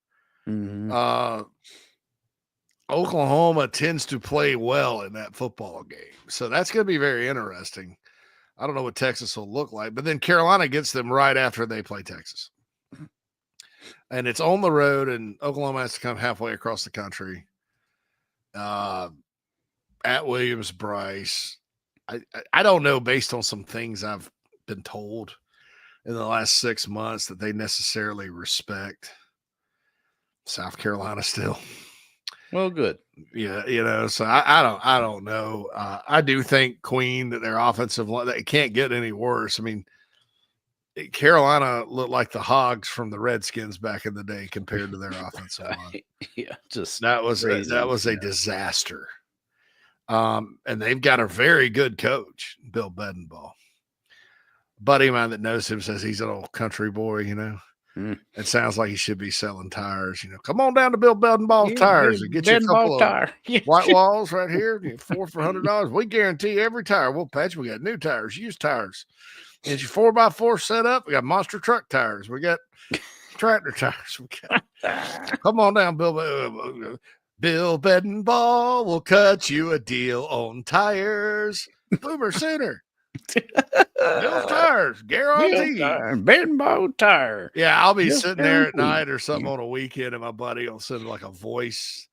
Oklahoma tends to play well in that football game. So that's going to be very interesting. I don't know what Texas will look like, but then Carolina gets them right after they play Texas. And it's on the road, and Oklahoma has to come halfway across the country. At Williams-Brice. I don't know, based on some things I've been told in the last 6 months, that they necessarily respect South Carolina still.
Well, good.
Yeah, so I don't know. I do think Queen, that their offensive line, they can't get any worse. I mean, Carolina looked like the Hogs from the Redskins back in the day compared to their offensive line.
Yeah, just
that was a disaster. And they've got a very good coach, Bill Bedenbaugh. Buddy of mine that knows him says he's an old country boy, It sounds like he should be selling tires. Come on down to Bill Bedenbaugh's Tires and get you a couple of white walls right here. 4 for $100. We guarantee every tire we'll patch. We got new tires, used tires. Get your 4x4 set up. We got monster truck tires. We got tractor tires. Come on down, Bill. Bill Bedenbaugh will cut you a deal on tires. Boomer Sooner. Bill's Tires, guaranteed.
Bedenbaugh Tire.
Yeah, I'll be sitting there at night or something on a weekend, and my buddy will send like a voice.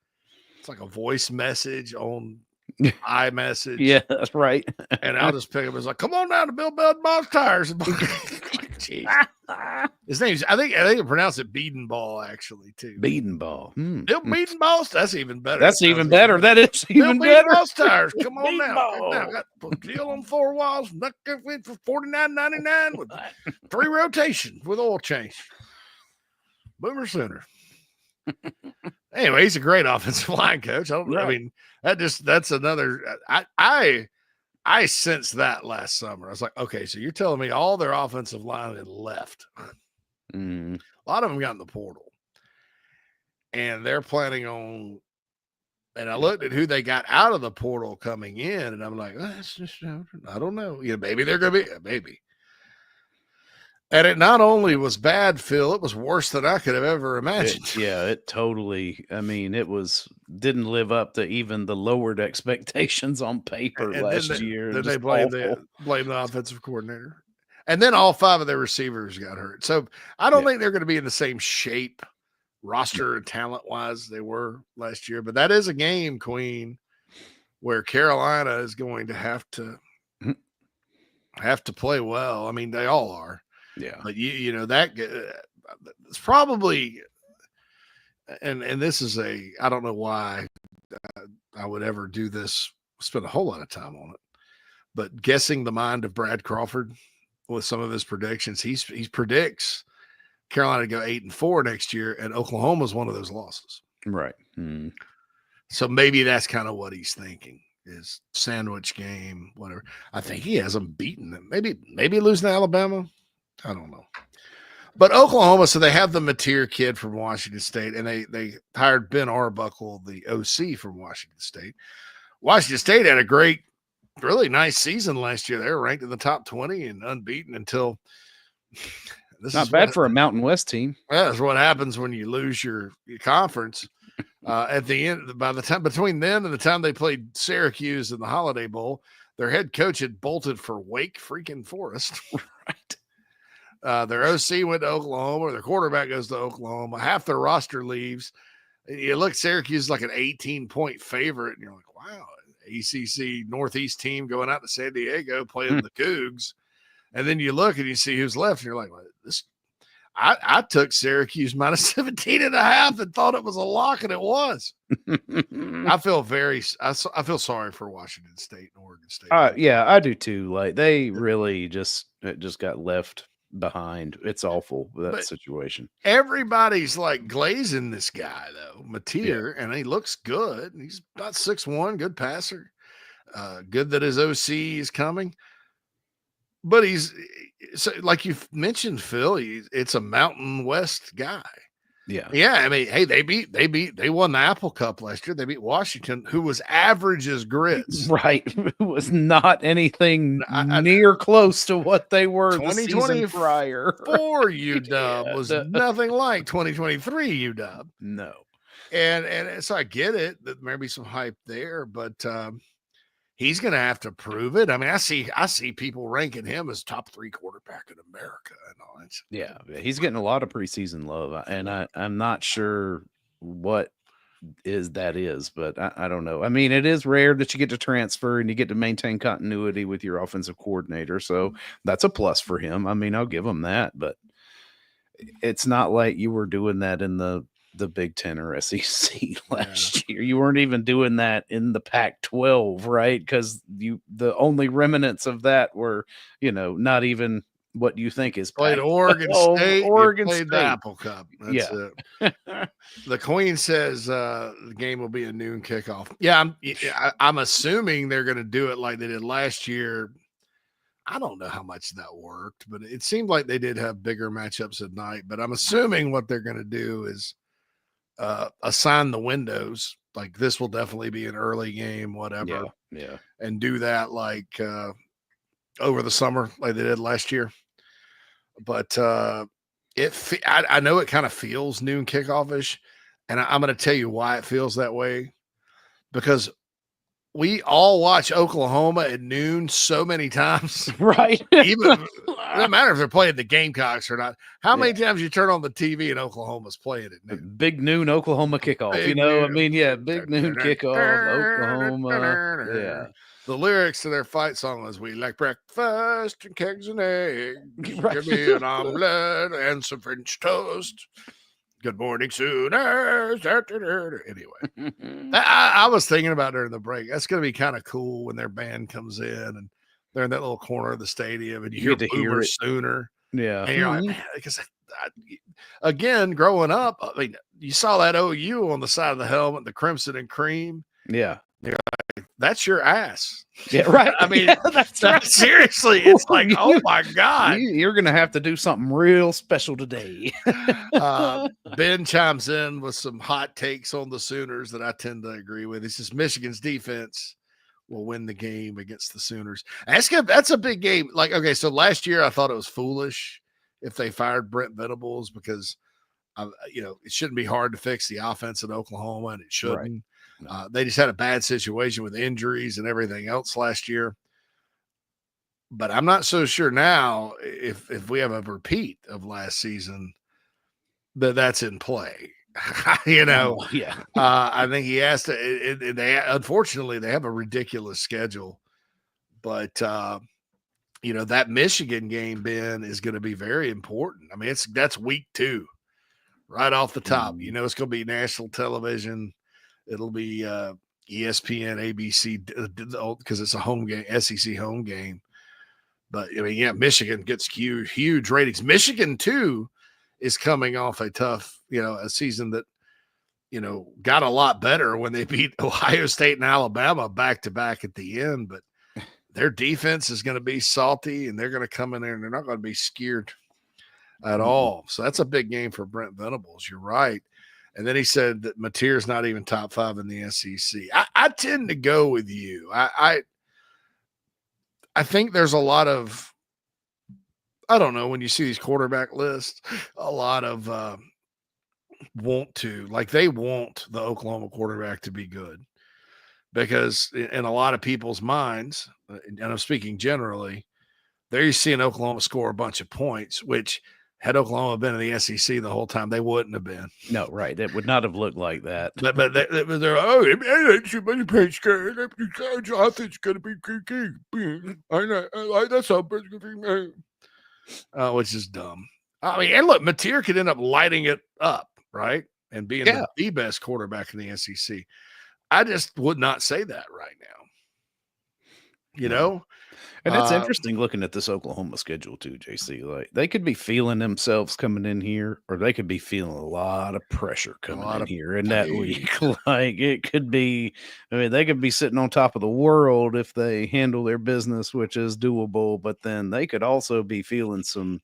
It's like a voice message on iMessage.
Yeah, that's right.
And I'll just pick up. It's like, come on down to Bill Bedenbaugh's Tires. His name's, I think they pronounce it Bedenbaugh actually too.
Bedenbaugh.
Bill Bedenbaugh's. That's even better.
That's even better. That is even better.
Bedenbaugh's Tires. Come on now. Got a deal on 4 walls. For $49.99 with 3 rotations with oil change. Boomer Sooner. Anyway, he's a great offensive line coach. I mean, that's another. I sensed that last summer. I was like, okay, so you're telling me all their offensive line had left. A lot of them got in the portal, and they're planning on. And I looked at who they got out of the portal coming in, and I'm like, that's just, I don't know. Maybe they're going to be maybe. And it not only was bad, Phil, it was worse than I could have ever imagined.
It totally, didn't live up to even the lowered expectations on paper last year.
Then they blamed the offensive coordinator. And then all 5 of their receivers got hurt. So I don't think they're going to be in the same shape, roster and talent-wise, they were last year. But that is a game, Queen, where Carolina is going to have to have to play well. I mean, they all are.
Yeah.
But you know that it's probably, and this is I don't know why I would ever do this, spend a whole lot of time on it, but guessing the mind of Brad Crawford with some of his predictions, he predicts Carolina to go 8-4 next year, and Oklahoma is one of those losses.
Right.
So maybe that's kind of what he's thinking, is sandwich game, whatever. I think he has them beaten them. Maybe losing to Alabama. I don't know. But Oklahoma, so they have the Mateer kid from Washington State, and they hired Ben Arbuckle, the OC from Washington State. Washington State had a great, really nice season last year. They were ranked in the top 20 and unbeaten until
this. Not bad for a Mountain West team.
That's what happens when you lose your conference. At the end, by the time between then and the time they played Syracuse in the Holiday Bowl, their head coach had bolted for Wake freaking Forest. Right. Their OC went to Oklahoma. Their quarterback goes to Oklahoma. Half their roster leaves. You look, Syracuse is like an 18-point favorite, and you're like, wow, ACC Northeast team going out to San Diego playing the Cougs. And then you look and you see who's left, and you're like, well, this. I took Syracuse minus 17.5 and thought it was a lock, and it was. I feel sorry for Washington State and Oregon State.
Yeah, I do too. Like, they really just got left behind. It's awful, that situation.
Everybody's like glazing this guy though, Mateer, and he looks good. He's about 6'1", good passer. Good that his OC is coming. But he's, so like you mentioned, Phil, it's a Mountain West guy.
Yeah.
Yeah. I mean, hey, they won the Apple Cup last year. They beat Washington, who was average as grits.
Right. It was not anything near close to what they were the season prior.
For UW was nothing like 2023 UW.
No.
And so I get it that maybe some hype there, but he's going to have to prove it. I mean, I see people ranking him as top 3 quarterback in America and all that.
Yeah, he's getting a lot of preseason love, and I'm not sure what that is, but I don't know. I mean, it is rare that you get to transfer and you get to maintain continuity with your offensive coordinator, so that's a plus for him. I mean, I'll give him that, but it's not like you were doing that in the Big Ten or SEC last year. You weren't even doing that in the Pac-12, right? Because the only remnants of that were, not even what you think is
played Oregon State.
Oregon
played
State.
The Apple Cup. That's it. The Queen says the game will be a noon kickoff. Yeah, I'm assuming they're going to do it like they did last year. I don't know how much that worked, but it seemed like they did have bigger matchups at night. But I'm assuming what they're going to do is assign the windows. Like, this will definitely be an early game, whatever.
Yeah.
And do that like over the summer, like they did last year. But I know it kind of feels noon kickoff-ish, and I'm going to tell you why it feels that way. Because we all watch Oklahoma at noon so many times.
Right.
Even it doesn't matter if they're playing the Gamecocks or not. How many times you turn on the TV and Oklahoma's playing at noon?
Big noon Oklahoma kickoff.
Big
noon.
I mean,
big noon kickoff, Oklahoma. Yeah.
The lyrics to their fight song was, "We like breakfast and kegs and eggs.
Right.
Give me an omelet and some French toast. Good morning, Sooners." Anyway, I was thinking about during the break. That's going to be kind of cool when their band comes in and they're in that little corner of the stadium and you hear Boomer Sooner.
Yeah.
And you're like, man, because again, growing up, I mean, you saw that OU on the side of the helmet, the crimson and cream.
Yeah.
You're like, that's your ass.
Yeah, right.
I mean,
that's right.
Seriously, it's like, oh my God.
You're going to have to do something real special today.
Ben chimes in with some hot takes on the Sooners that I tend to agree with. He says Michigan's defense will win the game against the Sooners. That's a big game. Like, okay, so last year I thought it was foolish if they fired Brent Venables because, it shouldn't be hard to fix the offense at Oklahoma, and it shouldn't.
Right. No.
They just had a bad situation with injuries and everything else last year. But I'm not so sure now if we have a repeat of last season that's in play.
Yeah.
I think he has to. Unfortunately, they have a ridiculous schedule. But that Michigan game, Ben, is going to be very important. I mean, that's week 2 right off the top. It's going to be national television. It'll be ESPN, ABC, because it's a home game, SEC home game. But, Michigan gets huge ratings. Michigan, too, is coming off a tough, a season that, got a lot better when they beat Ohio State and Alabama back-to-back at the end. But their defense is going to be salty, and they're going to come in there, and they're not going to be scared at all. So that's a big game for Brent Venables. You're right. And then he said that Mateer's not even top 5 in the SEC. I tend to go with you. I think there's a lot of, I don't know, when you see these quarterback lists, a lot of they want the Oklahoma quarterback to be good. Because in a lot of people's minds, and I'm speaking generally, they're seeing Oklahoma score a bunch of points, which had Oklahoma been in the SEC the whole time, they wouldn't have been.
No, right. It would not have looked like that.
But they're too many points. I think it's going to be good. I know. That's how it's going to be. Which is dumb. I mean, and look, Mateer could end up lighting it up, right? And being the best quarterback in the SEC. I just would not say that right now.
And it's interesting looking at this Oklahoma schedule too, JC. Like they could be feeling themselves coming in here, or they could be feeling a lot of pressure coming in here in that week. Like it could be, they could be sitting on top of the world if they handle their business, which is doable, but then they could also be feeling some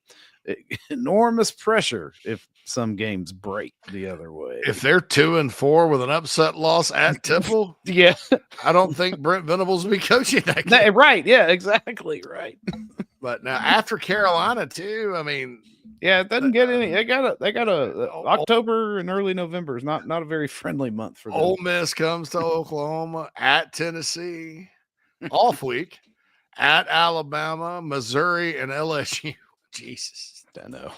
enormous pressure if some games break the other way.
If they're 2-4 with an upset loss at Temple, I don't think Brent Venables will be coaching that game.
Right. Yeah, exactly. Right.
But now after Carolina too, I mean,
it doesn't get any. They got a October and early November is not a very friendly month for them.
Ole Miss comes to Oklahoma, at Tennessee, off week, at Alabama, Missouri, and LSU. Jesus,
I know.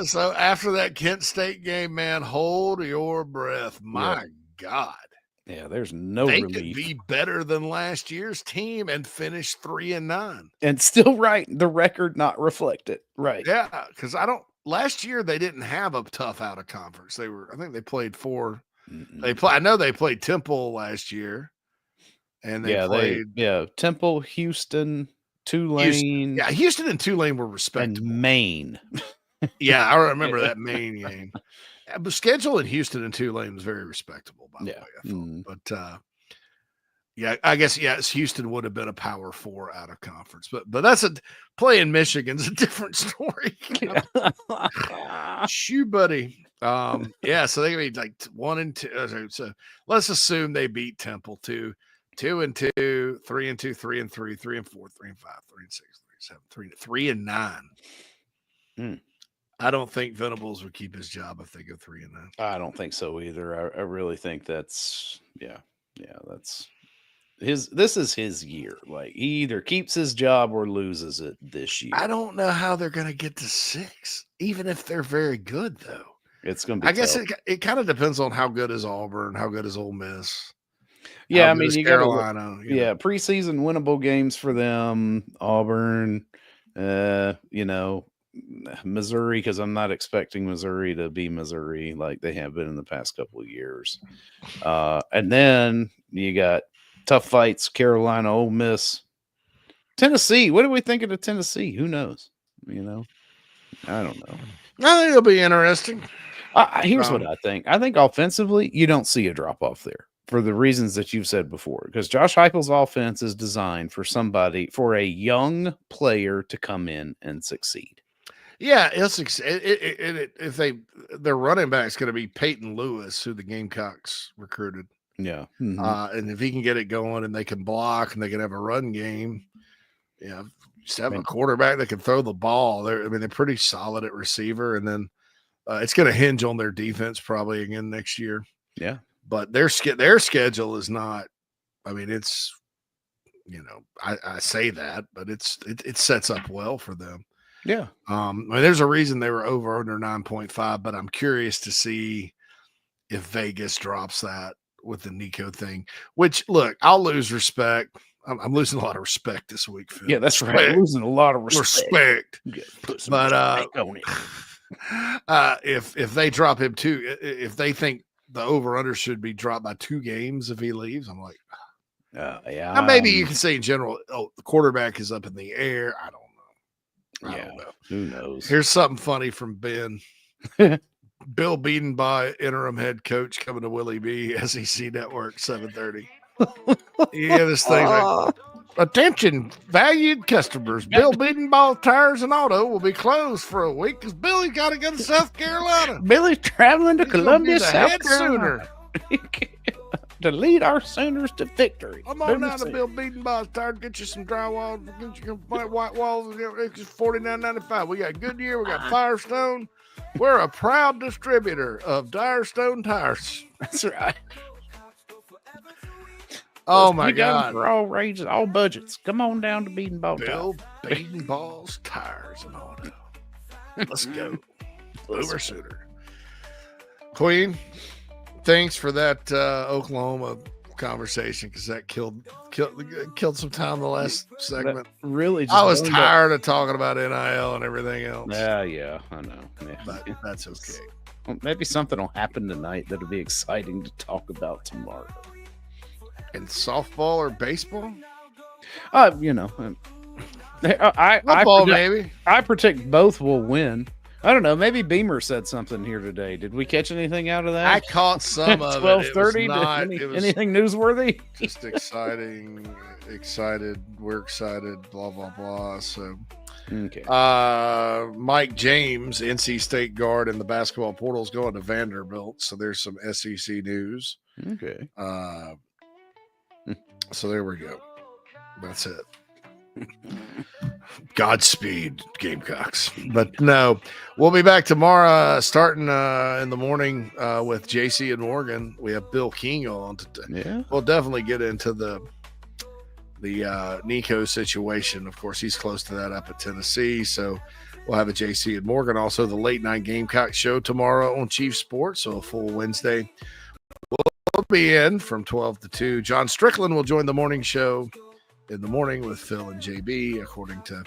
So after that Kent State game, man, hold your breath. My God.
Yeah, there's no
they
relief.
Could be better than last year's team and finish 3-9.
And still the record not reflect it. Right.
Yeah, because last year they didn't have a tough out of conference. I think they played 4. I know they played Temple last year. And they played
Temple, Houston, Tulane.
Houston and Tulane were respectable.
And Maine.
I remember that Maine game. The schedule in Houston and Tulane was very respectable, by the way, I thought. But I guess Houston would have been a Power 4 out of conference. But that's playing Michigan's a different story. Shoe buddy. So they can be like 1-2. So let's assume they beat Temple 2-2, 3-2, 3-2, 3-3, 3-4, 3-5, 3-6, 3-7, 3-9. I don't think Venables would keep his job if they go 3-9.
I don't think so either. I really think that's that's this is his year. Like he either keeps his job or loses it this year.
I don't know how they're going to get to 6, even if they're very good though.
It's going to be.
I guess it kind of depends on how good is Auburn, how good is Ole Miss.
Yeah, I mean, you got
Carolina.
Preseason winnable games for them. Auburn, Missouri, because I'm not expecting Missouri to be Missouri like they have been in the past couple of years. And then you got tough fights: Carolina, Ole Miss, Tennessee. What are we thinking of Tennessee? Who knows? I don't know.
I think it'll be interesting.
Here's what I think. I think offensively, you don't see a drop off there for the reasons that you've said before, because Josh Heupel's offense is designed for a young player to come in and succeed.
Yeah, if their running back's going to be Peyton Lewis, who the Gamecocks recruited.
Yeah,
and if he can get it going, and they can block, and they can have a run game, just have a quarterback that can throw the ball. They're pretty solid at receiver, and then it's going to hinge on their defense probably again next year.
Yeah,
but their schedule is not. I mean, it's I say that, but it sets up well for them.
Yeah.
There's a reason they were under 9.5, but I'm curious to see if Vegas drops that with the Nico thing, which look, I'll lose respect. I'm losing a lot of respect this week, Phil.
Yeah, that's right. I'm losing a lot of respect.
Put some respect on it. If they drop him too, if they think the over/under should be dropped by 2 games if he leaves, I'm like,
yeah.
Now maybe you can say in general, the quarterback is up in the air. I don't know. I don't know.
Who knows?
Here's something funny from Ben. Bill Bedenbaugh, interim head coach, coming to Willie B. SEC Network, 7:30. Yeah, this thing's like, attention, valued customers. Bill Bedenbaugh Tires and Auto will be closed for a week because Billy's got to go to South Carolina.
Billy's traveling to Columbia, South
head
Carolina. To lead our Sooners to victory.
Come on down to Bill Bedenbaugh's Tire, get you some drywall, get you some white walls, it's $49.95. We got Goodyear, we got Firestone. We're a proud distributor of Direstone tires.
That's right.
Oh my God!
For all ranges, all budgets. Come on down to Bedenbaugh.
Bill Bedenbaugh's Tires and Auto. Let's go. Boomer Sooner. Queen, thanks for that Oklahoma conversation because that killed some time the last segment.
That really,
I was tired of talking about NIL and everything else.
Yeah, I know. Yeah.
But that's okay.
Well, maybe something will happen tonight that'll be exciting to talk about tomorrow.
In softball or baseball?
I
Football, maybe.
I predict both will win. I don't know. Maybe Beamer said something here today. Did we catch anything out of that?
I caught some of
12:30.
it.
Anything newsworthy?
Just exciting. Excited. We're excited. Blah blah blah. So,
okay.
Mike James, NC State guard in the basketball portal, is going to Vanderbilt. So there's some SEC news.
Okay.
So there we go. That's it. Godspeed, Gamecocks. But no, we'll be back tomorrow starting in the morning with JC and Morgan. We have Bill King on today.
Yeah.
We'll definitely get into the Nico situation. Of course, he's close to that up at Tennessee. So we'll have a JC and Morgan. Also, the late night Gamecock show tomorrow on Chief Sports. So a full Wednesday. We'll be in from 12 to 2. John Strickland will join the morning show in the morning with Phil and JB, according to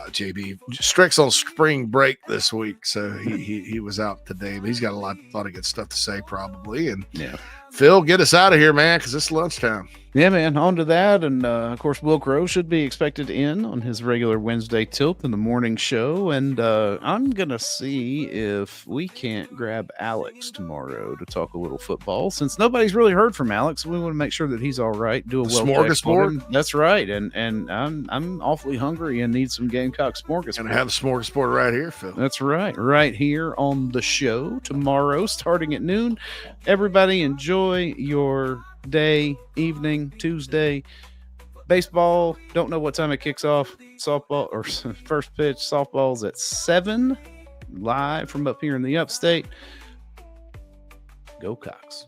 JB. Strick's on spring break this week, so he was out today, but he's got a lot of good stuff to say probably. And
yeah,
Phil, get us out of here, man, because it's lunchtime.
Yeah, man, on to that. And, of course, Will Crow should be expected in on his regular Wednesday tilt in the morning show. And I'm going to see if we can't grab Alex tomorrow to talk a little football. Since nobody's really heard from Alex, we want to make sure that he's all right. Do a
smorgasbord.
That's right. And I'm awfully hungry and need some Gamecock smorgasbord.
And have a smorgasbord right here, Phil.
That's right. Right here on the show tomorrow, starting at noon. Everybody enjoy your day, evening, Tuesday. Baseball, don't know what time it kicks off. Softball or first pitch, softball's at 7, live from up here in the upstate. Go Cox.